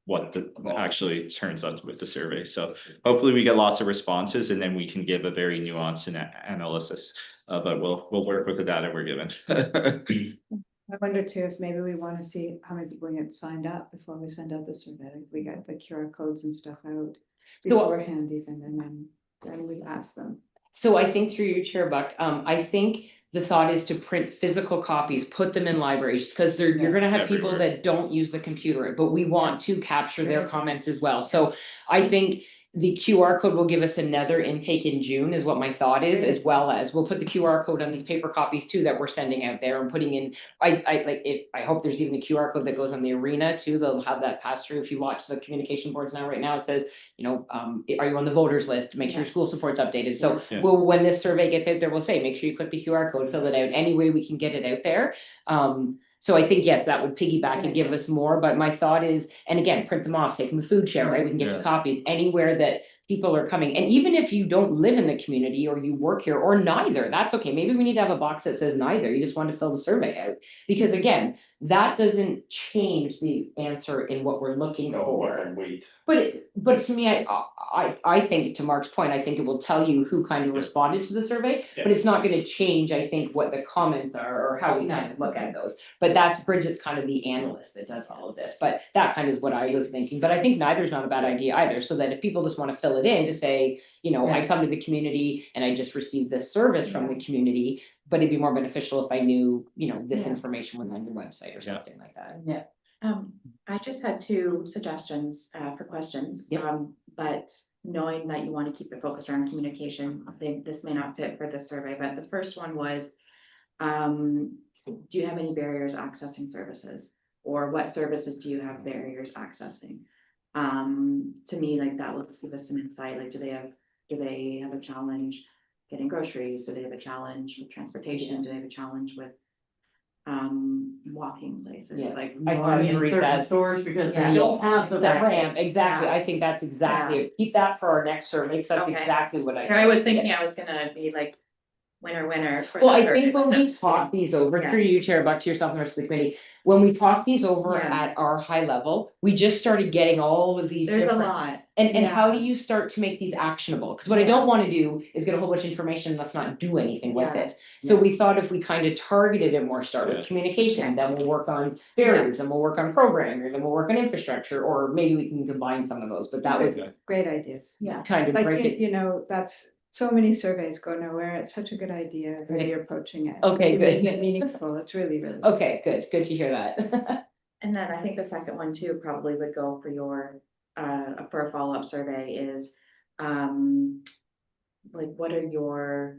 what actually turns out with the survey. So hopefully we get lots of responses, and then we can give a very nuanced analysis. But we'll work with the data we're given. I wonder too, if maybe we want to see how many people get signed up before we send out the survey. Like, we got the QR codes and stuff out beforehand even, and then we ask them. So I think through your chair, Buck, I think the thought is to print physical copies, put them in libraries, because you're gonna have people Everywhere. that don't use the computer, but we want to capture their comments as well. So I think the QR code will give us another intake in June is what my thought is, as well as we'll put the QR code on these paper copies too that we're sending out there and putting in. I hope there's even a QR code that goes on the arena too. They'll have that pass through. If you watch the communication boards now, right now, it says, are you on the voters list? Make sure your school support's updated. So Yeah. when this survey gets out there, we'll say, make sure you click the QR code, fill it out any way we can get it out there. So I think, yes, that would piggyback and give us more, but my thought is, and again, print them off, take them to food share, right? We can get Yeah. you copies anywhere that people are coming. And even if you don't live in the community or you work here or neither, that's okay. Maybe we need to have a box that says neither. You just want to fill the survey out. Because again, that doesn't change the answer in what we're looking No, for. and wait. But to me, I think, to Mark's point, I think it will tell you who kind of responded to the survey, but it's not gonna change, I think, what the comments are or how we kind of look at those. But that's Bridget's kind of the analyst that does all of this, but that kind of is what I was thinking, but I think neither's not a bad idea either, so that if people just wanna fill it in to say, you know, I come to the community and I just received this service from the community, but it'd be more beneficial if I knew, you know, this Yeah. information was on your website or something like that. Yeah. I just had two suggestions for questions. Yep. But knowing that you want to keep the focus around communication, I think this may not fit for this survey, but the first one was, do you have any barriers accessing services? Or what services do you have barriers accessing? To me, like that will just give us some insight, like do they have a challenge getting groceries? Do they have a challenge with transportation? Do they have a challenge with walking places? Yeah. Like I Going in agree certain that- stores because Yeah. they don't have the That ramp. ramp, exactly, Yeah. I think that's exactly, it. Keep that for our next survey, because that's Okay. exactly what I. And I was thinking I was gonna be like winner. for Well, the I think survey, when but we that's talk fine. these over, Yeah. through you, Chair Buck, to yourself and the rest of the committee, when we talk these over Yeah. at our high level, we just started getting all of these There's a different. lot. And how do Yeah. you start to make these actionable? Because what I don't wanna do is get a whole bunch of information and let's not do anything with Yeah. it. So we thought if we kind of targeted it more, start Yeah. with communication, then we'll work on barriers, and we'll work on programming, and we'll work on infrastructure, or maybe we can combine some of those, but that was Great ideas. Yeah. kind of Like, break it. you know, that's, so many surveys go nowhere. It's such a good idea the way Right. you're approaching it. Okay, You're good. making it meaningful. It's really, really. Okay, good to hear that. And then I think the second one too probably would go for your, for a follow-up survey is, like, what are your,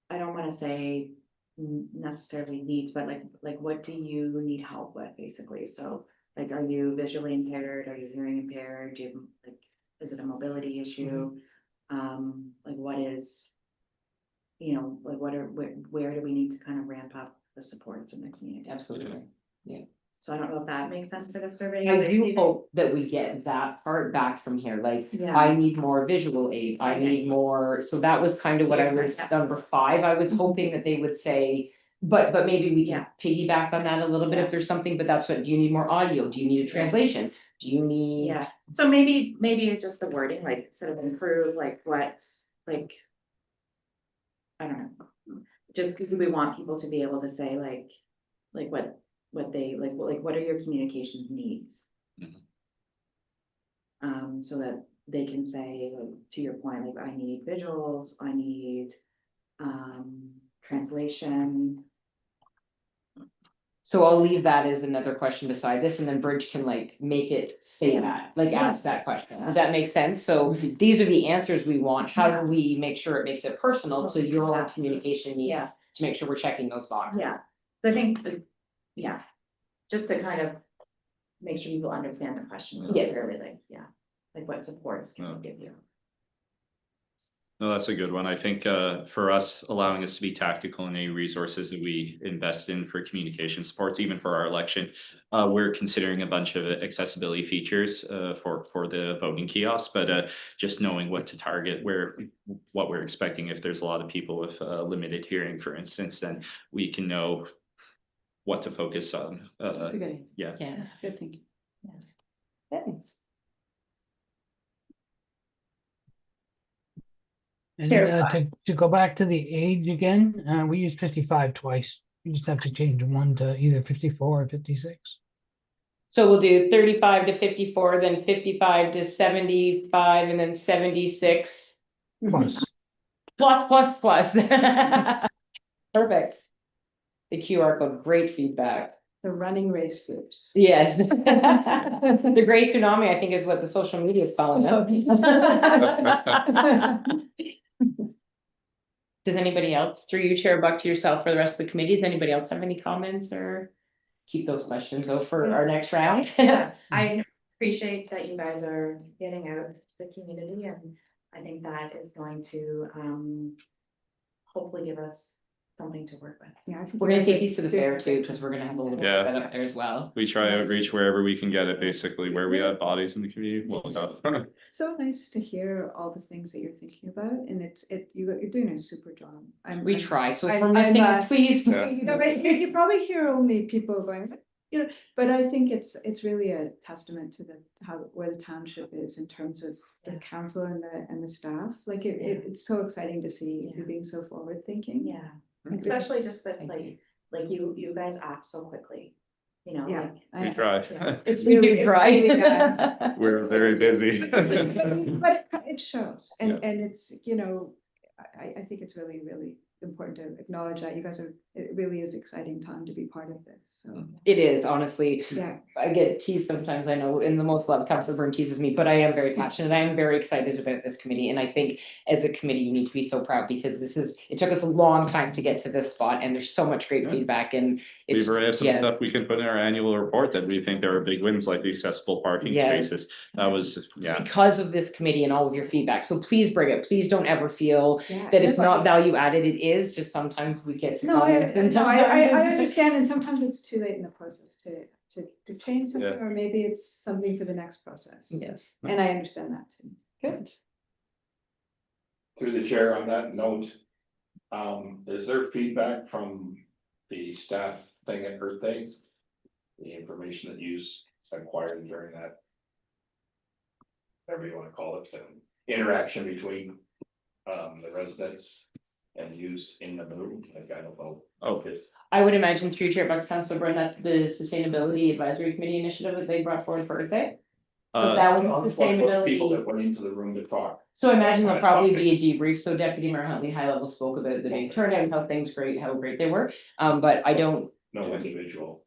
I don't wanna say necessarily needs, but like, what do you need help with, basically? So, like, are you visually impaired? Are you hearing impaired? Do you have, like, is it a mobility issue? Like, what is, you know, like, where do we need to kind of ramp up the supports in the community? Absolutely. So I don't know if that makes sense for the survey. I do hope that we get that part back from here, like, Yeah. I need more visual aids, I need more, so that was kind of what I was, number 5, I was hoping that they would say. But maybe we can piggyback on that a little bit if there's something, but that's what, do you need more audio, do you need a translation, do you need? Yeah, so maybe it's just the wording, like, sort of improve, like, what's, like. I don't know, just because we want people to be able to say, like what they, like, what are your communications needs? So that they can say, like, to your point, like, I need visuals, I need, translation. So I'll leave that as another question beside this, and then Bridge can like make it say that, like ask that question. Does that make sense? So these are the answers we want. How do we make sure it makes it personal to your communication needs? Yeah. To make sure we're checking those boxes. Yeah, so I think, just to kind of make sure people understand the question really Yes. clearly, like what supports can we give you? No, that's a good one. I think for us, allowing us to be tactical in any resources that we invest in for communication supports, even for our election, we're considering a bunch of accessibility features for the voting kiosks, but just knowing what to target, what we're expecting. If there's a lot of people with limited hearing, for instance, then we can know what to focus on. That's a good idea. Yeah. Good thinking. Thanks. And Sure. to go back to the age again, we used 55 twice. You just have to change one to either 54 or 56. So we'll do 35 to 54, then 55 to 75, and then 76. Plus, Plus. Perfect. The QR code, great feedback. The running race groups. Yes. The great tsunami, I think, is what the social media is calling it. Does anybody else, through you, Chair Buck, to yourself, for the rest of the committee, does anybody else have any comments or keep those questions though for our next round? Yeah, I appreciate that you guys are getting out to the community, and I think that is going to hopefully give us something to work with. Yeah, I think We're you gonna guys take are these to the doing fair a too, great because job. we're gonna have a little bit Yeah. of it up there as well. We try outreach wherever we can get it, basically, where we have bodies in the community. Well, so. It's so nice to hear all the things that you're thinking about, and you're doing a super job. We I'm- try, so if I'm- we're I'm, missing, please. Yeah. No, but you probably hear only people going, you know, but I think it's really a testament to where the township is in terms of the council and the staff. Like it's so exciting to see you being so forward thinking. Yeah, especially just that, like you guys act so quickly, you know, Yeah. like. We try. Yeah. It's We really do try. We're very busy. But it shows, and Yeah. it's, you know, I think it's really, really important to acknowledge that you guys it really is exciting time to be part of this, so, It is, honestly. yeah. I get teased sometimes, I know, in the most love, Councilor Byrne teases me, but I am very passionate. I am very excited about this committee. And I think as a committee, you need to be so proud because it took us a long time to get to this spot and there's so much great Yeah. feedback and it's. We've already have some yeah. stuff we can put in our annual report that we think there are big wins, like the accessible parking Yeah. spaces. That was, yeah. Because of this committee and all of your feedback. So please bring it. Please don't ever feel Yeah. that it's not value added. It is, just sometimes we get to. No, comments and I sometimes- understand, and sometimes it's too late in the process to change something, Yeah. or maybe it's something for the next process. Yes, And I understand that too. good. Through the chair on that note, is there feedback from the staff thing at Earth Day? The information that you acquired during that, whatever you wanna call it, interaction between the residents and use in the room, like I don't know. Oh, I would imagine through Chair by Councilor Byrne that the Sustainability Advisory Committee initiative that they brought forward for Earth Day. But that was People sustainability. that went into the room to talk. So I imagine there'll probably be a debrief. So Deputy Mayor Huntley high level spoke about the big turnout and how great they were. But I don't, No individual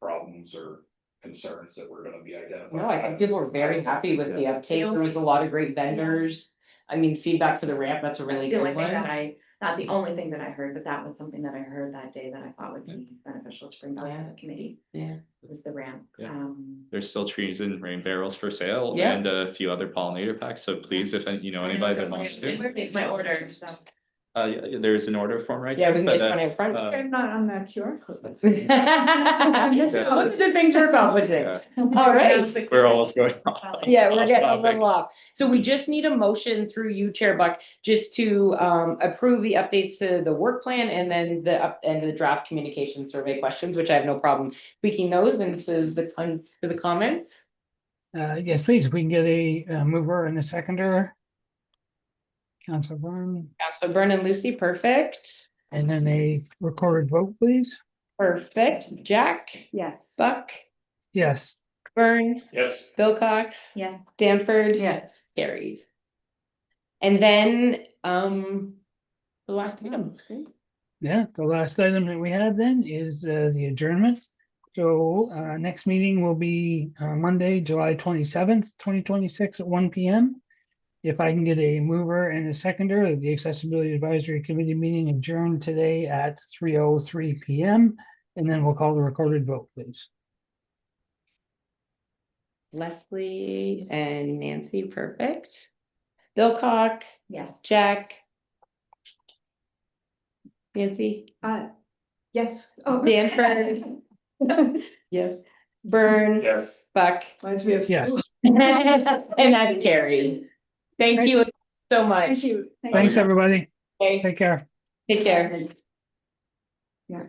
problems or concerns that were gonna be identified. no, I think people were very happy with the uptake. There was a lot of great vendors. I mean, feedback for the ramp, that's a really The good only thing that one. not the only thing that I heard, but that was something that I heard that day that I thought would be beneficial to bring back to the committee. Yeah. Was the ramp. Yeah. There's still trees and rain barrels for sale Yeah. and a few other pollinator packs. So please, if you know anybody that wants to, Where is my order? yeah, there's an order form right. Yeah, we can there, get but, money up front. I'm not on the QR code. Lots of things we're accomplishing. Yeah. All right. We're almost going. Yeah, we're getting a Off little off. So we just need a motion through you, Chair Buck, just to approve the updates to the work plan and then the draft communication survey questions, which I have no problem tweaking those into the comments. Yes, please, if we can get a mover and a seconder. Councilor Byrne, Councilor Byrne and Lucy, perfect. and then a recorded vote, please. Perfect. Jack, Yes. Buck, Yes, Byrne, Yes, Bill Cox, Yeah. Danford. Yes. Carried. And then, the last item, that's great. yeah, the last item that we have then is the adjournment. So next meeting will be Monday, July 27th, 2026 at 1 p.m. If I can get a mover and a seconder, the Accessibility Advisory Committee meeting adjourned today at 3:03 p.m. And then we'll call the recorded vote, please. Leslie and Nancy, perfect. Bill Cock, Yes. Jack. Nancy, Yes. Oh. Danford, yes, Byrne, yes. Buck, Reminds me of Yes. school. and that's carried. Thank you so much. Thank you. Thank Thanks, you. everybody. Okay, Take care. take care. Yeah.